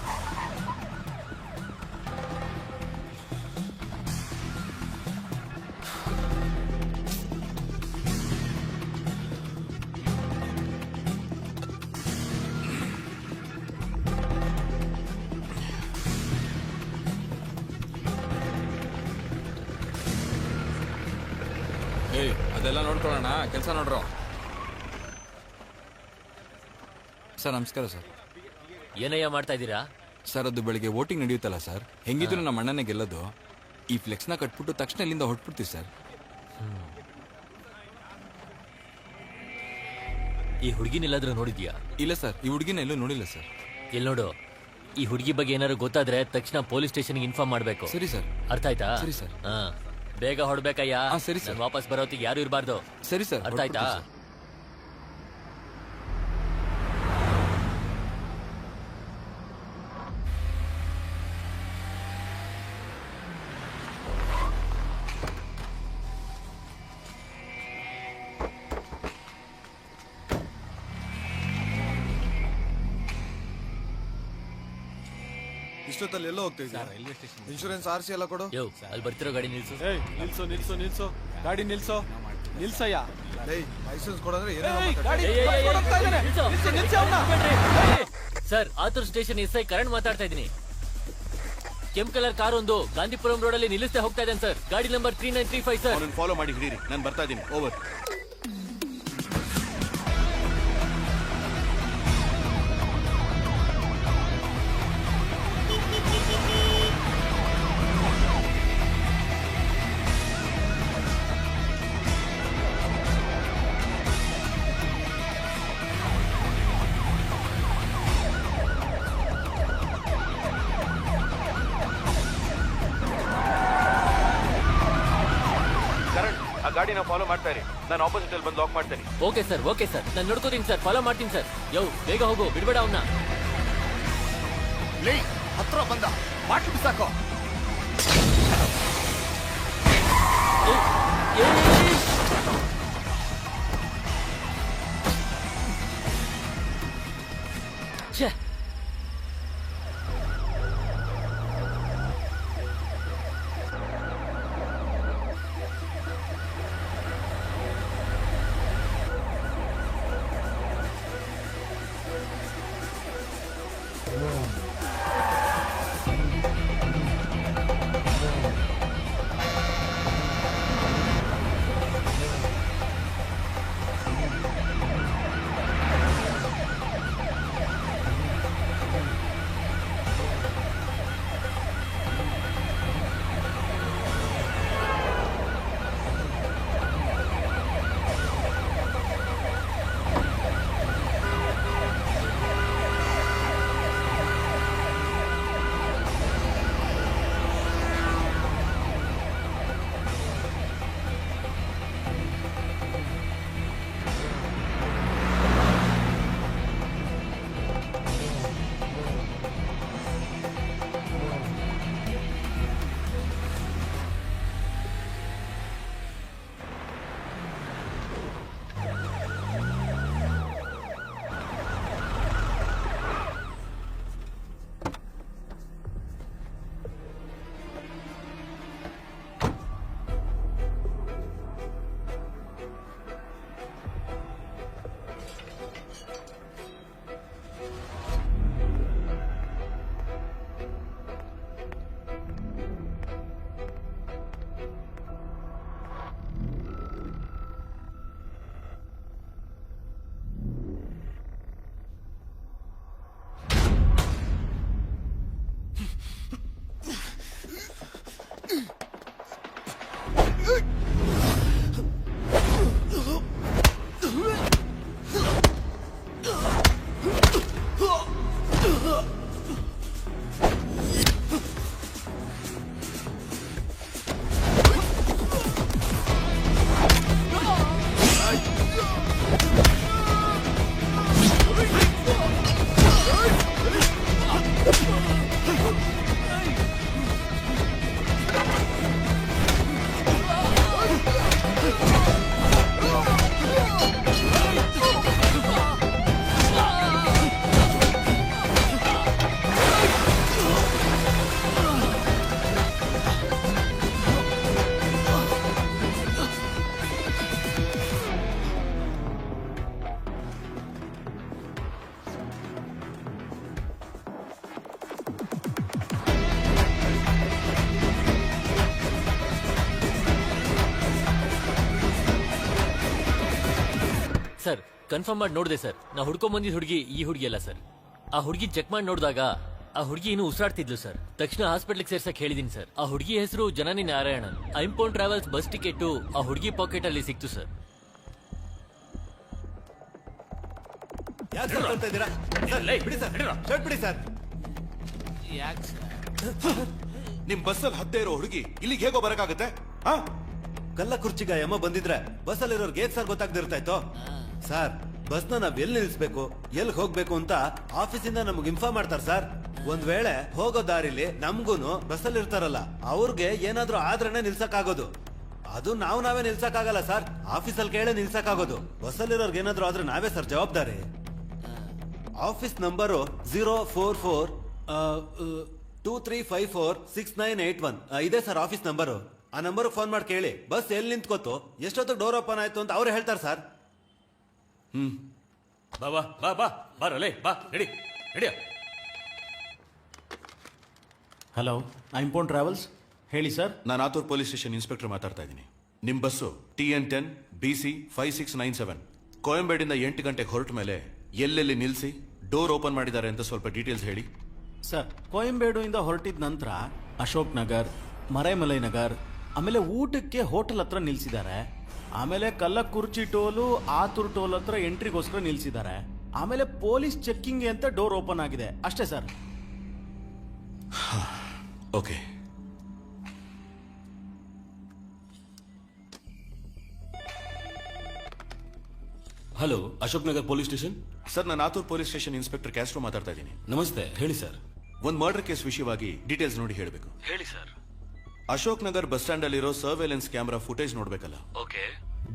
ಅದೆಲ್ಲ ನೋಡ್ಕೊಳ್ಳೋಣ, ಕೆಲಸ ನೋಡ್ರೋ. ಸರ್ ನಮಸ್ಕಾರ ಸರ್. ಏನಯ್ಯ ಮಾಡ್ತಾ ಇದ್ದೀರಾ? ಸರ್ ಅದು ಬೆಳಿಗ್ಗೆ ವೋಟಿಂಗ್ ನಡೆಯುತ್ತಲ್ಲ ಸರ್, ಹೆಂಗಿದ್ರು ನಮ್ಮ ಅಣ್ಣನೇ ಗೆಲ್ಲೋದು. ಈ ಫ್ಲೆಕ್ಸ್ನ ಕಟ್ಬಿಟ್ಟು ತಕ್ಷಣ ಇಲ್ಲಿಂದ ಹೊಟ್ಬಿಡ್ತೀವಿ ಸರ್. ಈ ಹುಡುಗಿನೆಲ್ಲಾದ್ರೂ ನೋಡಿದ್ಯಾ? ಇಲ್ಲ ಸರ್, ಈ ಹುಡುಗಿನ ಎಲ್ಲೂ ನೋಡಿಲ್ಲ ಸರ್. ಎಲ್ಲಿ ನೋಡು, ಈ ಹುಡುಗಿ ಬಗ್ಗೆ ಏನಾದ್ರು ಗೊತ್ತಾದ್ರೆ ತಕ್ಷಣ ಪೊಲೀಸ್ ಸ್ಟೇಷನ್ಗೆ ಇನ್ಫಾರ್ಮ್ ಮಾಡ್ಬೇಕು. ಸರಿ ಸರ್. ಅರ್ಥ ಆಯ್ತಾ? ಸರಿ ಸರ್. ಹಾ, ಬೇಗ ಹೊಡ್ಬೇಕಯ್ಯ. ಸರಿ ಸರ್. ವಾಪಸ್ ಬರೋತ್ತಿಗೆ ಯಾರು ಇರಬಾರ್ದು. ಸರಿ ಸರ್. ಅರ್ಥ ಆಯ್ತಾ? ಇಷ್ಟೊತ್ತಲ್ಲಿ ಎಲ್ಲೋ ಹೋಗ್ತಾ ಇದ್ದೀರಾ? ಇನ್ಶೂರೆನ್ಸ್ RC ಎಲ್ಲ ಕೊಡು. ಯೋ, ಅಲ್ಲಿ ಬರ್ತಿರೋ ಗಾಡಿ ನಿಲ್ಸು. ನಿಲ್ಸು ನಿಲ್ಸು ನಿಲ್ಸು, ಗಾಡಿ ನಿಲ್ಸು, ನಿಲ್ಸಯ್ಯ. ಲೈಸೆನ್ಸ್ ಕೊಡಂದ್ರೆ sir, Athur station SI Karan ಮಾತಾಡ್ತಾ ಇದ್ದೀನಿ. ಕೆಂಪ್ ಕಲರ್ ಕಾರ್ ಒಂದು ಗಾಂಧಿಪುರಂ ರೋಡ್ ಅಲ್ಲಿ ನಿಲ್ಲಿಸ್ತಾ ಹೋಗ್ತಾ ಇದ್ದೇನೆ ಸರ್. ಗಾಡಿ ನಂಬರ್ 3935 ಸರ್. ಅವನನ್ನು ಫಾಲೋ ಮಾಡಿ ಹಿಡೀರಿ, ನಾನು ಬರ್ತಾ ಇದ್ದೀನಿ. ಓವರ್. ಗಾಡಿನ ಫಾಲೋ ಮಾಡ್ತಾ ಇರಿ, ನಾನು ಆಪೋಸಿಟ್ ಅಲ್ಲಿ ಬಂದು ಲಾಕ್ ಮಾಡ್ತೇನೆ. ಓಕೆ ಸರ್, ಓಕೆ ಸರ್, ನಾನು ನೋಡ್ಕೋತೀನಿ ಸರ್, ಫಾಲೋ ಮಾಡ್ತೀನಿ ಸರ್. ಯೋ, ಬೇಗ ಹೋಗು, ಬಿಡ್ಬೇಡ ಅವನ್ನ. ಹತ್ರ ಬಂದ ಬಾಟ್ಲು ಬಿಸಾಕೋ. ಛೇ, ಕನ್ಫರ್ಮ್ ಮಾಡಿ ನೋಡಿದೆ ಸರ್. ನಾ ಹುಡ್ಕೊಂಡ್ ಬಂದಿದ್ದ ಹುಡುಗಿ ಈ ಹುಡುಗಿ ಅಲ್ಲ ಸರ್. ಆ ಹುಡುಗಿ ಚೆಕ್ ಮಾಡಿ ನೋಡಿದಾಗ ಆ ಹುಡುಗಿ ಇನ್ನೂ ಉಸಿರಾಡ್ತಿದ್ಲು ಸರ್. ತಕ್ಷಣ ಹಾಸ್ಪಿಟ್ಲಿಗೆ ಸೇರ್ಸಕ್ ಹೇಳಿದೀನಿ ಸರ್. ಆ ಹುಡುಗಿ ಹೆಸರು ಜನನಿ ನಾರಾಯಣನ್. ಐಂಪೌಂಡ್ ಟ್ರಾವೆಲ್ಸ್ ಬಸ್ ಟಿಕೆಟ್ ಆ ಹುಡುಗಿ ಪಾಕೆಟ್ ಅಲ್ಲಿ ಸಿಕ್ತು ಸರ್. ನಿಮ್ ಬಸ್ಸಲ್ಲಿ ಹತ್ತೆ ಇರೋ ಹುಡುಗಿ ಇಲ್ಲಿಗೆ ಹೇಗೋ ಬರಕಾಗತ್ತೆ? ಕಲ್ಲ ಕುರ್ಚಿಗ ಯಮ್ಮ ಬಂದಿದ್ರೆ ಬಸ್ಸಲ್ಲಿರೋರ್ಗೆ ಏನ್ ಸರ್ ಗೊತ್ತಾಗ್ದಿರ್ತಾಯ್ತು ಸರ್. ಬಸ್ನ ನಾವ್ ಎಲ್ಲಿ ನಿಲ್ಸ್ಬೇಕು, ಎಲ್ಲಿ ಹೋಗ್ಬೇಕು ಅಂತ ಆಫೀಸಿಂದ ನಮ್ಗೆ ಇನ್ಫಾರ್ಮ್ ಮಾಡ್ತಾರೆ ಸರ್. ಒಂದ್ ವೇಳೆ ಹೋಗೋ ದಾರಿಲಿ ನಮ್ಗೂನು ಬಸ್ಸಲ್ಲಿ ಇರ್ತಾರಲ್ಲ ಅವ್ರಿಗೆ ಏನಾದ್ರೂ ಆದ್ರೇನೆ ನಿಲ್ಸಕ್ಕಾಗೋದು. ಅದು ನಾವೇ ನಿಲ್ಸಕ್ಕಾಗಲ್ಲ ಸರ್, ಆಫೀಸಲ್ಲಿ ಕೇಳೇ ನಿಲ್ಸಕ್ಕಾಗೋದು. ಬಸ್ಸಲ್ಲಿರೋರ್ಗೆ ಏನಾದ್ರೂ ಆದ್ರೆ ನಾವೇ ಸರ್ ಜವಾಬ್ದಾರಿ. ಆಫೀಸ್ ನಂಬರು 04423546981 ಇದೆ ಸರ್ ಆಫೀಸ್ ನಂಬರು. ಆ ನಂಬರ್ ಫೋನ್ ಮಾಡಿ ಕೇಳಿ ಬಸ್ ಎಲ್ಲಿ ನಿಂತ್ಕೋತು, ಎಷ್ಟೊತ್ತಿಗೆ ಡೋರ್ ಓಪನ್ ಆಯ್ತು ಅಂತ ಅವ್ರು ಹೇಳ್ತಾರೆ ಸರ್. ಬಾ ಬಾ ಬಾ ಬಾ ಬಾರಲೇ ಬಾ ನಡಿ ನಡಿಯ. ಹಲೋ, ಐಂಪೌಂಡ್ ಟ್ರಾವೆಲ್ಸ್ ಹೇಳಿ ಸರ್. ನಾನು ಆತೂರ್ ಪೊಲೀಸ್ ಸ್ಟೇಷನ್ ಇನ್ಸ್ಪೆಕ್ಟರ್ ಮಾತಾಡ್ತಾ ಇದ್ದೀನಿ. ನಿಮ್ ಬಸ್ಸು TN10 BC 5697 ಕೋಯಂಬೇಡಿಂದ 8 ಗಂಟೆಗೆ ಹೊರಟ ಮೇಲೆ ಎಲ್ಲೆಲ್ಲಿ ನಿಲ್ಸಿ ಡೋರ್ ಓಪನ್ ಮಾಡಿದ್ದಾರೆ ಅಂತ ಸ್ವಲ್ಪ ಡೀಟೇಲ್ಸ್ ಹೇಳಿ ಸರ್. ಕೊಯಂಬೇಡು ಇಂದ ಹೊರಟಿದ ನಂತರ ಅಶೋಕ್ ನಗರ್, ಮರೈಮಲೈ ನಗರ್, ಆಮೇಲೆ ಊಟಕ್ಕೆ ಹೋಟೆಲ್ ಹತ್ರ ನಿಲ್ಸಿದ್ದಾರೆ. ಆಮೇಲೆ ಕಲ್ಲಕುರ್ಚಿ ಟೋಲು, ಆತೂರ್ ಟೋಲ್ ಹತ್ರ ಎಂಟ್ರಿಗೋಸ್ಕರ ನಿಲ್ಸಿದ್ದಾರೆ. ಆಮೇಲೆ ಪೊಲೀಸ್ ಚೆಕ್ಕಿಂಗ್ ಅಂತ ಡೋರ್ ಓಪನ್ ಆಗಿದೆ ಅಷ್ಟೇ sir. Okay. Hello, Ashok Nagar police station. Sir, ನಾನು Athur police station inspector Castro ಮಾತಾಡ್ತಾ ಇದ್ದೀನಿ. ನಮಸ್ತೆ, ಹೇಳಿ ಸರ್. ಒಂದು ಮರ್ಡರ್ ಕೇಸ್ ವಿಷಯವಾಗಿ ಡೀಟೇಲ್ಸ್ ನೋಡಿ ಹೇಳಬೇಕು. ಹೇಳಿ sir. Ashok Nagar bus stand ಅಲ್ಲಿರೋ ಸರ್ವೇಲೆನ್ಸ್ ಕ್ಯಾಮೆರಾ ಫುಟೇಜ್ ನೋಡ್ಬೇಕಲ್ಲ? ಓಕೆ,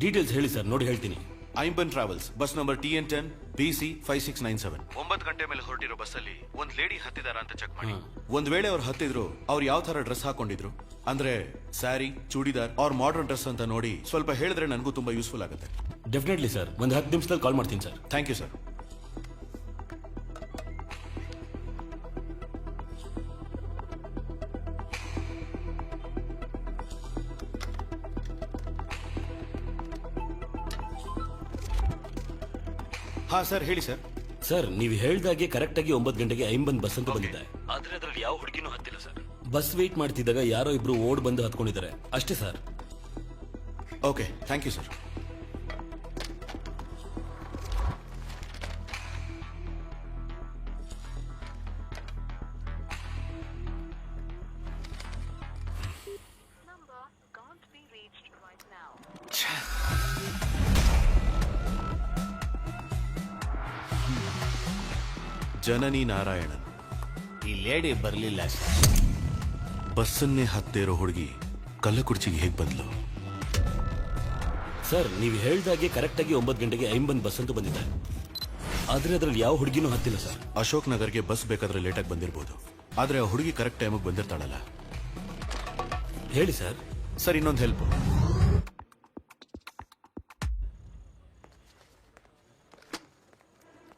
ಡೀಟೇಲ್ಸ್ ಹೇಳಿ ಸರ್, ನೋಡಿ ಹೇಳ್ತೀನಿ. Aimban travels bus number TN10 BC 5697 9 ಗಂಟೆ ಮೇಲೆ ಹೊರಟಿರೋ ಬಸ್ಸಲ್ಲಿ ಒಂದ್ ಲೇಡಿ ಹತ್ತಿದಾರ ಅಂತ ಚೆಕ್ ಮಾಡಿ. ಒಂದ್ ವೇಳೆ ಅವ್ರು ಹತ್ತಿದ್ರು, ಅವ್ರು ಯಾವ ತರ ಡ್ರೆಸ್ ಹಾಕೊಂಡಿದ್ರು ಅಂದ್ರೆ sari, churidar or modern dress ಅಂತ ನೋಡಿ ಸ್ವಲ್ಪ ಹೇಳಿದ್ರೆ ನನಗೂ ತುಂಬಾ ಯೂಸ್ಫುಲ್ ಆಗುತ್ತೆ. ಡೆಫಿನೆಟ್ಲಿ ಸರ್, ಒಂದು 10 ನಿಮಿಷದಲ್ಲಿ ಕಾಲ್ ಮಾಡ್ತೀನಿ ಸರ್. Thank you sir. ಹಾ ಸರ್, ಹೇಳಿ ಸರ್. ಸರ್, ನೀವು ಹೇಳ್ದಾಗೆ ಕರೆಕ್ಟ್ ಆಗಿ 9 ಗಂಟೆಗೆ ಐಂಬನ್ ಬಸ್ ಅಂತ ಬಂದಿದೆ. ಆದ್ರೆ ಅದರಲ್ಲಿ ಯಾವ ಹುಡುಗಿನೂ ಹತ್ತಿಲ್ಲ ಸರ್. ಬಸ್ ವೇಟ್ ಮಾಡ್ತಿದ್ದಾಗ ಯಾರೋ ಇಬ್ರು ಓಡ್ ಬಂದು ಹತ್ಕೊಂಡಿದ್ದಾರೆ ಅಷ್ಟೇ sir. Okay, thank you sir. Janani Narayanan. ಈ ಲೇಡಿ ಬರ್ಲಿಲ್ಲ ಬಸ್ಸನ್ನೇ ಹತ್ತೇರೋ ಹುಡುಗಿ ಕಲ್ಲಕುರ್ಚಿಗೆ ಹೇಗ್ ಬಂದ್ಲು? ಸರ್, ನೀವು ಹೇಳ್ದಾಗೆ ಕರೆಕ್ಟ್ ಆಗಿ 9 ಗಂಟೆಗೆ ಐಂಬನ್ ಬಸ್ ಅಂತ ಬಂದಿದೆ. ಆದ್ರೆ ಅದರಲ್ಲಿ ಯಾವ ಹುಡುಗಿನೂ ಹತ್ತಿಲ್ಲ ಸರ್. ಅಶೋಕ್ ನಗರ್ಗೆ ಬಸ್ ಬೇಕಾದ್ರೆ ಲೇಟಾಗಿ ಬಂದಿರಬಹುದು, ಆದ್ರೆ ಆ ಹುಡುಗಿ ಕರೆಕ್ಟ್ ಟೈಮಿಗೆ ಬಂದಿರ್ತಾಳಲ್ಲ? ಹೇಳಿ ಸರ್. ಸರ್, ಇನ್ನೊಂದು ಹೆಲ್ಪ್.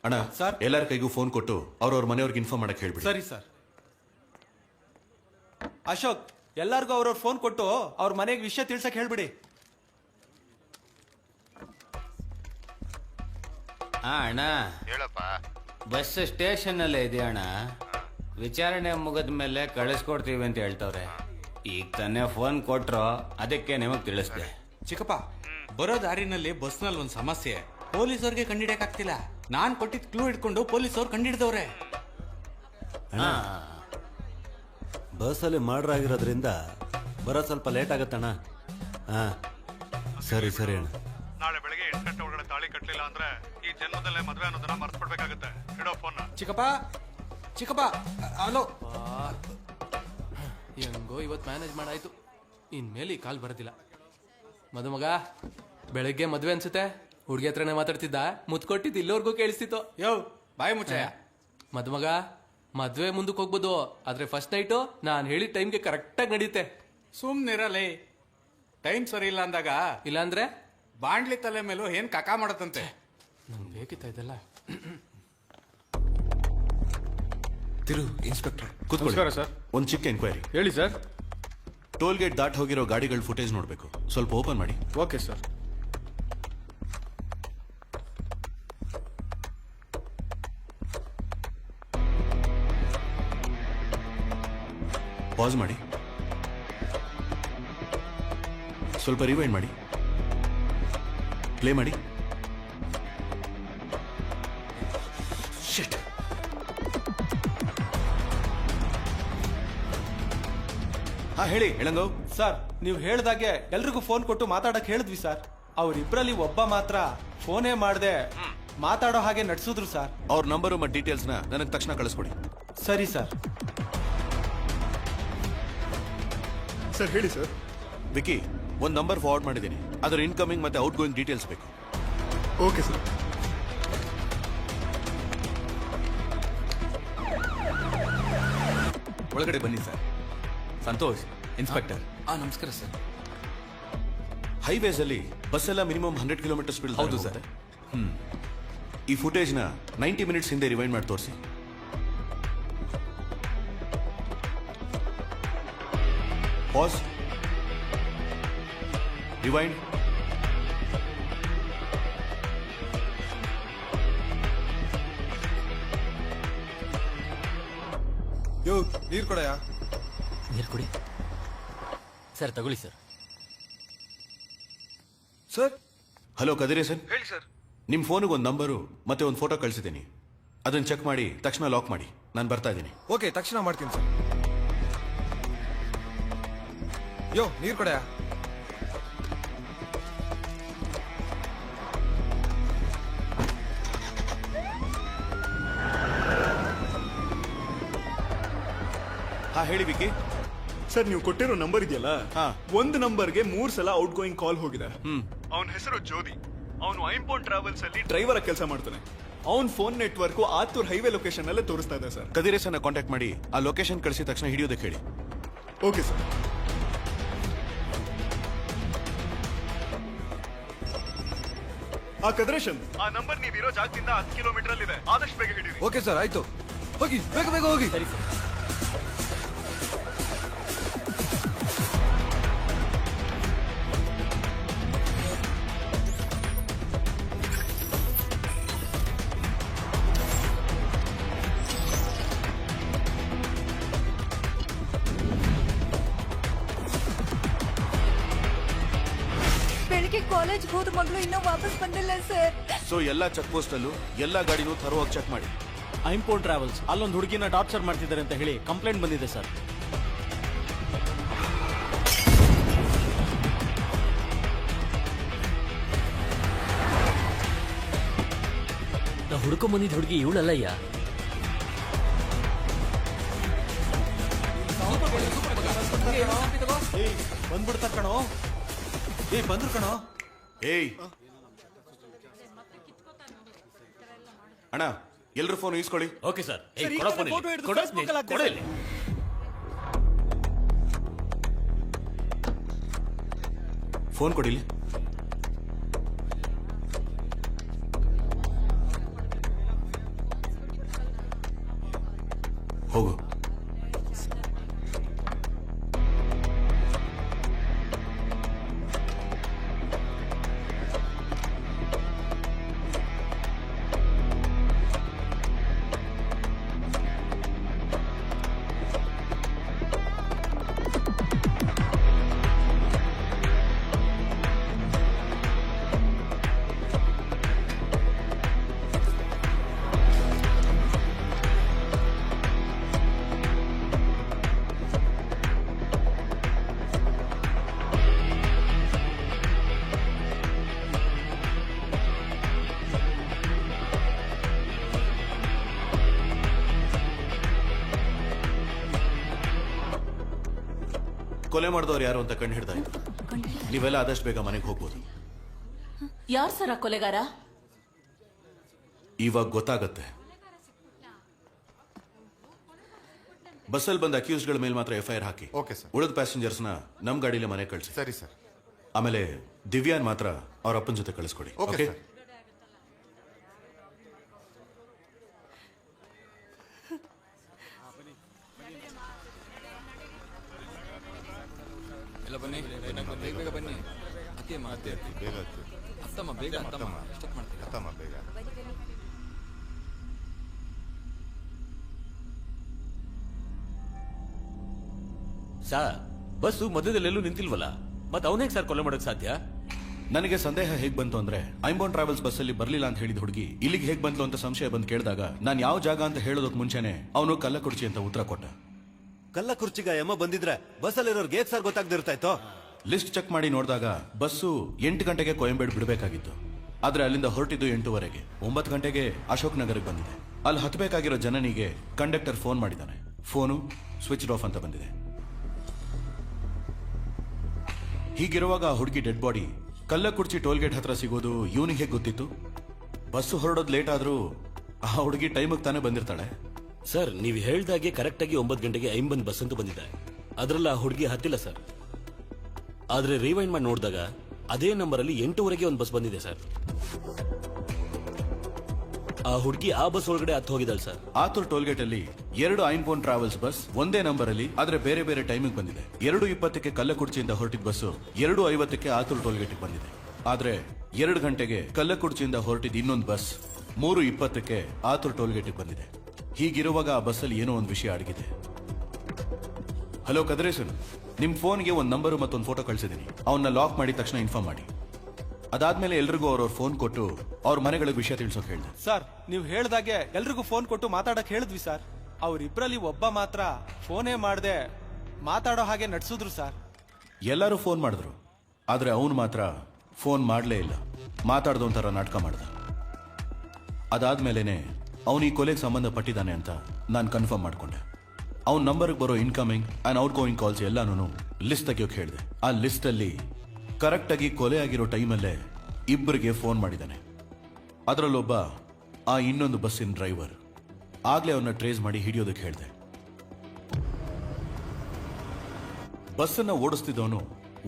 ಅಣ್ಣ ಸರ್, ಎಲ್ಲರ ಕೈಗೂ ಫೋನ್ ಕೊಟ್ಟು ಅವ್ರವ್ರ ಮನೆಯವ್ರಿಗೆ ಇನ್ಫಾರ್ಮ್ ಮಾಡಕ್ ಹೇಳ್ಬಿಡಿ. ಸರಿ ಸರ್. ಅಶೋಕ್, ಎಲ್ಲಾರ್ಗೂ ಅವ್ರವ್ರ ಫೋನ್ ಕೊಟ್ಟು ಅವ್ರ ಮನೆಗೆ ವಿಷಯ ತಿಳ್ಸಕ್ ಹೇಳ್ಬಿಡಿ. ಅಣ್ಣ ಹೇಳಪ್ಪ. ಬಸ್ ಸ್ಟೇಷನ್ ಅಲ್ಲೇ ಇದೆ ಅಣ್ಣ. ವಿಚಾರಣೆ ಮುಗಿದ ಮೇಲೆ ಕಳಿಸ್ಕೊಡ್ತೀವಿ ಅಂತ ಹೇಳ್ತವ್ರೆ. ಈಗ ತಾನೇ ಫೋನ್ ಕೊಟ್ರು, ಅದಕ್ಕೆ ನಿಮಗ್ ತಿಳಿಸ್ದೆ. ಚಿಕ್ಕಪ್ಪ, ಬರೋ ದಾರಿನಲ್ಲಿ ಬಸ್ನಲ್ಲಿ ಒಂದು ಸಮಸ್ಯೆ. ಪೊಲೀಸವ್ರಿಗೆ ಕಂಡಿಡಿಯಕ್ಕಾಗ್ತಿಲ್ಲ. ನಾನ್ ಕೊಟ್ಟಿದ್ ಕ್ಲೂ ಇಟ್ಕೊಂಡು ಪೊಲೀಸವ್ರು ಕಂಡಿಡಿದವ್ರೆ. ಬಸ್ಸಲ್ಲಿ ಮರ್ಡರ್ ಆಗಿರೋದ್ರಿಂದ ಬರೋ ಸ್ವಲ್ಪ ಲೇಟ್ ಆಗತ್ತಣ್ಣ. ಹಾ, ಸರಿ ಸರಿ ಅಣ್ಣ. ನಾಳೆ ಬೆಳಗ್ಗೆ 8 ಗಂಟೆ ಒಳಗಡೆ ತಾಳಿ ಕಟ್ಟಲಿಲ್ಲ ಅಂದ್ರೆ ಈ ಜನ್ಮದಲ್ಲೇ ಮದ್ವೆ ಅನ್ನೋದನ್ನ ಮರ್ತ್ಬಿಡ್ಬೇಕಾಗತ್ತೆ. ಇಡೋ ಫೋನ್. ಚಿಕ್ಕಪ್ಪ, ಚಿಕ್ಕಪ್ಪ, ಹಲೋ. ಹೆಂಗೋ ಇವತ್ತು ಮ್ಯಾನೇಜ್ ಮಾಡಾಯ್ತು. ಇನ್ಮೇಲೆ ಈ ಕಾಲ್ ಬರೋದಿಲ್ಲ. ಮದುಮಗ, ಬೆಳಗ್ಗೆ ಮದ್ವೆ ಅನ್ಸುತ್ತೆ. ಹುಡುಗಿ ಹತ್ರನೇ ಮಾತಾಡ್ತಿದ್ದ, ಮುತ್ಕೊಟ್ಟಿದ್ದು ಇಲ್ಲೋರ್ಗೂ ಕೇಳಿಸ್ತಿತ್ತು. ಯೋ, ಬಾಯ್ ಮುಚ್ಚಯ್ಯ. ಮದುಮಗ, ಮದ್ವೆ ಮುಂದಕ್ಕೆ ಹೋಗ್ಬೋದು, ಆದ್ರೆ ಫಸ್ಟ್ ನೈಟು ನಾನು ಹೇಳಿದ ಟೈಮ್ಗೆ ಕರೆಕ್ಟಾಗಿ ನಡೆಯುತ್ತೆ. ಸುಮ್ನಿರಲಿ. ಟೈಮ್ ಸರಿ ಇಲ್ಲ ಅಂದಾಗ ಇಲ್ಲಾಂದ್ರೆ ಬಾಂಡ್ಲಿ ತಲೆ ಮೇಲೂ ಏನ್ ಕಕ ಮಾಡತ್ತಂತೆ. ನಂಗೆ ಬೇಕಿತ್ತ ಇದೆಲ್ಲ. ತಿರು ಇನ್ಸ್ಪೆಕ್ಟರ್, ನಮಸ್ಕಾರ ಸರ್. ಒಂದು ಚಿಕ್ಕ ಎಂಕ್ವೈರಿ. ಹೇಳಿ ಸರ್. ಟೋಲ್ ಗೇಟ್ ದಾಟ್ ಹೋಗಿರೋ ಗಾಡಿಗಳ ಫುಟೇಜ್ ನೋಡ್ಬೇಕು, ಸ್ವಲ್ಪ ಓಪನ್ ಮಾಡಿ. Okay sir. ಪಾಸ್ ಮಾಡಿ, ಸ್ವಲ್ಪ ರಿವೈಂಡ್ ಮಾಡಿ, ಪ್ಲೇ ಮಾಡಿ. ಶಿಟ್. ಹಾ ಹೇಳಿ ಹೇಳಂಗವ್. ಸರ್ ನೀವು ಹೇಳ್ದಾಗೆ ಎಲ್ರಿಗೂ ಫೋನ್ ಕೊಟ್ಟು ಮಾತಾಡಕ್ ಹೇಳಿದ್ವಿ ಸರ್. ಅವ್ರಿಬ್ರಲ್ಲಿ ಒಬ್ಬ ಮಾತ್ರ ಫೋನೇ ಮಾಡದೆ ಮಾತಾಡೋ ಹಾಗೆ ನಡ್ಸಿದ್ರು ಸರ್. ಅವ್ರ ನಂಬರು ಮತ್ತು ಡೀಟೇಲ್ಸ್ನ ನನಗೆ ತಕ್ಷಣ ಕಳಿಸ್ಕೊಡಿ. ಸರಿ ಸರ್. ಸರ್ ಹೇಳಿ ಸರ್. ವಿಕಿ, ಒಂದು ನಂಬರ್ ಫಾರ್ವರ್ಡ್ ಮಾಡಿದ್ದೀನಿ, ಅದರ ಇನ್ಕಮಿಂಗ್ ಮತ್ತೆ ಔಟ್ ಗೋಯಿಂಗ್ ಡೀಟೇಲ್ಸ್ ಬೇಕು. Okay sir. ಒಳಗಡೆ ಬನ್ನಿ ಸರ್. ಸಂತೋಷ್, ಇನ್ಸ್ಪೆಕ್ಟರ್. ನಮಸ್ಕಾರ ಸರ್. ಹೈವೇಸ್ ಅಲ್ಲಿ ಬಸ್ ಎಲ್ಲ ಮಿನಿಮಮ್ 100 ಕಿಲೋಮೀಟರ್ ಸ್ಪೀಡ್. ಹೌದು ಸರ್. ಈ ಫುಟೇಜ್ನ 90 ಮಿನಿಟ್ಸ್ ಹಿಂದೆ ರಿವೈಂಡ್ ಮಾಡಿ ತೋರಿಸಿ. Pass, rewind. ನೀರು ಕೊಡಯಾ? ನೀರು ಕೊಡಿ ಸರ್. ತಗೊಳ್ಳಿ ಸರ್. ಸರ್. ಹಲೋ ಕದಿರೇಸನ್. ಹೇಳಿ ಸರ್. ನಿಮ್ಮ ಫೋನಿಗೆ ಒಂದು ನಂಬರು ಮತ್ತೆ ಒಂದು ಫೋಟೋ ಕಳಿಸಿದ್ದೀನಿ, ಅದನ್ನ ಚೆಕ್ ಮಾಡಿ ತಕ್ಷಣ ಲಾಕ್ ಮಾಡಿ. ನಾನು ಬರ್ತಾ ಇದ್ದೀನಿ. ಓಕೆ, ತಕ್ಷಣ ಮಾಡ್ತೀನಿ ಸರ್. ನೀರು ಕೊಡಯಾ? ಹಾ ಹೇಳಿ ವಿಕಿ. ಸರ್ ನೀವು ಕೊಟ್ಟಿರೋ ನಂಬರ್ ಇದೆಯಲ್ಲ, ಒಂದು ನಂಬರ್ಗೆ 3 ಸಲ ಔಟ್ ಗೋಯಿಂಗ್ ಕಾಲ್ ಹೋಗಿದೆ. ಅವನ ಹೆಸರು ಜ್ಯೋತಿ. ಅವನು ಐಂಪೋನ್ ಟ್ರಾವೆಲ್ಸ್ ಅಲ್ಲಿ ಡ್ರೈವರ್ ಕೆಲಸ ಮಾಡ್ತಾನೆ. ಅವನ್ phone network Athur highway location ಅಲ್ಲೇ ತೋರಿಸ್ತಾ ಇದೆ ಸರ್. ಕದಿರೇಸನ್ನ ಕಾಂಟ್ಯಾಕ್ಟ್ ಮಾಡಿ ಆ ಲೊಕೇಶನ್ ಕಳಿಸಿದ ತಕ್ಷಣ ಹಿಡಿಯೋದಕ್ಕೆ ಹೇಳಿ. Okay sir. ಕದಿರೇಶನ್, ಆ ನಂಬರ್ ನೀವಿರೋ ಜಾಗದಿಂದ 10 ಕಿಲೋಮೀಟರ್ ಅಲ್ಲಿ ಇದೆ. ಆದಷ್ಟು ಬೇಗ ಹಿಡಿರಿ. ಓಕೆ ಸರ್, ಆಯ್ತು. ಹೋಗಿ, ಬೇಗ ಬೇಗ ಹೋಗಿ. ಸರಿ ಸರ್. ಬೆಳಿಗ್ಗೆ ಕಾಲೇಜ್ ಹೋದ ಮಗಳು ಇನ್ನೂ ವಾಪಸ್ ಬಂದಿಲ್ಲ ಸರ್. ಸೊ ಎಲ್ಲಾ ಚೆಕ್ ಪೋಸ್ಟ್ ಅಲ್ಲೂ ಎಲ್ಲಾ ಗಾಡಿನೂ ಥರೋವಾಗಿ ಚೆಕ್ ಮಾಡಿ. ಐಂಪೋನ್ ಟ್ರಾವೆಲ್ಸ್ ಅಲ್ಲೊಂದು ಹುಡುಗಿನ ಟಾರ್ಚರ್ ಮಾಡ್ತಿದ್ದಾರೆ ಅಂತ ಹೇಳಿ ಕಂಪ್ಲೇಂಟ್ ಬಂದಿದೆ ಸರ್. ನಾವು ಹುಡ್ಕೊಂಡ್ ಬಂದಿದ್ದ ಹುಡುಗಿ ಇವಳಲ್ಲಯ್ಯ. ಬಂದ್ಬಿಡ್ತಾರ ಕಣೋ. ಬಂದ್ರು ಕಣೋ. ಅಣ್ಣ, ಎಲ್ರ ಫೋನ್ ಈಸ್ಕೊಳ್ಳಿ. Okay sir. ಫೋನ್ ಕೊಡಿಲಿ. ಹೋಗು. ಕೊಲೆ ಮಾಡಿದವ್ರು ಯಾರು ಅಂತ ಕಂಡು ಹಿಡ್ದಾಯ್ತು. ನೀವೆಲ್ಲ ಆದಷ್ಟು ಬೇಗ ಮನೆಗೆ ಹೋಗ್ಬೋದು. ಯಾರು ಸರ ಕೊಲೆಗಾರ? ಇವಾಗ ಗೊತ್ತಾಗತ್ತೆ. ಬಸ್ಸಲ್ಲಿ ಬಂದ ಅಕ್ಯೂಸ್ಗಳ ಮೇಲೆ ಮಾತ್ರ FIR ಹಾಕಿ. Okay sir. ಉಳಿದ ಪ್ಯಾಸೆಂಜರ್ಸ್ನ ನಮ್ ಗಾಡಿಲೇ ಮನೆ ಕಳಿಸಿ. ಸರಿ ಸರ್. ಆಮೇಲೆ ದಿವ್ಯಾನ್ ಮಾತ್ರ ಅವ್ರ ಅಪ್ಪನ ಜೊತೆ ಕಳಿಸ್ಕೊಡಿ. Okay sir. ಎಲ್ಲ ಬನ್ನಿ, ಬೇಗ ಬೇಗ ಬನ್ನಿ. ಅತ್ತಿಯಮ್ಮ, ಬೇಗ ಅತ್ತಮ್ಮ, ಬೇಗ ಅತ್ತಮ್ಮ. ಎಷ್ಟೊತ್ತು ಮಾಡ್ತೀರಾ? ಅತ್ತಮ್ಮ ಬೇಗ. ಸರ್ ಬಸ್ಸು ಮಧ್ಯದಲ್ಲೆಲ್ಲೂ ನಿಂತಿಲ್ವಲ್ಲ ಮತ್ತೆ ಅವನೇಗ್ ಸರ್ ಕೊಲೆ ಮಾಡಕ್ ಸಾಧ್ಯ? ನನಗೆ ಸಂದೇಹ ಹೇಗ್ ಬಂತು ಅಂದ್ರೆ ಐಂಬೋನ್ ಟ್ರಾವೆಲ್ಸ್ ಬಸ್ ಅಲ್ಲಿ ಬರ್ಲಿಲ್ಲ ಅಂತ ಹೇಳಿದ ಹುಡುಗಿ ಇಲ್ಲಿಗೆ ಹೇಗ್ ಬಂದ್ಲು ಅಂತ ಸಂಶಯ ಬಂದು ಕೇಳಿದಾಗ ನಾನು ಯಾವ ಜಾಗ ಅಂತ ಹೇಳೋದಕ್ ಮುಂಚೆನೆ ಅವನು ಕಲ್ಲಕುರ್ಚಿ ಅಂತ ಉತ್ತರ ಕೊಟ್ಟ. ಕಲ್ಲಕುರ್ಚಿಗ ಯಮ ಬಂದಿದ್ರೆ ಬಸ್ಸಲ್ಲಿರೋರ್ಗೆ ಹೇಗ್ ಸರ್ ಗೊತ್ತಾಗ್ದಿರ್ತಾಯ್ತೋ? ಲಿಸ್ಟ್ ಚೆಕ್ ಮಾಡಿ ನೋಡಿದಾಗ ಬಸ್ಸು 8 ಗಂಟೆಗೆ ಕೊಯಂಬೇಡ್ ಬಿಡಬೇಕಾಗಿತ್ತು. ಆದ್ರೆ ಅಲ್ಲಿಂದ ಹೊರಟಿದ್ದು 8:30. 9 ಗಂಟೆಗೆ ಅಶೋಕ್ ನಗರಕ್ಕೆ ಬಂದಿದೆ. ಅಲ್ಲಿ ಹತ್ತಬೇಕಾಗಿರೋ ಜನನಿಗೆ ಕಂಡಕ್ಟರ್ ಫೋನ್ ಮಾಡಿದ್ದಾನೆ. ಫೋನು ಸ್ವಿಚ್ ಆಫ್ ಅಂತ ಬಂದಿದೆ. ಹೀಗಿರುವಾಗ ಆ ಹುಡುಗಿ ಡೆಡ್ ಬಾಡಿ ಕಲ್ಲಕುರ್ಚಿ ಟೋಲ್ಗೇಟ್ ಹತ್ರ ಸಿಗೋದು ಇವನಿಗೆ ಹೇಗೆ ಗೊತ್ತಿತ್ತು? ಬಸ್ಸು ಹೊರಡೋದು ಲೇಟ್ ಆದ್ರೂ ಆ ಹುಡುಗಿ ಟೈಮಿಗೆ ತಾನೇ ಬಂದಿರ್ತಾಳೆ. ಸರ್ ನೀವು ಹೇಳ್ದಾಗೆ ಕರೆಕ್ಟ್ ಆಗಿ 9 ಗಂಟೆಗೆ ಐಂಬನ್ ಬಸ್ ಅಂತ ಬಂದಿದೆ. ಅದ್ರಲ್ಲಿ ಆ ಹುಡುಗಿ ಹತ್ತಿಲ್ಲ ಸರ್. ಆದ್ರೆ ರಿವೈಂಡ್ ಮಾಡಿ ನೋಡಿದಾಗ ಅದೇ ನಂಬರ್ ಅಲ್ಲಿ 8:00 ಒಂದು ಬಸ್ ಬಂದಿದೆ ಸರ್. ಆ ಹುಡುಗಿ ಆ ಬಸ್ ಒಳಗಡೆ ಹತ್ತು ಹೋಗಿದ್ದಾಳೆ ಸರ್. ಆತುರ್ ಟೋಲ್ಗೇಟ್ ಅಲ್ಲಿ 2 ಐಂಬೋನ್ ಟ್ರಾವೆಲ್ಸ್ ಬಸ್ ಒಂದೇ ನಂಬರ್ ಅಲ್ಲಿ ಆದ್ರೆ ಬೇರೆ ಬೇರೆ ಟೈಮಿಗೆ ಬಂದಿದೆ. 2:20ಕ್ಕೆ ಕಲ್ಲಕುರ್ಚಿಯಿಂದ ಹೊರಟಿದ ಬಸ್ಸು 2:50ಕ್ಕೆ ಆತುರ್ ಟೋಲ್ಗೇಟ್ಗೆ ಬಂದಿದೆ. ಆದ್ರೆ 2 ಗಂಟೆಗೆ ಕಲ್ಲಕುರ್ಚಿಯಿಂದ ಹೊರಟಿದ ಇನ್ನೊಂದು ಬಸ್ 3:20ಕ್ಕೆ ಆತುರ್ ಟೋಲ್ಗೇಟ್ಗೆ ಬಂದಿದೆ. ಹೀಗಿರುವಾಗ ಆ ಬಸ್ಸಲ್ಲಿ ಏನೋ ಒಂದು ವಿಷಯ ಅಡಗಿದೆ. ಹಲೋ ಕದ್ರೇಸನ್, ನಿಮ್ ಫೋನ್ಗೆ ಒಂದು ನಂಬರ್ ಮತ್ತೊಂದು ಫೋಟೋ ಕಳಿಸಿದೀನಿ. ಅವನ್ನ ಲಾಕ್ ಮಾಡಿದ ತಕ್ಷಣ ಇನ್ಫಾರ್ಮ್ ಮಾಡಿ. ಅದಾದ್ಮೇಲೆ ಎಲ್ರಿಗೂ ಅವ್ರವ್ರ ಫೋನ್ ಕೊಟ್ಟು ಅವ್ರ ಮನೆಗಳಿಗೆ ವಿಷಯ ತಿಳಿಸೋಕೆ ಹೇಳಿದೆ. ಸರ್ ನೀವು ಹೇಳ್ದಾಗೆ ಎಲ್ರಿಗೂ ಫೋನ್ ಕೊಟ್ಟು ಮಾತಾಡಕ್ ಹೇಳಿದ್ವಿ ಸರ್. ಅವ್ರಿಬ್ರಲ್ಲಿ ಒಬ್ಬ ಮಾತ್ರ ಫೋನೇ ಮಾಡದೆ ಮಾತಾಡೋ ಹಾಗೆ ನಡ್ಸಿದ್ರು ಸರ್. ಎಲ್ಲರೂ ಫೋನ್ ಮಾಡಿದ್ರು, ಆದ್ರೆ ಅವನು ಮಾತ್ರ ಫೋನ್ ಮಾಡಲೇ ಇಲ್ಲ. ಮಾತಾಡ್ದು ಒಂಥರ ನಾಟಕ ಮಾಡ್ದ. ಅದಾದ್ಮೇಲೆನೆ ಅವನು ಈ ಕೊಲೆಗೆ ಸಂಬಂಧಪಟ್ಟಿದ್ದಾನೆ ಅಂತ ನಾನು ಕನ್ಫರ್ಮ್ ಮಾಡ್ಕೊಂಡೆ. ಅವ್ನ ನಂಬರ್ಗೆ ಬರೋ incoming and out going calls ಎಲ್ಲಾನು ಲಿಸ್ಟ್ ತೆಗಿಯೋಕೆ ಹೇಳಿದೆ. ಆ ಲಿಸ್ಟ್ ಅಲ್ಲಿ ಕರೆಕ್ಟ್ ಆಗಿ ಕೊಲೆ ಆಗಿರೋ ಟೈಮಲ್ಲೇ ಇಬ್ಬರಿಗೆ ಫೋನ್ ಮಾಡಿದ್ದಾನೆ. ಅದರಲ್ಲೊಬ್ಬ ಆ ಇನ್ನೊಂದು ಬಸ್ಸಿನ ಡ್ರೈವರ್. ಆಗ್ಲೇ ಅವನ್ನ ಟ್ರೇಸ್ ಮಾಡಿ ಹಿಡಿಯೋದಕ್ಕೆ ಹೇಳಿದೆ. ಬಸ್ಸನ್ನ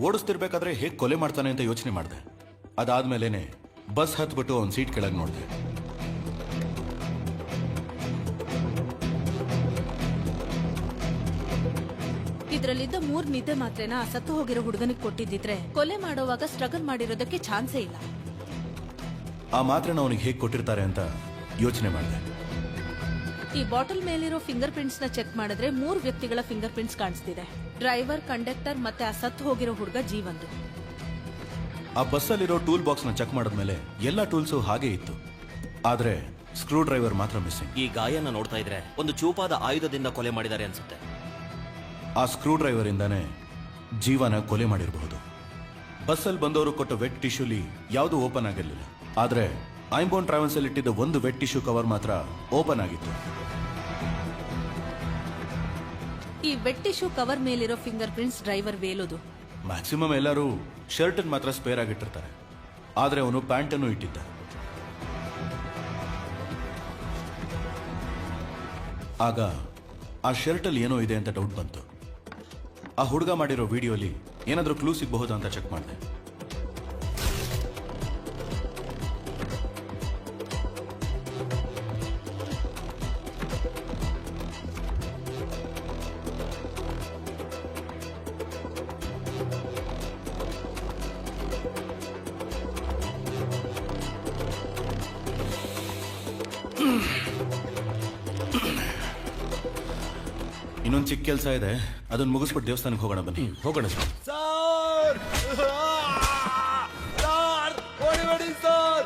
ಓಡಿಸ್ತಿರ್ಬೇಕಾದ್ರೆ ಹೇಗೆ ಕೊಲೆ ಮಾಡ್ತಾನೆ ಅಂತ ಯೋಚನೆ ಮಾಡಿದೆ. ಅದಾದ್ಮೇಲೆನೆ ಬಸ್ ಹತ್ಬಿಟ್ಟು ಅವನ ಸೀಟ್ ಕೆಳಗೆ ನೋಡಿದೆ. ಇದ್ರಲ್ಲಿದ್ದ 3 ನಿದ್ದೆ ಮಾತ್ರೆನ ಸತ್ತು ಹೋಗಿರೋ ಹುಡುಗನಿಗೆ ಕೊಟ್ಟಿದ್ದಿದ್ರೆ ಕೊಲೆ ಮಾಡೋವಾಗ ಸ್ಟ್ರಗಲ್ ಮಾಡಿರೋದಕ್ಕೆ ಚಾನ್ಸೇ ಇಲ್ಲ. ಆ ಮಾತ್ರೆನ ಅವನಿಗೆ ಹೇಗೆ ಕೊಟ್ಟಿರ್ತಾರೆ ಅಂತ ಯೋಚನೆ ಮಾಡಿದೆ. ಈ ಬಾಟಲ್ ಮೇಲಿರೋ ಫಿಂಗರ್ ಪ್ರಿಂಟ್ಸ್ ನ ಚೆಕ್ ಮಾಡಿದ್ರೆ 3 ವ್ಯಕ್ತಿಗಳ ಫಿಂಗರ್ ಪ್ರಿಂಟ್ಸ್ ಕಾಣಿಸ್ತಿದೆ. ಡ್ರೈವರ್, ಕಂಡಕ್ಟರ್ ಮತ್ತೆ ಆ ಸತ್ತು ಹೋಗಿರೋ ಹುಡುಗ ಜೀವಂದು. ಆ ಬಸ್ಸಲ್ಲಿರೋ ಟೂಲ್ ಬಾಕ್ಸ್ ನ ಚೆಕ್ ಮಾಡಿದ್ಮೇಲೆ ಎಲ್ಲಾ ಟೂಲ್ಸು ಹಾಗೆ ಇತ್ತು. ಆದ್ರೆ ಸ್ಕ್ರೂ ಡ್ರೈವರ್ ಮಾತ್ರ ಮಿಸ್ಸಿಂಗ್. ಈ ಗಾಯನ ನೋಡ್ತಾ ಇದ್ರೆ ಒಂದು ಚೂಪಾದ ಆಯುಧದಿಂದ ಕೊಲೆ ಮಾಡಿದ್ದಾರೆ ಅನ್ಸುತ್ತೆ. ಆ ಸ್ಕ್ರೂ ಡ್ರೈವರ್ ಇಂದಾನೆ ಜೀವನ ಕೊಲೆ ಮಾಡಿರಬಹುದು. ಬಸ್ಸಲ್ಲಿ ಬಂದವರು ಕೊಟ್ಟ ವೆಟ್ ಟಿಶ್ಯೂಲಿ ಯಾವುದು ಓಪನ್ ಆಗಿರಲಿಲ್ಲ. ಆದ್ರೆ ಐಂಬೋನ್ ಟ್ರಾವೆಲ್ಸ್ ಅಲ್ಲಿ ಇಟ್ಟಿದ್ದ ಒಂದು ವೆಟ್ ಟಿಶ್ಯೂ ಕವರ್ ಮಾತ್ರ ಓಪನ್ ಆಗಿತ್ತು. ಈ ವೆಟ್ ಟಿಶ್ಯೂ ಕವರ್ ಮೇಲಿರೋ ಫಿಂಗರ್ ಪ್ರಿಂಟ್ಸ್ ಡ್ರೈವರ್ ವೇಲೋದು. ಮ್ಯಾಕ್ಸಿಮಮ್ ಎಲ್ಲರೂ ಶರ್ಟ್ ಮಾತ್ರ ಸ್ಪೇರ್ ಆಗಿಟ್ಟಿರ್ತಾರೆ, ಆದ್ರೆ ಅವನು ಪ್ಯಾಂಟ್ ಅನ್ನು ಇಟ್ಟಿದ್ದ. ಆಗ ಆ ಶರ್ಟ್ ಅಲ್ಲಿ ಏನೋ ಇದೆ ಅಂತ ಡೌಟ್ ಬಂತು. ಆ ಹುಡುಗ ಮಾಡಿರೋ ವಿಡಿಯೋಲಿ ಏನಾದ್ರೂ ಕ್ಲೂ ಸಿಗಬಹುದಾ ಅಂತ ಚೆಕ್ ಮಾಡಿದೆ. ಇನ್ನೊಂದು ಚಿಕ್ಕ ಕೆಲಸ ಇದೆ, ಅದನ್ನ ಮುಗಿಸ್ಬಿಟ್ಟು ದೇವಸ್ಥಾನಕ್ಕೆ ಹೋಗೋಣ. ಬನ್ನಿ ಹೋಗೋಣ ಸರ್. Sir ಹೊಡಿಬೇಡಿ sir.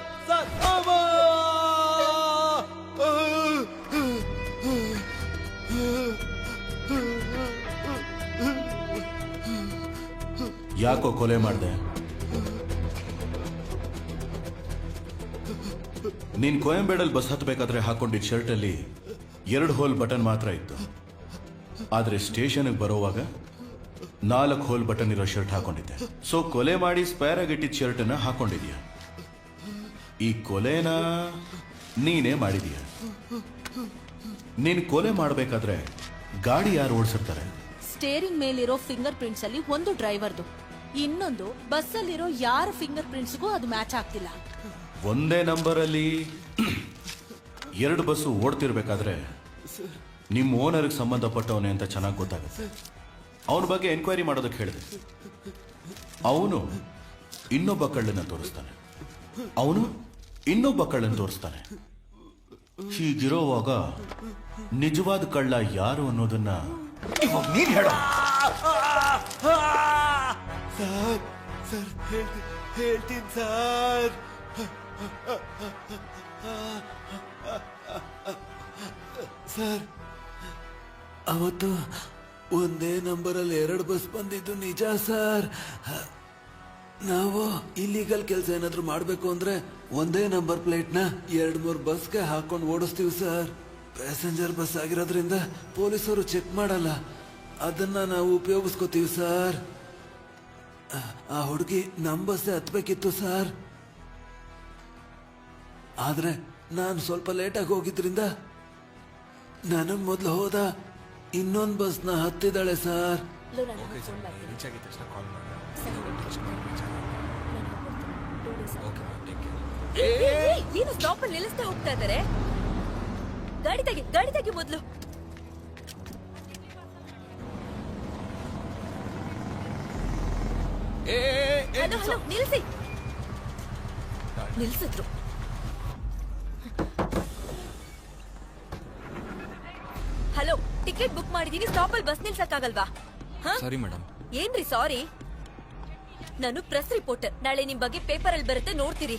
ಯಾಕೋ ಕೊಲೆ ಮಾಡಿದೆ? ನೀನ್ ಕೊಯಂಬೇಡಲ್ಲಿ ಬಸ್ ಹತ್ತಬೇಕಾದ್ರೆ ಹಾಕೊಂಡಿದ್ದ ಶರ್ಟ್ ಅಲ್ಲಿ 2 ಹೋಲ್ ಬಟನ್ ಮಾತ್ರ ಇತ್ತು. ಆದ್ರೆ ಸ್ಟೇಷನ್ಗೆ ಬರೋವಾಗ 4 ಹೋಲ್ ಬಟನ್ ಇರೋ ಶರ್ಟ್ ಹಾಕೊಂಡಿದ್ದೆ. ಸೊ ಕೊಲೆ ಮಾಡಿ ಸ್ಪೇರ್ ಆಗಿಟ್ಟಿದ್ದ ಶರ್ಟ್ ಅನ್ನ ಹಾಕೊಂಡಿದ್ಯಾ. ಈ ಕೊಲೆನ ನೀನೇ ಮಾಡಿದೀಯ. ನೀನ್ ಕೊಲೆ ಮಾಡ್ಬೇಕಾದ್ರೆ ಗಾಡಿ ಯಾರು ಓಡಿಸಿರ್ತಾರೆ? ಸ್ಟೇರಿಂಗ್ ಮೇಲಿರೋ ಫಿಂಗರ್ ಪ್ರಿಂಟ್ಸ್ ಅಲ್ಲಿ ಒಂದು ಡ್ರೈವರ್ದು, ಇನ್ನೊಂದು ಬಸ್ಸಲ್ಲಿರೋ ಯಾರ ಫಿಂಗರ್ ಪ್ರಿಂಟ್ಸ್ಗೂ ಅದು ಮ್ಯಾಚ್ ಆಗ್ತಿಲ್ಲ. ಒಂದೇ ನಂಬರ್ ಅಲ್ಲಿ 2 ಬಸ್ಸು ಓಡ್ತಿರ್ಬೇಕಾದ್ರೆ ನಿಮ್ಮ ಓನರ್ಗೆ ಸಂಬಂಧಪಟ್ಟವನೇ ಅಂತ ಚೆನ್ನಾಗಿ ಗೊತ್ತಾಗುತ್ತೆ. ಅವನ ಬಗ್ಗೆ ಎನ್ಕ್ವೈರಿ ಮಾಡೋದಕ್ಕೆ ಹೇಳಿದೆ. ಅವನು ಇನ್ನೊಬ್ಬ ಕಳ್ಳನ್ನ ತೋರಿಸ್ತಾನೆ, ಅವನು ಇನ್ನೊಬ್ಬ ಕಳ್ಳನ್ನ ತೋರಿಸ್ತಾನೆ. ಹೀಗಿರೋವಾಗ ನಿಜವಾದ ಕಳ್ಳ ಯಾರು ಅನ್ನೋದನ್ನ ಇವಾಗ ನೀನ್ ಹೇಳೋ. ಸರ್ ಸರ್ ಹೇಳ್ತೀನಿ ಸರ್. ಸರ್ ಅವತ್ತು ಒಂದೇ ನಂಬರಲ್ಲಿ 2 ಬಸ್ ಬಂದಿದ್ದು ನಿಜ ಸರ್. ನಾವು ಇಲ್ಲಿಗಲ್ ಕೆಲಸ ಏನಾದ್ರು ಮಾಡ್ಬೇಕು ಅಂದ್ರೆ ಒಂದೇ ನಂಬರ್ ಪ್ಲೇಟ್ನ 2-3 ಬಸ್ಗೆ ಹಾಕೊಂಡು ಓಡಿಸ್ತೀವಿ ಸರ್. ಪ್ಯಾಸೆಂಜರ್ ಬಸ್ ಆಗಿರೋದ್ರಿಂದ ಪೊಲೀಸರು ಚೆಕ್ ಮಾಡಲ್ಲ, ಅದನ್ನ ನಾವು ಉಪಯೋಗಿಸ್ಕೋತೀವಿ ಸರ್. ಆ ಹುಡುಗಿ ನಮ್ ಬಸ್ಸೇ ಹತ್ಬೇಕಿತ್ತು ಸರ್. ಆದ್ರೆ ನಾನು ಸ್ವಲ್ಪ ಲೇಟಾಗಿ ಹೋಗಿದ್ರಿಂದ ನನಗ್ ಮೊದ್ಲು ಹೋದ ಇನ್ನೊಂದು ಬಸ್ನ ಹತ್ತಿದ್ದಾಳೆ ಸರ್. ಏನು ಸ್ಟಾಪ್ ಅಲ್ಲಿ ನಿಲ್ಲಿಸ್ತಾ ಹೋಗ್ತಾ ಇದ್ದಾರೆ? ಗಾಡಿ ತೆಗಿ ಮೊದ್ಲು. ಹಲೋ ನಿಲ್ಸಿದ್ರು. ಹಲೋ, ಟಿಕೆಟ್ ಬುಕ್ ಮಾಡಿದೀನಿ, ಸ್ಟಾಪ್ ಅಲ್ಲಿ ಬಸ್ ನಿಲ್ಸಕ್ಕಾಗಲ್ವಾ? Sorry madam. ಏನ್ರಿ ಸಾರಿ? ನಾನು ಪ್ರೆಸ್ ರಿಪೋರ್ಟರ್, ನಾಳೆ ನಿಮ್ ಬಗ್ಗೆ ಪೇಪರ್ ಅಲ್ಲಿ ಬರುತ್ತೆ, ನೋಡ್ತೀರಿ.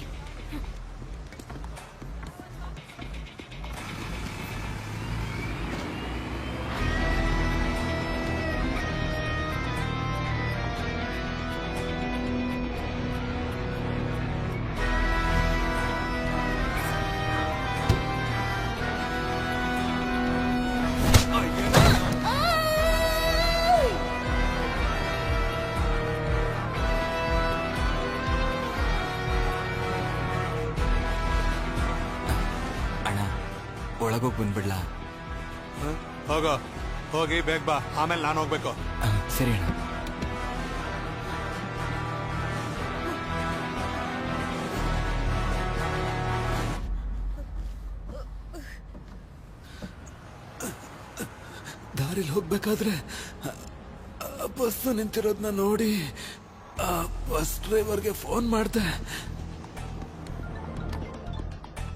ಒಳಗೋಗಿ ಬಂದ್ಬಿಡ್ಲಾ? ಹೋಗಿ ಬೇಗ ಬಾ, ಆಮೇಲೆ ನಾನು ಹೋಗ್ಬೇಕು. ಸರಿ ಅಣ್ಣ. ದಾರಿಲಿ ಹೋಗ್ಬೇಕಾದ್ರೆ ಬಸ್ ನಿಂತಿರೋದನ್ನ ನೋಡಿ ಆ ಬಸ್ ಡ್ರೈವರ್ಗೆ ಫೋನ್ ಮಾಡ್ದೆ.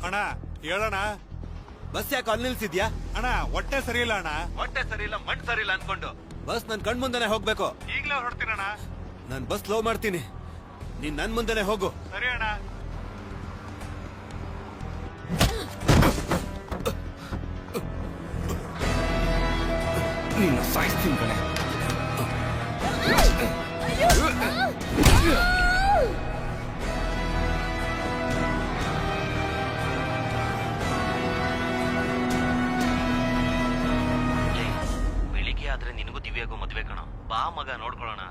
ಅಣ್ಣ ಹೇಳೋಣ, ಬಸ್ ಯಾಕೆ ಅಲ್ಲಿ ನಿಲ್ಸಿದ್ಯಾ? ಅಣ್ಣ ಹೊಟ್ಟೆ ಸರಿ ಇಲ್ಲ ಅಣ್ಣ. ಹೊಟ್ಟೆ ಸರಿ ಇಲ್ಲ, ಮಣ್ಣು ಸರಿ ಇಲ್ಲ ಅನ್ಕೊಂಡು ಬಸ್ ನನ್ ಕಣ್ ಮುಂದೆನೆ ಹೋಗ್ಬೇಕು. ಈಗಲೇ ಹೊರಡ್ತೀನಣ್ಣ. ನಾನ್ ಬಸ್ ಲೋ ಮಾಡ್ತೀನಿ, ನೀನ್ ನನ್ ಮುಂದೆನೆ ಹೋಗು. ಸರಿ ಅಣ್ಣ. ನೀನು ಸಾಯಿಸ್ತೀನಿ ಕಣೆ. ಬೆಳಿಗ್ಗೆ ಆದ್ರೆ ನಿನಗೂ ದಿವ್ಯಾಗೂ ಮದ್ವೆ ಕಣ. ಬಾ ಮಗ, ನೋಡ್ಕೊಳ್ಳೋಣ.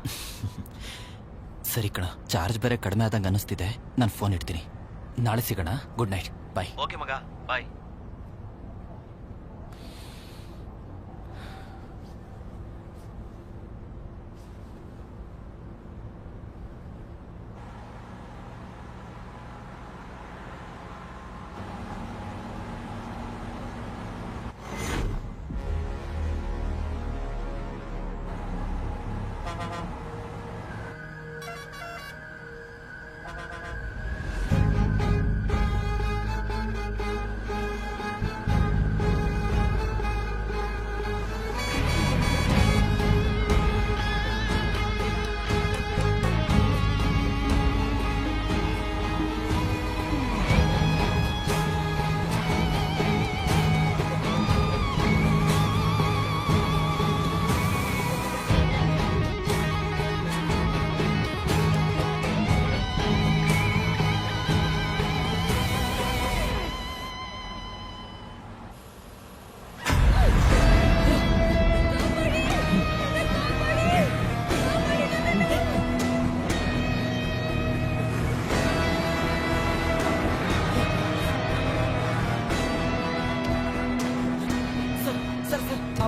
ಸರಿ ಕಣ, ಚಾರ್ಜ್ ಬೇರೆ ಕಡಿಮೆ ಆದಂಗೆ ಅನಿಸ್ತಿದೆ. ನಾನು ಫೋನ್ ಇಡ್ತೀನಿ, ನಾಳೆ ಸಿಗೋಣ. ಗುಡ್ ನೈಟ್, ಬಾಯ್. ಓಕೆ ಮಗ, ಬಾಯ್.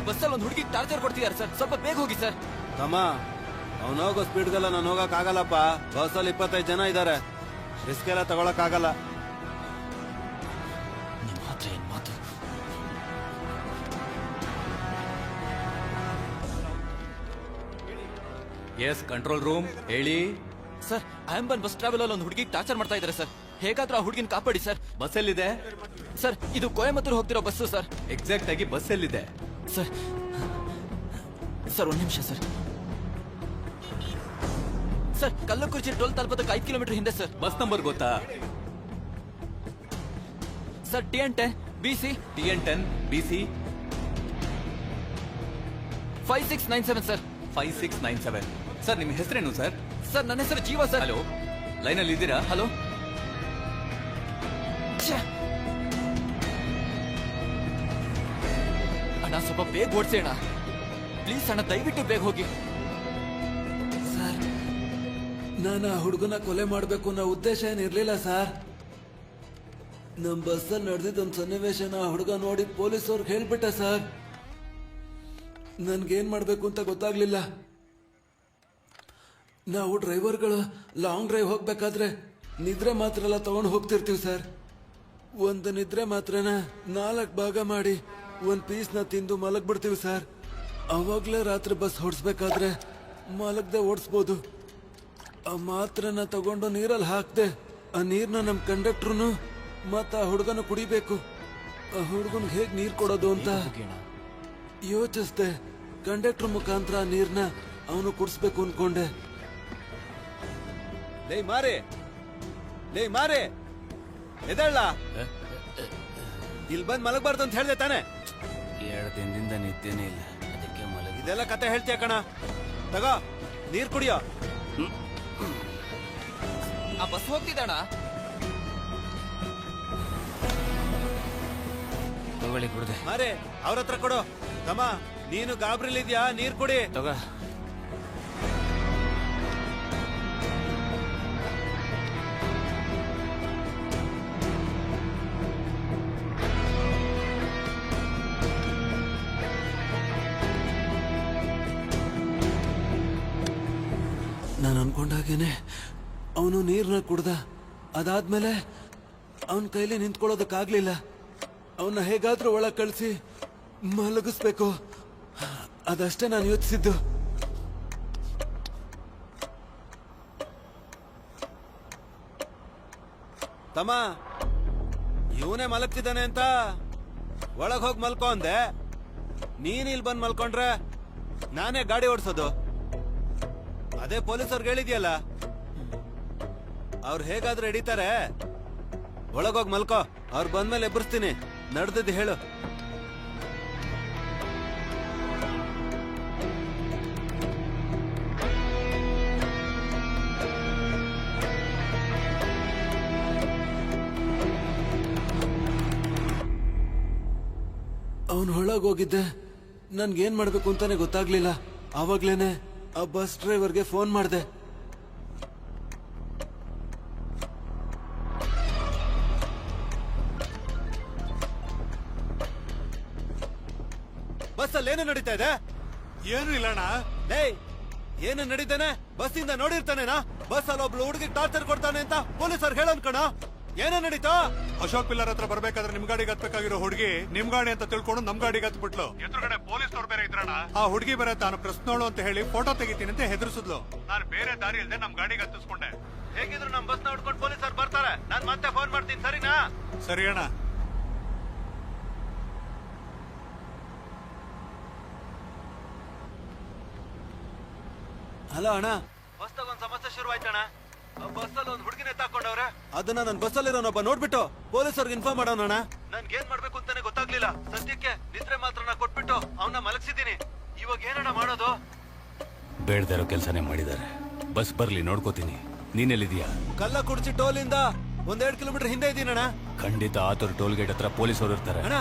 ಬಸ್ಸಲ್ಲಿ ಒಂದು ಹುಡುಗಿ ಟಾರ್ಚರ್ ಕೊಡ್ತಿದ್ದಾರೆ ಸರ್, ಸ್ವಲ್ಪ ಬೇಗ ಹೋಗಿ ಸರ್. ತಮ್ಮ, ಅವ್ನು ಹೋಗೋ ಸ್ಪೀಡ್ಗೆಲ್ಲ ನಾನು ಹೋಗಕ್ ಆಗಲ್ಲಪ್ಪ. ಬಸ್ಸಲ್ಲಿ 25 ಜನ ಇದ್ದಾರೆ, ರಿಸ್ಕ್ ಎಲ್ಲ ತಗೊಳಕ್ ಆಗಲ್ಲ. ನಿಮ್ಮ ಹತ್ರ ಏನ್ ಮಾತು? ಎಸ್ ಕಂಟ್ರೋಲ್ ರೂಮ್, ಹೇಳಿ ಸರ್. ಆಂಬನ್ ಬಸ್ ಟ್ರಾವೆಲ್ ಅಲ್ಲಿ ಒಂದು ಹುಡುಗಿ ಟಾರ್ಚರ್ ಮಾಡ್ತಾ ಇದ್ದಾರೆ ಸರ್. ಹೇಗಾದ್ರೂ ಆ ಹುಡುಗಿನ ಕಾಪಾಡಿ ಸರ್. ಬಸ್ ಎಲ್ಲಿದೆ ಸರ್? ಇದು ಕೊಯಮತ್ತೂರು ಹೋಗ್ತಿರೋ ಬಸ್ಸು ಸರ್. ಎಕ್ಸಾಕ್ಟ್ ಆಗಿ ಬಸ್ ಎಲ್ಲಿದೆ ಸರ್? ಸರ್ ಒಂದ್ ನಿಮಿಷ ಸರ್. ಸರ್ ಕಲ್ಲುಕುರ್ಚಿ ಟೋಲ್ ತಲುಪೋದಕ್ಕೆ 5 ಕಿಲೋಮೀಟರ್ ಹಿಂದೆ ಸರ್. ಬಸ್ ನಂಬರ್ ಗೊತ್ತಾ? Sir TN10 BC TN10 BC 5697 sir. 5697. Sir ನಿಮ್ಮ ಹೆಸರೇನು ಸರ್? ಸರ್ ನನ್ನ ಹೆಸರು ಜೀವ ಸರ್. ಹಲೋ, ಲೈನಲ್ಲಿ ಇದ್ದೀರಾ? ಹಲೋ. ಅಣ್ಣ ಸ್ವಲ್ಪ ಬೇಗ ಓಡಿಸಿ ಅಣ್ಣ ಪ್ಲೀಸ್ ಅಣ್ಣ, ದಯವಿಟ್ಟು ಬೇಗ ಹೋಗಿ. ಸರ್ ನಾನು ಆ ಹುಡುಗನ ಕೊಲೆ ಮಾಡಬೇಕು ಅನ್ನೋ ಉದ್ದೇಶ ಏನಿರ್ಲಿಲ್ಲ ಸರ್. ನಮ್ ಬಸ್ಸಲ್ಲಿ ನಡೆದಿದ್ದೊಂದು ಸನ್ನಿವೇಶನ ಆ ಹುಡುಗ ನೋಡಿ ಪೊಲೀಸವ್ರಿಗೆ ಹೇಳ್ಬಿಟ್ಟೆ ಸರ್. ನನ್ಗೇನ್ ಮಾಡ್ಬೇಕು ಅಂತ ಗೊತ್ತಾಗ್ಲಿಲ್ಲ. ನಾವು ಡ್ರೈವರ್ಗಳು ಲಾಂಗ್ ಡ್ರೈವ್ ಹೋಗ್ಬೇಕಾದ್ರೆ ನಿದ್ರೆ ಮಾತ್ರ ಎಲ್ಲ ತಗೊಂಡು ಹೋಗ್ತಿರ್ತೀವಿ ಸರ್. ಒಂದು ನಿದ್ರೆ ಮಾತ್ರನ 4 ಭಾಗ ಮಾಡಿ ಒಂದ್ ಪೀಸ್ನ ತಿಂದು ಮಲಗ್ಬಿಡ್ತೀವಿ ಸರ್. ಅವಾಗ್ಲೇ ರಾತ್ರಿ ಬಸ್ ಹೊಡ್ಸ್ಬೇಕಾದ್ರೆ ಮಲಗದೆ ಓಡಿಸ್ಬೋದು. ಆ ಮಾತ್ರನ ತಗೊಂಡು ನೀರಲ್ಲಿ ಹಾಕ್ದೆ ಆ ನೀರ್ನ ನಮ್ ಕಂಡಕ್ಟ್ರುನು ಮತ್ತ ಆ ಹುಡುಗನು ಕುಡಿಬೇಕು. ಆ ಹುಡುಗನ್ಗೆ ಹೇಗ್ ನೀರ್ ಕೊಡೋದು ಅಂತ ಯೋಚಿಸ್ದೆ. ಕಂಡಕ್ಟರ್ ಮುಖಾಂತರ ಆ ನೀರ್ನ ಅವನು ಕುಡಿಸ್ಬೇಕು ಅನ್ಕೊಂಡೆ. ಲೇ ಮಾರೆ ಎದಳ್ಳ ಇಲ್ಲಿ ಬಂದ್ ಮಲಗಬಾರ್ದು ಅಂತ ಹೇಳ್ದೆ ತಾನೆ? 2 ದಿನದಿಂದ ನಿದ್ದೆನೇ ಇಲ್ಲ, ಅದಕ್ಕೆ ಇದೆಲ್ಲ ಕತೆ ಹೇಳ್ತೀಯ ಕಣ. ತಗೋ ನೀರ್ ಕುಡಿಯೋ. ಆ ಬಸ್ ಹೋಗ್ತಿದ್ದಣ್ಣ. ತಗೊಳ್ಳಿ ಕುಡ್ದೆ. ಮಾರೆ ಅವ್ರ ಹತ್ರ ಕೊಡು. ತಮ್ಮ ನೀನು ಗಾಬ್ರಿಲಿದ್ಯಾ? ನೀರ್ ಕುಡಿ. ತಗೋ. ನಾನು ಅನ್ಕೊಂಡಾಗೇನೆ ಅವನು ನೀರ್ನ ಕುಡ್ದ. ಅದಾದ್ಮೇಲೆ ಅವನ ಕೈಲಿ ನಿಂತ್ಕೊಳ್ಳೋದಕ್ಕಾಗ್ಲಿಲ್ಲ. ಅವನ್ನ ಹೇಗಾದ್ರೂ ಒಳಗ್ ಕಳಿಸಿ ಮಲಗಿಸ್ಬೇಕು, ಅದಷ್ಟೇ ನಾನು ಯೋಚಿಸಿದ್ದು. ತಮ್ಮ ಇವನೇ ಮಲಗ್ತಿದ್ದಾನೆ ಅಂತ ಒಳಗ್ ಹೋಗಿ ಮಲ್ಕೋ ಅಂದೆ. ನೀನ್ ಇಲ್ಲಿ ಬಂದ್ ಮಲ್ಕೊಂಡ್ರೆ ನಾನೇ ಗಾಡಿ ಓಡಿಸೋದು. ಅದೇ ಪೊಲೀಸವ್ರಿಗೆ ಹೇಳಿದ್ಯಲ್ಲ, ಅವ್ರು ಹೇಗಾದ್ರೂ ಹಿಡಿತಾರೆ. ಒಳಗೋಗಿ ಮಲ್ಕೋ, ಅವ್ರು ಬಂದ್ಮೇಲೆ ಎಬ್ಬರಿಸ್ತೀನಿ. ನಡೆದಿದ್ದು ಹೇಳು. ಅವನು ಒಳಗೋಗಿದ್ದೆ. ನನ್ಗೇನ್ ಮಾಡ್ಬೇಕು ಅಂತಾನೆ ಗೊತ್ತಾಗ್ಲಿಲ್ಲ. ಆವಾಗ್ಲೇನೆ ಆ ಬಸ್ ಡ್ರೈವರ್ಗೆ ಫೋನ್ ಮಾಡ್ದೆ. ಬಸ್ಸಲ್ಲಿ ಏನು ನಡೀತಾ ಇದೆ? ಏನು ಇಲ್ಲಣ್ಣ. ಏನು ನಡೀತಾನೆ? ಬಸ್ಸಿಂದ ನೋಡಿರ್ತಾನೇನಾ? ಬಸ್ ಅಲ್ಲಿ ಒಬ್ಳು ಹುಡುಗಿಗೆ ಟಾರ್ಚರ್ ಕೊಡ್ತಾನೆ ಅಂತ ಪೊಲೀಸರು ಹೇಳೋನ್ ಕಣ. ಏನೇ ನಡೀತಾ? ಅಶೋಕ್ ಪಿಲ್ಲರ್ ಹತ್ರ ಬರ್ಬೇಕಾದ್ರೆ ನಿಮ್ ಗಾಡಿಗೆ ಹತ್ಬೇಕಾಗಿರೋ ಹುಡುಗಿ ನಿಮ್ ಗಾಡಿ ಅಂತ ತಿಳ್ಕೊಂಡು ನಮ್ ಗಾಡಿಗೆ ಹತ್ಬಿಟ್ಲು. ಎದುರುಗಡೆ ಪೊಲೀಸ್ನವ್ರು ಬೇರೆ ಇದ್ರಣ್ಣ. ಆ ಹುಡುಗಿ ಬೇರೆ ತಾನು ಪ್ರಶ್ನೋಳು ಅಂತ ಹೇಳಿ ಫೋಟೋ ತೆಗಿತೀನಿ ಅಂತ ಹೆದರ್ಸಿದ್ಲು. ನಾನು ಬೇರೆ ದಾರಿ ಇಲ್ದೆ ನಮ್ ಗಾಡಿಗೆ ಹತ್ತಿಸ್ಕೊಂಡೆ. ಹೇಗಿದ್ರು ನಮ್ ಬಸ್ ನೋಡ್ಕೊಂಡು ಪೊಲೀಸರು ಬರ್ತಾರೆ. ನಾನ್ ಮತ್ತೆ ಫೋನ್ ಮಾಡ್ತೀನಿ, ಸರಿನಾ? ಸರಿ ಅಣ್ಣ. ಹಲೋ ಅಣ್ಣ, ಬಸ್ದಾಗ ಒಂದ್ ಸಮಸ್ಯೆ ಶುರು ಆಯ್ತಣ್ಣ. ಬಸ್ಸಲ್ಲಿ ಒಂದ್ ಹುಡುಗಿನ ಎತ್ತಾಕೊಂಡವ್ರೆ. ಅದನ್ನ ನನ್ ಬಸ್ಸಲ್ಲಿರೋನೊಬ್ಬ ನೋಡ್ಬಿಟ್ಟು ಪೊಲೀಸರ್ಗೆ ಇನ್ಫಾರ್ಮ್ ಮಾಡೋಣ. ನನ್ಗೆ ಏನ್ ಮಾಡ್ಬೇಕು ಅಂತಾನೆ ಗೊತ್ತಾಗ್ಲಿಲ್ಲ. ಸದ್ಯಕ್ಕೆ ನಿದ್ರೆ ಮಾತ್ರನ ಕೊಟ್ಬಿಟ್ಟು ಅವನ್ನ ಮಲಗಿಸಿದೀನಿ. ಇವಾಗ ಏನಣ್ಣ ಮಾಡೋದು? ಬೇಡದೇ ಇರೋ ಕೆಲಸನೇ ಮಾಡಿದ್ದಾರೆ. ಬಸ್ ಬರ್ಲಿ ನೋಡ್ಕೋತೀನಿ. ನೀನೆಲ್ಲಿದ್ಯಾ? ಕಲ್ಲಕುರ್ಚಿ ಟೋಲಿಂದ 1-2 ಕಿಲೋಮೀಟರ್ ಹಿಂದೆ ಇದೀನಣ್ಣ. ಖಂಡಿತ ಆತೂರು ಟೋಲ್ ಗೇಟ್ ಹತ್ರ ಪೊಲೀಸರು ಇರ್ತಾರೆ. ಅಣ್ಣ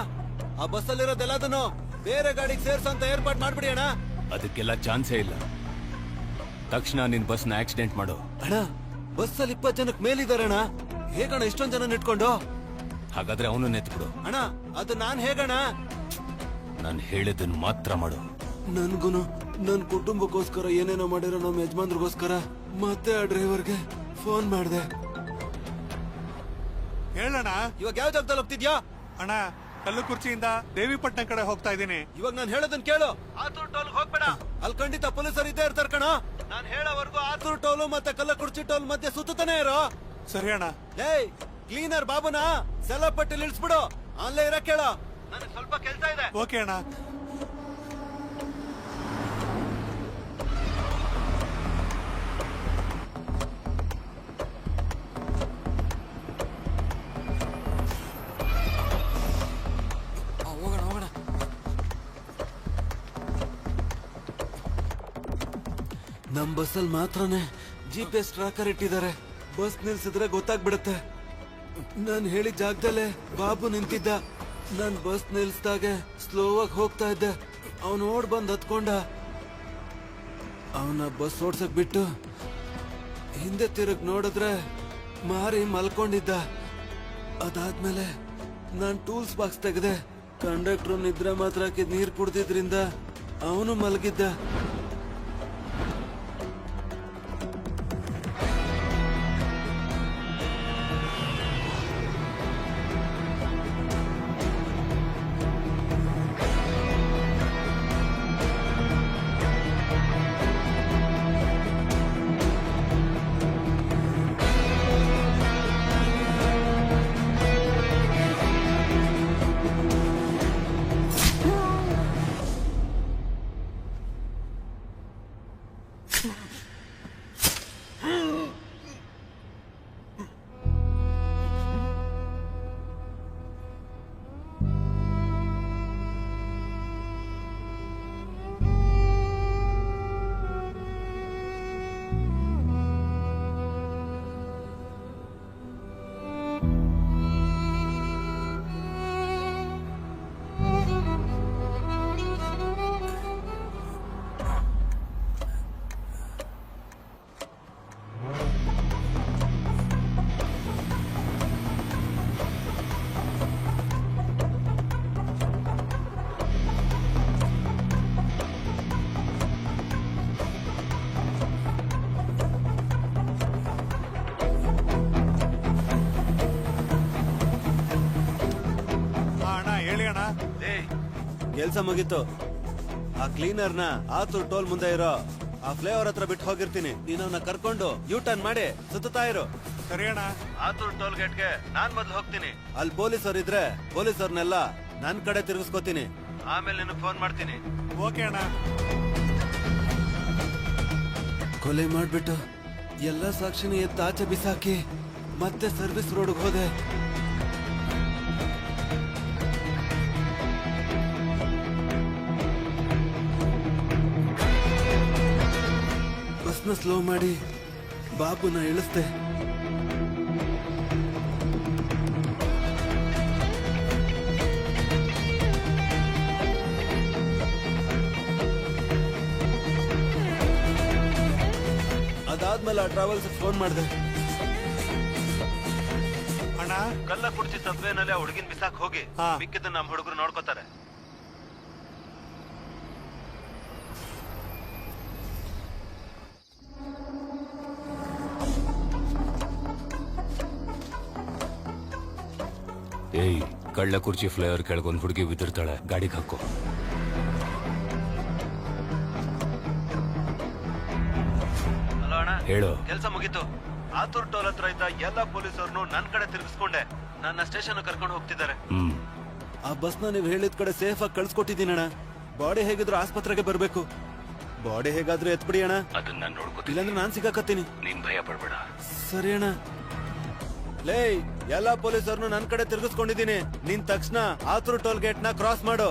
ಆ ಬಸ್ಸಲ್ಲಿರೋದೆಲ್ಲದನ್ನು ಬೇರೆ ಗಾಡಿಗೆ ಸೇರ್ಸಂತ ಏರ್ಪಾಟ್ ಮಾಡ್ಬಿಡಿ ಅಣ್ಣ. ಅದಕ್ಕೆಲ್ಲ ಚಾನ್ಸೇ ಇಲ್ಲ. ತಕ್ಷಣ ನಿನ್ ಬಸ್ನ ಆಕ್ಸಿಡೆಂಟ್ ಮಾಡು. ಅಣ್ಣ ಬಸ್ಸಲ್ಲಿ 20 ಜನಕ್ಕೆ ಮೇಲಿದ್ದಾರೆ ಅಣ್ಣ. ಹೇಗಣ್ಣ ಇಷ್ಟೊಂದ್ ಜನ ಇಟ್ಕೊಂಡು? ಹಾಗಾದ್ರೆ ಅವನು ನೆತ್ಬಿಡು. ಅಣ್ಣ ಅದು ನಾನ್ ಹೇಗಣ್ಣ? ನಾನು ಹೇಳಿದ್ದನ್ನು ಮಾತ್ರ ಮಾಡು. ನನ್ಗುನು ನನ್ ಕುಟುಂಬಕ್ಕೋಸ್ಕರ ಏನೇನೋ ಮಾಡಿರೋ ನಮ್ಮ ಯಜಮಾನ್ರಿಗೋಸ್ಕರ ಮತ್ತೆ ಆ ಡ್ರೈವರ್ಗೆ ಫೋನ್ ಮಾಡ್ದೆ. ಹೇಳಣ್ಣ. ಇವಾಗ ಯಾವ ಜಾಗದಲ್ಲಿ ಹೋಗ್ತಿದ್ಯಾ? ಅಣ್ಣ ಕಲ್ಲುಕುರ್ಚಿಯಿಂದ ದೇವಿಪಟ್ಟಣ ಕಡೆ ಹೋಗ್ತಾ ಇದ್ದೀನಿ. ಇವಾಗ ನಾನು ಹೇಳೋದನ್ನ ಕೇಳು. ಆತೂರು ಟೋಲ್ ಹೋಗ್ಬೇಡ. ಅಲ್ಲಿ ಖಂಡಿತ ಪೊಲೀಸರು ಇದ್ದೇ ಇರ್ತಾರ ಕಣ. ನಾನು ಹೇಳೋವರೆಗೂ ಆತೂರು ಟೋಲು ಮತ್ತೆ ಕಲ್ಲಕುರ್ಚಿ ಟೋಲ್ ಮಧ್ಯೆ ಸುತ್ತಾನೆ ಇರೋ. ಸರಿ ಅಣ್ಣ. ಕ್ಲೀನರ್ ಬಾಬುನ ಸೆಲಪಟ್ಟಿಲ್ ಇಳಿಸ್ಬಿಡು. ಅಲ್ಲೇ ಇರಕ್ ಹೇಳ. ನನಗೆ ಸ್ವಲ್ಪ ಕೆಲಸ ಇದೆ. ಓಕೆ ಅಣ್ಣ. ನಮ್ ಬಸ್ಸಲ್ಲಿ ಮಾತ್ರನೇ GPS ಟ್ರ್ಯಾಕರ್ ಇಟ್ಟಿದ್ದಾರೆ. ಬಸ್ ನಿಲ್ಸಿದ್ರೆ ಗೊತ್ತಾಗ್ಬಿಡುತ್ತೆ. ನಾನು ಹೇಳಿದ ಜಾಗದಲ್ಲೇ ಬಾಬು ನಿಂತಿದ್ದ. ನಾನ್ ಬಸ್ ನಿಲ್ಸ್ದಾಗೆ ಸ್ಲೋ ಆಗಿ ಹೋಗ್ತಾ ಇದ್ದೆ. ಅವನು ಓಡ್ ಬಂದ್ ಹತ್ಕೊಂಡ. ಅವನ ಬಸ್ ಓಡ್ಸಕ್ ಬಿಟ್ಟು ಹಿಂದೆ ತಿರುಗ್ ನೋಡಿದ್ರೆ ಮಾರಿ ಮಲ್ಕೊಂಡಿದ್ದ. ಅದಾದ್ಮೇಲೆ ನಾನ್ ಟೂಲ್ಸ್ ಬಾಕ್ಸ್ ತೆಗೆದೆ. ಕಂಡಕ್ಟ್ರು ನಿದ್ರೆ ಮಾತ್ರ ಹಾಕಿದ್ ನೀರ್ ಕುಡ್ದಿದ್ರಿಂದ ಅವನು ಮಲಗಿದ್ದ. ಕೆಲ್ಸ ಮುಗೀತು. ಆ ಕ್ಲೀನರ್ನ ಆತೂರ್ ಟೋಲ್ ಮುಂದೆ ಇರೋ ಆ ಫ್ಲೇವರ್ ಹತ್ರ ಬಿಟ್ಟು ಹೋಗಿರ್ತೀನಿ. ನೀನ್ ಅವನ್ನ ಕರ್ಕೊಂಡು ಯೂ ಟರ್ನ್ ಮಾಡಿ ಸುತ್ತಾ ಇರು. ಸರಿ ಅಣ್ಣ. ಆತೂರ್ ಟೋಲ್ ಗೇಟ್ಗೆ ನಾನ್ ಮೊದ್ಲು ಹೋಗ್ತೀನಿ. ಅಲ್ಲಿ ಪೊಲೀಸರು ಇದ್ರೆ ಪೊಲೀಸರ್ನೆಲ್ಲ ನನ್ ಕಡೆ ತಿರುಗಿಸ್ಕೋತೀನಿ. ಆಮೇಲೆ ನಿನಗೆ ಫೋನ್ ಮಾಡ್ತೀನಿ. ಓಕೆ ಅಣ್ಣ. ಕೊಲೆ ಮಾಡ್ಬಿಟ್ಟು ಎಲ್ಲ ಸಾಕ್ಷಿನ ಎತ್ತಾಚೆ ಬಿಸಾಕಿ ಮತ್ತೆ ಸರ್ವಿಸ್ ರೋಡ್ಗೆ ಹೋದೆ. ಬಸ್ನ ಸ್ಲೋ ಮಾಡಿ ಬಾಬುನ ಇಳಿಸ್ದೆ. ಅದಾದ್ಮೇಲೆ ಆ ಟ್ರಾವೆಲ್ಸ್ ಫೋನ್ ಮಾಡಿದೆ. ಅಣ್ಣ, ಕಲ್ಲ ಕುಡ್ಚಿ ಸಬ್ವೇನಲ್ಲಿ ಆ ಹುಡುಗಿನ ಬಿಸಾಕ್ ಹೋಗಿ ಮಿಕ್ಕಿದ್ದನ್ನ ನಮ್ಮ ಹುಡುಗರು ನೋಡ್ಕೋತಾರೆ. ಏಯ್, ಕಳ್ಳ ಕುರ್ಚಿ ಫ್ಲೇವರ್ ಕೆಳಗೊಂದು ಹುಡುಗಿ ಬಿದ್ದಿರ್ತಾಳೆ, ಗಾಡಿಗೆ ಹಾಕೋ. ಹೇಳು. ಕೆಲಸ ಮುಗೀತು. ಆತೂರ್ ಟೋಲ್ ಹತ್ರ ಇದ್ದ ಎಲ್ಲ ಪೊಲೀಸರನ್ನು ನನ್ ಕಡೆ ತಿರುಗಿಸ್ಕೊಂಡೆ. ನನ್ನ ಸ್ಟೇಷನ್ ಕರ್ಕೊಂಡು ಹೋಗ್ತಿದ್ದಾರೆ. ಆ ಬಸ್ನ ನೀವು ಹೇಳಿದ ಕಡೆ ಸೇಫ್ ಆಗಿ ಕಳ್ಸ್ಕೊಟ್ಟಿದ್ದೀನಣ್ಣ. ಬಾಡಿ ಹೇಗಿದ್ರು ಆಸ್ಪತ್ರೆಗೆ ಬರ್ಬೇಕು. ಬಾಡಿ ಹೇಗಾದ್ರೂ ಎತ್ಬಿಡಿ ಅಣ್ಣ. ಅದನ್ನ ನಾನು ನೋಡ್ಕೋತೀನಿ. ಇಲ್ಲಾಂದ್ರೆ ನಾನ್ ಸಿಕ್ಕಾಕತ್ತೀನಿ. ನೀನ್ ಭಯ ಪಡ್ಬೇಡ. ಸರಿ ಅಣ್ಣ. ಲೇ, ಎಲ್ಲಾ ಪೊಲೀಸರನ್ನು ನನ್ ಕಡೆ ತಿರುಗಿಸ್ಕೊಂಡಿದ್ದೀನಿ. ನೀನ್ ತಕ್ಷಣ ಆತೂರ್ ಟೋಲ್ ಗೇಟ್ ನ ಕ್ರಾಸ್ ಮಾಡು.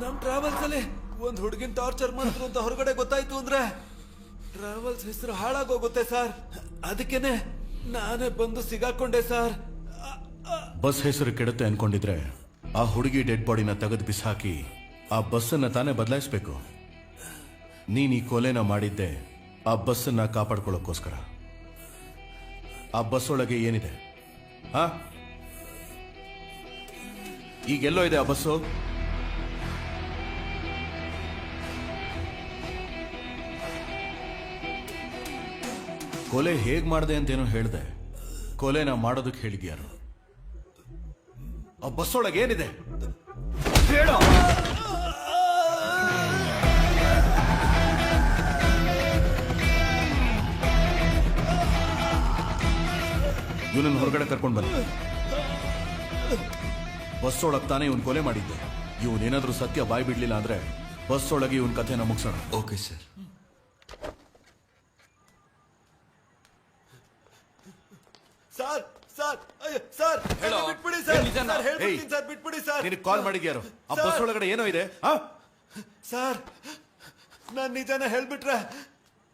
ನಮ್ ಟ್ರಾವೆಲ್ಸ್ ಅಲ್ಲಿ ಒಂದ್ ಹುಡುಗಿನ ಟಾರ್ಚರ್ ಮಾಡಿದ್ರು ಅಂತ ಹೊರಗಡೆ ಗೊತ್ತಾಯ್ತು ಅಂದ್ರೆ ಟ್ರಾವೆಲ್ಸ್ ಹೆಸರು ಹಾಳಾಗೋಗುತ್ತೆ ಸರ್. ಅದಕ್ಕೇನೆ ನಾನೇ ಬಂದು ಸಿಗಾಕೊಂಡೆ ಸರ್. ಬಸ್ ಹೆಸರು ಕೆಡುತ್ತೆ ಅನ್ಕೊಂಡಿದ್ರೆ ಆ ಹುಡುಗಿ ಡೆಡ್ ಬಾಡಿನ ತೆಗೆದು ಬಿಸಾಕಿ ಆ ಬಸ್ಸನ್ನ ತಾನೇ ಬದಲಾಯಿಸ್ಬೇಕು. ನೀನ್ ಈ ಕೊಲೆನ ಮಾಡಿದ್ದೆ ಆ ಬಸ್ಸನ್ನ ಕಾಪಾಡ್ಕೊಳ್ಳೋಕ್ಕೋಸ್ಕರ. ಆ ಬಸ್ ಒಳಗೆ ಏನಿದೆ? ಹಾ, ಈಗೆಲ್ಲೋ ಇದೆ ಆ ಬಸ್ಸು? ಕೊಲೆ ಹೇಗ್ ಮಾಡಿದೆ ಅಂತೇನೋ ಹೇಳ್ದೆ. ಕೊಲೆನ ಮಾಡೋದಕ್ಕೆ ಹೇಳಿದ್ಯಾರು? ಆ ಬಸ್ ಒಳಗೆ ಏನಿದೆ ಹೇಳು. ಇವನನ್ನು ಹೊರಗಡೆ ಕರ್ಕೊಂಡು ಬನ್ನಿ. ಬಸ್ ಒಳಗೆ ತಾನೇ ಇವನ್ ಕೊಲೆ ಮಾಡಿದ್ದೆ. ಇವನೇನಾದ್ರೂ ಸತ್ಯ ಬಾಯ್ ಬಿಡ್ಲಿಲ್ಲ ಅಂದ್ರೆ ಬಸ್ ಒಳಗೆ ಇವನ್ ಕಥೆನ ಮುಗಿಸೋಣ. Okay sir. ಸರ್ ಸರ್ ಅಯ್ಯೋ, ಸರ್ ಹೇಳೋ. ಬಿಟ್ಬಿಡಿ ಸರ್ ಏನ್ ನಿಜನಾ? ಸರ್, ಹೇಳ್ಬಿಡ್ತೀನಿ ಏಯ್. ಸರ್ ಬಿಟ್ಬಿಡಿ ಸರ್ ನಿನಗೆ ಕಾಲ್ ಮಾಡಿದ್ಯಾರು ಆ ಬಸ್ ಒಳಗಡೆ ಏನೋ ಇದೆ ಸರ್ ನಾನ್ ನಿಜನ ಹೇಳ್ಬಿಟ್ರೆ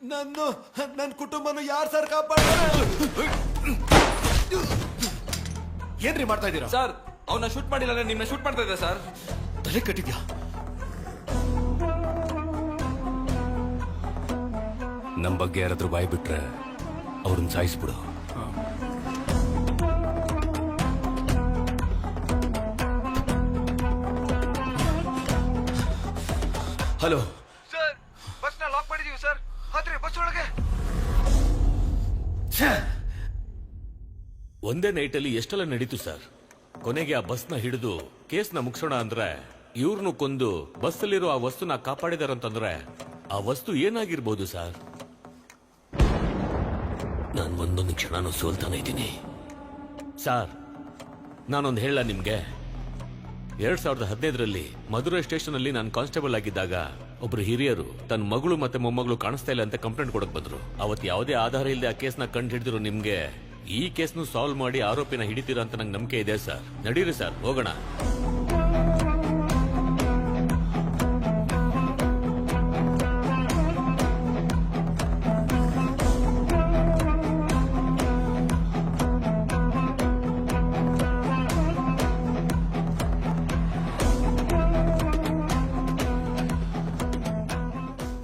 ನನ್ನ ಕುಟುಂಬನು ಯಾರು ಸರ್ ಕಾಪಾಡ್ತಾರೆ? ಏನ್ರಿ ಮಾಡ್ತಾ ಇದ್ದೀರಾ ಸರ್ ಅವನ್ನ ಶೂಟ್ ಮಾಡಿಲ್ಲ ನಿಮ್ಮನ್ನ ಶೂಟ್ ಮಾಡ್ತಾ ಇದ್ದೆ ಸರ್. ತಲೆ ಕಟ್ಟಿದ್ಯಾ? ನಮ್ ಬಗ್ಗೆ ಯಾರಾದ್ರೂ ಬಾಯ್ ಬಿಟ್ರೆ ಅವ್ರನ್ನ ಸಾಯಿಸ್ಬಿಡು. ಹಲೋ ಸರ್ ಬಸ್ ನ ಲಾಕ್ ಮಾಡಿದೀವಿ ಸರ್. ಆದ್ರೆ ಬಸ್ ಒಳಗೆ ಒಂದೇ ನೈಟಲ್ಲಿ ಎಷ್ಟೆಲ್ಲ ನಡೀತು ಸರ್. ಕೊನೆಗೆ ಆ ಬಸ್ನ ಹಿಡಿದು ಕೇಸ್ನ ಮುಗಿಸೋಣ ಅಂದ್ರೆ ಇವ್ರನ್ನು ಕೊಂದು ಬಸ್ಸಲ್ಲಿರೋ ಆ ವಸ್ತುನ ಕಾಪಾಡಿದಾರಂತಂದ್ರೆ ಆ ವಸ್ತು ಏನಾಗಿರ್ಬೋದು ಸರ್? ನಾನು ಒಂದೊಂದು ಕ್ಷಣನೂ ಸೋಲ್ತಾನೆ ಇದ್ದೀನಿ ಸರ್. ನಾನೊಂದು ಹೇಳ ನಿಮ್ಗೆ, 2015ರಲ್ಲಿ ಮಧುರೈ ಸ್ಟೇಷನ್ ಅಲ್ಲಿ ನಾನು ಕಾನ್ಸ್ಟೇಬಲ್ ಆಗಿದ್ದಾಗ ಒಬ್ರು ಹಿರಿಯರು ತನ್ನ ಮಗಳು ಮತ್ತೆ ಮೊಮ್ಮಗಳು ಕಾಣಿಸ್ತಾ ಇಲ್ಲ ಅಂತ ಕಂಪ್ಲೇಂಟ್ ಕೊಡಕ್ ಬಂದ್ರು. ಅವತ್ತು ಯಾವುದೇ ಆಧಾರ ಇಲ್ಲದೆ ಆ ಕೇಸ್ನ ಕಂಡು ಹಿಡಿದ್ರು. ನಿಮ್ಗೆ ಈ ಕೇಸ್ನು ಸಾಲ್ವ್ ಮಾಡಿ ಆರೋಪಿನ ಹಿಡಿತೀರಾ ಅಂತ ನಂಗೆ ನಂಬಿಕೆ ಇದೆ ಸರ್. ನಡೀರಿ ಸರ್, ಹೋಗೋಣ.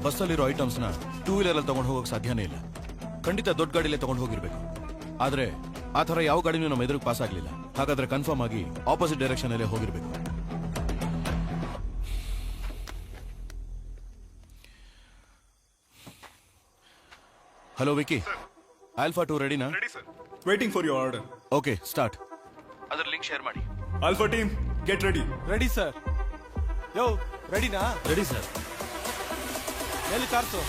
ಬಸ್ಸಲ್ಲಿರೋ ಐಟಮ್ಸ್ ನ ಟೂ ವೀಲರ್ ಅಲ್ಲಿ ತಗೊಂಡು ಹೋಗೋಕೆ ಸಾಧ್ಯನೇ ಇಲ್ಲ. ಖಂಡಿತ ದೊಡ್ಡ ಗಾಡಿಲೇ ತಗೊಂಡು ಹೋಗಿರ್ಬೇಕು. ಆದ್ರೆ ಆ ತರ ಯಾವ ಗಾಡಿನೂ ನಮ್ಮ ಎದುರಿಗೆ ಪಾಸ್ ಆಗ್ಲಿಲ್ಲ. ಹಾಗಾದ್ರೆ ಕನ್ಫರ್ಮ್ ಆಗಿ ಆಪೋಸಿಟ್ ಡೈರೆಕ್ಷನ್ ಅಲ್ಲೇ ಹೋಗಿರ್ಬೇಕು. ಹಲೋ ವಿಕಿ, ಆಲ್ಫಾ 2 ರೆಡಿನಾ? Waiting for your order. Okay, start. ಅದರ ಲಿಂಕ್ ಶೇರ್ ಮಾಡಿ. Alpha team get ready. Ready sir. Yo ರೆಡಿನಾ? Ready sir. ಎಲ್ಲಿ ಕಾರ್ಸು?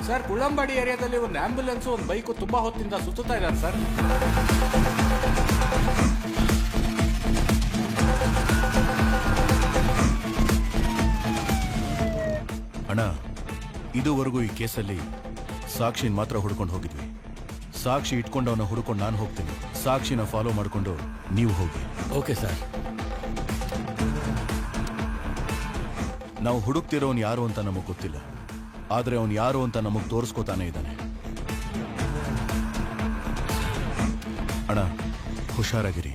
ಸರ್, ಕುಳ್ಳಂಬಾಡಿ ಏರಿಯಾದಲ್ಲಿ ಒಂದು ಆಂಬ್ಯುಲೆನ್ಸ್ ಒಂದು ಬೈಕು ತುಂಬಾ ಹೊತ್ತಿಂದ ಸುತ್ತುತ್ತಾ ಇದ್ದಾರೆ ಸರ್. ಅಣ್ಣ, ಇದುವರೆಗೂ ಈ ಕೇಸಲ್ಲಿ ಸಾಕ್ಷಿನ ಮಾತ್ರ ಹುಡ್ಕೊಂಡು ಹೋಗಿದ್ವಿ. ಸಾಕ್ಷಿ ಇಟ್ಕೊಂಡವನ್ನ ಹುಡ್ಕೊಂಡು ನಾನು ಹೋಗ್ತೀನಿ. ಸಾಕ್ಷಿನ ಫಾಲೋ ಮಾಡ್ಕೊಂಡು ನೀವು ಹೋಗಿ. Okay sir. ನಾವು ಹುಡುಕ್ತಿರೋನ್ ಯಾರು ಅಂತ ನಮಗ್ ಗೊತ್ತಿಲ್ಲ, ಆದ್ರೆ ಅವನ್ ಯಾರು ಅಂತ ನಮಗ್ ತೋರಿಸ್ಕೋತಾನೆ ಇದ್ದಾನೆ. ಅಣ್ಣ, ಹುಷಾರಾಗಿರಿ.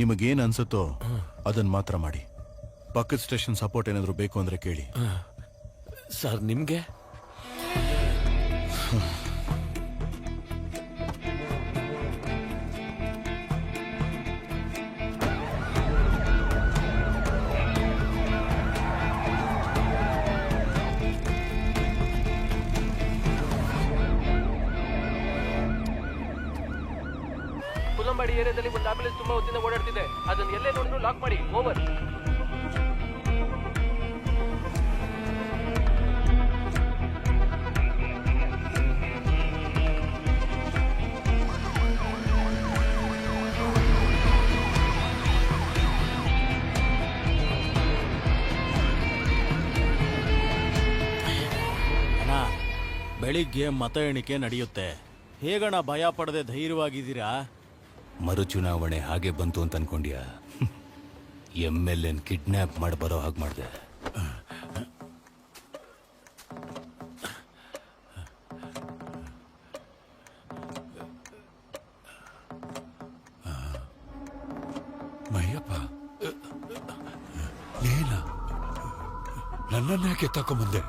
ನಿಮಗೇನ್ ಅನ್ಸುತ್ತೋ ಅದನ್ನ ಮಾತ್ರ ಮಾಡಿ. ಪಕ್ಕದ ಸ್ಟೇಷನ್ ಸಪೋರ್ಟ್ ಏನಾದ್ರು ಬೇಕು ಅಂದ್ರೆ ಕೇಳಿ. ಸರ್, ನಿಮ್ಗೆ ಕುಲ್ಲಂಬಾಡಿ ಏರಿಯಾದಲ್ಲಿ ಒಂದು ಆಂಬ್ಯುಲೆನ್ಸ್ ತುಂಬಾ ಹೊತ್ತಿಂದ ಓಡಾಡ್ತಿದೆ. ಅದನ್ನ ಎಲ್ಲೇ ನೋಡಿದ್ರು ಲಾಕ್ ಮಾಡಿ. ಓವರ್. ಬೆಳಿಗ್ಗೆ ಮತ ಎಣಿಕೆ ನಡೆಯುತ್ತೆ. ಹೇಗಣ ಭಯ ಪಡದೆ ಧೈರ್ಯವಾಗಿದ್ದೀರಾ? ಮರು ಚುನಾವಣೆ ಹಾಗೆ ಬಂತು ಅಂತ ಅನ್ಕೊಂಡ್ಯಾ? MLA ಕಿಡ್ನಾಪ್ ಮಾಡಿ ಬರೋ ಹಾಗೆ ಮಾಡಿದೆ. ಮಯ್ಯಪ್ಪ, ನೀನ ನನ್ನನ್ಯಾಕೆ ತಕೊಂಬಂದೆ?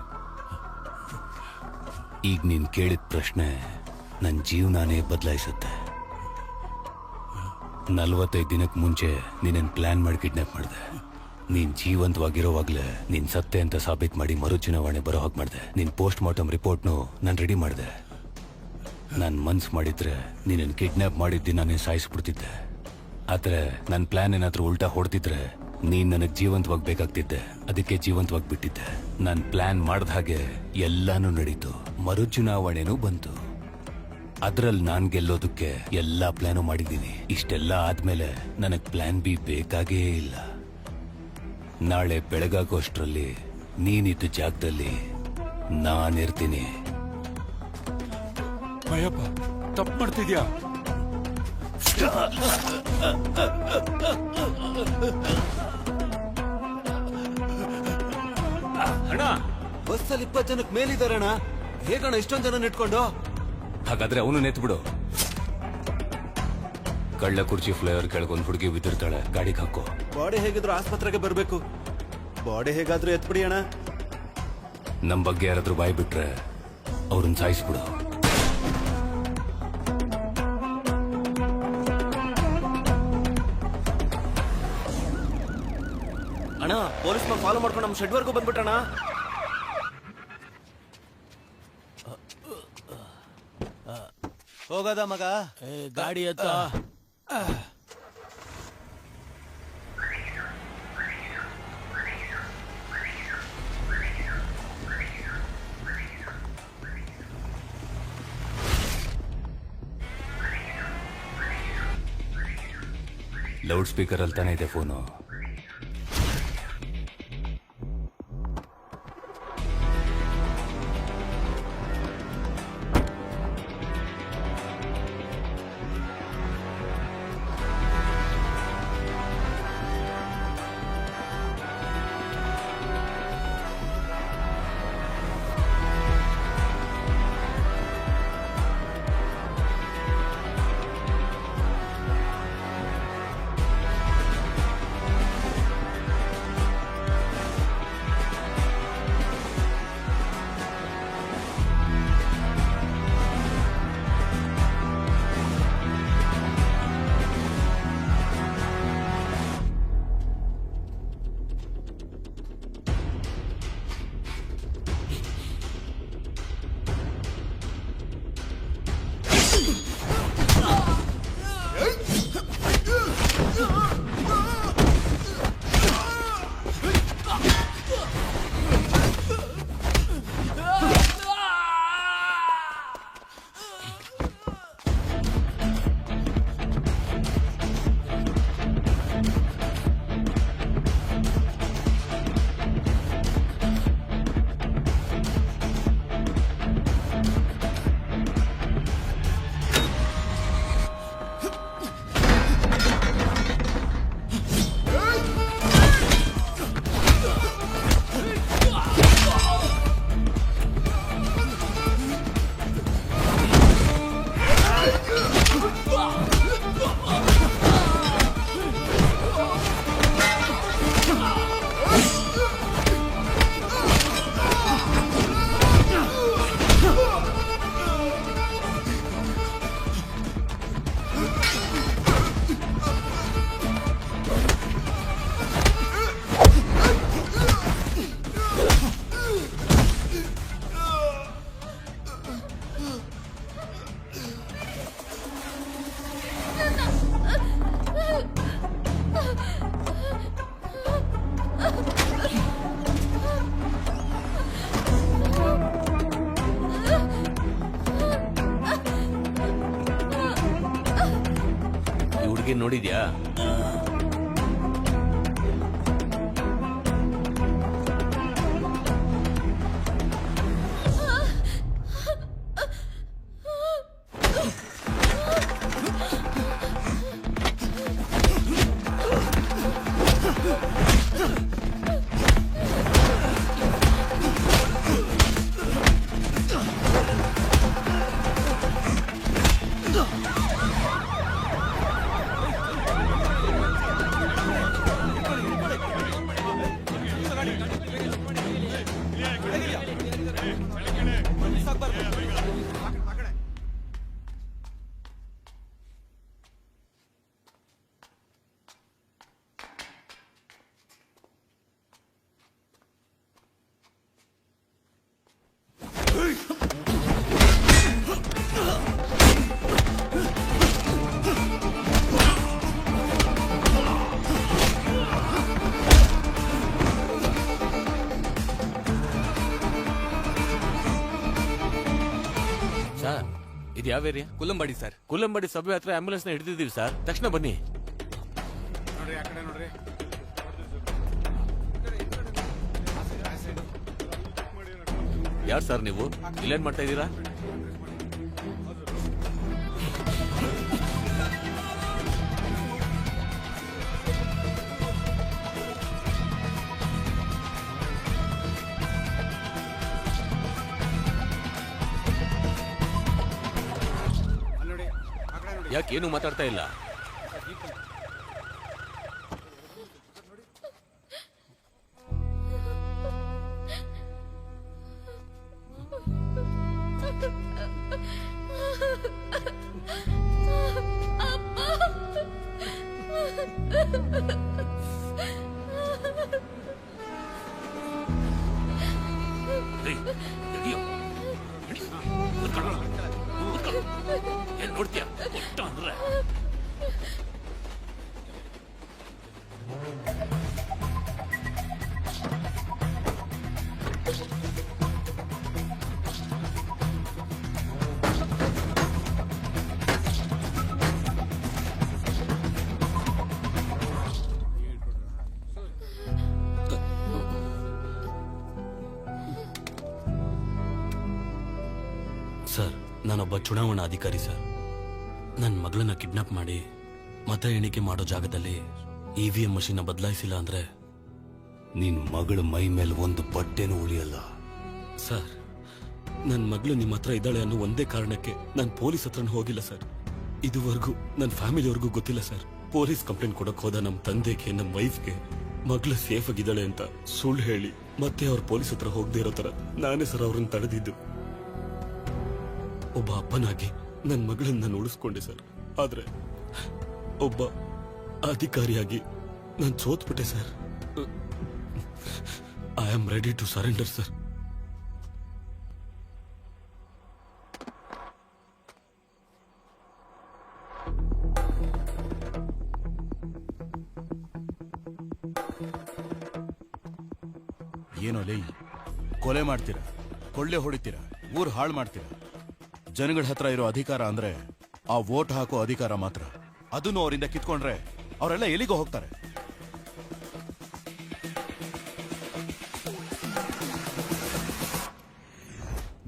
ಈಗ ನೀನ್ ಕೇಳಿದ ಪ್ರಶ್ನೆ ನನ್ನ ಜೀವನಾನೇ ಬದಲಾಯಿಸುತ್ತೆ. 45 ದಿನಕ್ಕೆ ಮುಂಚೆ ನೀನೇನ್ ಪ್ಲಾನ್ ಮಾಡಿ ಕಿಡ್ನಾಪ್ ಮಾಡಿದೆ. ನೀನ್ ಜೀವಂತವಾಗಿರೋವಾಗ್ಲೇ ನೀನ್ ಸತ್ತೆ ಅಂತ ಸಾಬೀತ್ ಮಾಡಿ ಮರು ಚುನಾವಣೆ ಬರೋ ಹಾಗೆ ಮಾಡಿದೆ. ನಿನ್ ಪೋಸ್ಟ್ ಮಾರ್ಟಮ್ ರಿಪೋರ್ಟ್ನು ನಾನು ರೆಡಿ ಮಾಡಿದೆ. ನಾನು ಮನ್ಸು ಮಾಡಿದ್ರೆ ನೀನನ್ನು ಕಿಡ್ನಾಪ್ ಮಾಡಿದ್ದಿ ನಾನೇ ಸಾಯಿಸ್ಬಿಡ್ತಿದ್ದೆ. ಆದ್ರೆ ನನ್ನ ಪ್ಲಾನ್ ಏನಾದ್ರೂ ಉಲ್ಟಾ ಹೊಡ್ತಿದ್ರೆ ನೀನ್ ನನಗೆ ಜೀವಂತವಾಗಿ ಬೇಕಾಗ್ತಿದ್ದೆ. ಅದಕ್ಕೆ ಜೀವಂತವಾಗಿ ಬಿಟ್ಟಿದ್ದೆ. ನಾನು ಪ್ಲಾನ್ ಮಾಡ್ದ ಹಾಗೆ ಎಲ್ಲಾನು ನಡೀತು. ಮರು ಚುನಾವಣೆನೂ ಬಂತು. ಅದ್ರಲ್ಲಿ ನಾನ್ ಗೆಲ್ಲೋದಕ್ಕೆ ಎಲ್ಲಾ ಪ್ಲಾನು ಮಾಡಿದ್ದೀನಿ. ಇಷ್ಟೆಲ್ಲ ಆದ್ಮೇಲೆ ನನಗ್ ಪ್ಲಾನ್ ಬಿ ಬೇಕಾಗೇ ಇಲ್ಲ. ನಾಳೆ ಬೆಳಗಾಗೋಷ್ಟ್ರಲ್ಲಿ ನೀನಿದ್ದ ಜಾಗದಲ್ಲಿ ನಾನಿರ್ತೀನಿ. ಭಯಪ್ಪ ತಪ್ಪು ಮಾಡ್ತಿದ್ಯಾ? ಅಣ್ಣ ಬಸ್ಸಲ್ಲಿ 20 ಜನಕ್ಕೆ ಮೇಲಿದ್ದಾರೆ ಅಣ್ಣ. ಹೇಗಣ್ಣ ಇಷ್ಟೊಂದು ಜನ ಇಟ್ಕೊಂಡು? ಹಾಗಾದ್ರೆ ಅವನು ನೆತ್ಬಿಡು. ಕಳ್ಳ ಕುರ್ಚಿ ಫ್ಲೇವರ್ ಕೆಳಗೊಂದು ಹುಡುಗಿ ಬಿದ್ದಿರ್ತಾಳೆ, ಗಾಡಿಗೆ ಹಾಕೋ. ಬಾಡಿ ಹೇಗಿದ್ರು ಆಸ್ಪತ್ರೆಗೆ ಬರ್ಬೇಕು. ಬಾಡಿ ಹೇಗಾದ್ರೂ ಎತ್ಬಿಡಿ ಅಣ್ಣ. ನಮ್ ಬಗ್ಗೆ ಯಾರಾದ್ರೂ ಬಾಯ್ ಬಿಟ್ರೆ ಅವ್ರನ್ನ ಸಾಯಿಸ್ಬಿಡು. ಅಣ್ಣ ಪೊಲೀಸ್ ಫಾಲೋ ಮಾಡ್ಕೊಂಡು ನಮ್ಮ ಶೆಡ್ವರ್ಗೂ ಬಂದ್ಬಿಟ್ಟಣ. ಹೋಗದ ಮಗ, ಗಾಡಿ ಎತ್ತ. ಲೌಡ್ ಸ್ಪೀಕರ್ ಅಲ್ಲಿ ತಾನೇ ಇದೆ ಫೋನು. ನೋಡಿದ್ಯಾ? ಇದು ಯಾವ ಏರಿಯಾ? ಕುಲ್ಲಂಬಾಡಿ ಸರ್. ಕುಲ್ಲಂಬಾಡಿ ಸಭೆ ಹತ್ರ ಆಂಬ್ಯುಲೆನ್ಸ್ ನ ಹಿಡಿದಿದ್ದೀವಿ ಸರ್. ತಕ್ಷಣ ಬನ್ನಿ. ನೋಡ್ರಿ ಆ ಕಡೆ ನೋಡ್ರಿ. ಯಾರು ಸರ್ ನೀವು? ಇಲ್ಲೇನ್ ಮಾಡ್ತಾ ಇದ್ದೀರಾ? ಯಾಕೆ ಏನು ಮಾತಾಡ್ತಾ ಇಲ್ಲ? ಏನ್ ನೋಡ್ತೀಯ ಕೊಟ್ಟ ಅಂದ್ರೆ ಸರ್, ನಾನೊಬ್ಬ ಚುನಾವಣಾ ಅಧಿಕಾರಿ ಸರ್. ನನ್ನ ಮಗಳನ್ನ ಕಿಡ್ನಾಪ್ ಮಾಡಿ ಮತ ಎಣಿಕೆ ಮಾಡೋ ಜಾಗದಲ್ಲಿ EVM ಮಷೀನ್ ಬದಲಾಯಿಸಿಲ್ಲ ಅಂದ್ರೆ ನಿನ್ ಮಗಳ ಮೈ ಮೇಲೆ ಒಂದು ಬಟ್ಟೆನೂ ಉಳಿಯಲ್ಲ. ಸರ್, ನನ್ನ ಮಗಳು ನಿಮ್ಮ ಹತ್ರ ಇದ್ದಾಳೆ ಅನ್ನೋ ಒಂದೇ ಕಾರಣಕ್ಕೆ ನಾನು ಪೊಲೀಸ್ ಹತ್ರನೂ ಹೋಗಿಲ್ಲ ಸರ್. ಇದುವರೆಗೂ ನನ್ನ ಫ್ಯಾಮಿಲಿಯವ್ರಿಗೂ ಗೊತ್ತಿಲ್ಲ ಸರ್. ಪೊಲೀಸ್ ಕಂಪ್ಲೇಂಟ್ ಕೊಡಕ್ ಹೋದ ನಮ್ಮ ತಂದೆಗೆ, ನಮ್ಮ ವೈಫ್ಗೆ ಮಗಳು ಸೇಫ್ ಆಗಿದ್ದಾಳೆ ಅಂತ ಸುಳ್ಳು ಹೇಳಿ ಮತ್ತೆ ಅವ್ರ ಪೊಲೀಸ್ ಹತ್ರ ಹೋಗದೆ ಇರೋ ತರ ನಾನೇ ಸರ್ ಅವ್ರನ್ನ ತಡೆದಿದ್ದು. ಒಬ್ಬ ಅಪ್ಪನಾಗಿ ನನ್ನ ಮಗಳನ್ನ ನಾನು ಉಳಿಸ್ಕೊಂಡೆ ಸರ್. ಆದ್ರೆ ಒಬ್ಬ ಅಧಿಕಾರಿಯಾಗಿ ನಾನು ಸೋತ್ಬಿಟ್ಟೆ sir. I am ready to surrender sir. ಏನೋ ಲೈ, ಕೊಲೆ ಮಾಡ್ತೀರಾ, ಕೊಳ್ಳೆ ಹೊಡಿತೀರಾ, ಊರ್ ಹಾಳು ಮಾಡ್ತೀರಾ. ಜನಗಳ ಹತ್ರ ಇರೋ ಅಧಿಕಾರ ಅಂದ್ರೆ ಆ ವೋಟ್ ಹಾಕೋ ಅಧಿಕಾರ ಮಾತ್ರ. ಅದನ್ನು ಅವರಿಂದ ಕಿತ್ಕೊಂಡ್ರೆ ಅವರೆಲ್ಲ ಎಲ್ಲಿಗೋ ಹೋಗ್ತಾರೆ.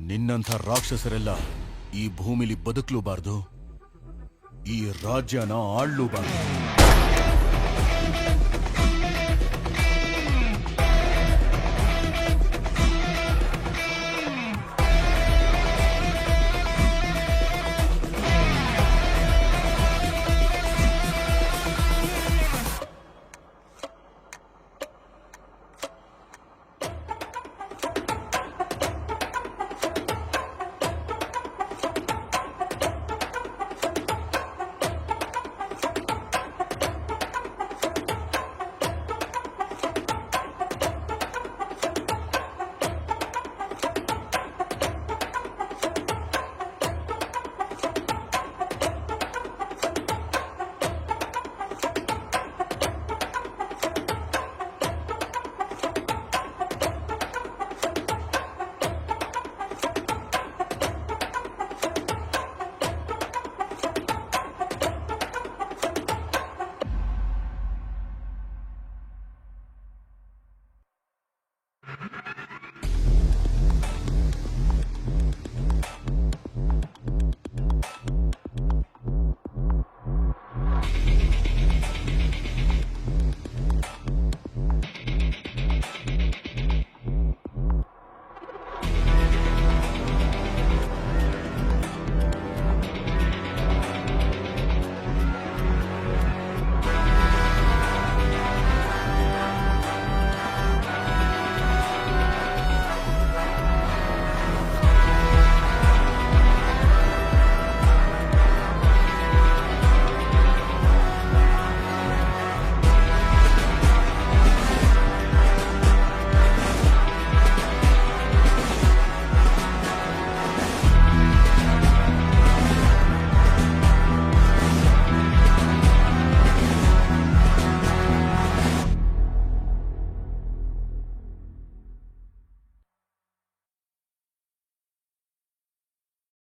ನಿನ್ನಂಥ ರಾಕ್ಷಸರೆಲ್ಲ ಈ ಭೂಮಿಲಿ ಬದುಕಲೂಬಾರ್ದು, ಈ ರಾಜ್ಯನ ಆಳ್ಲೂಬಾರ್ದು.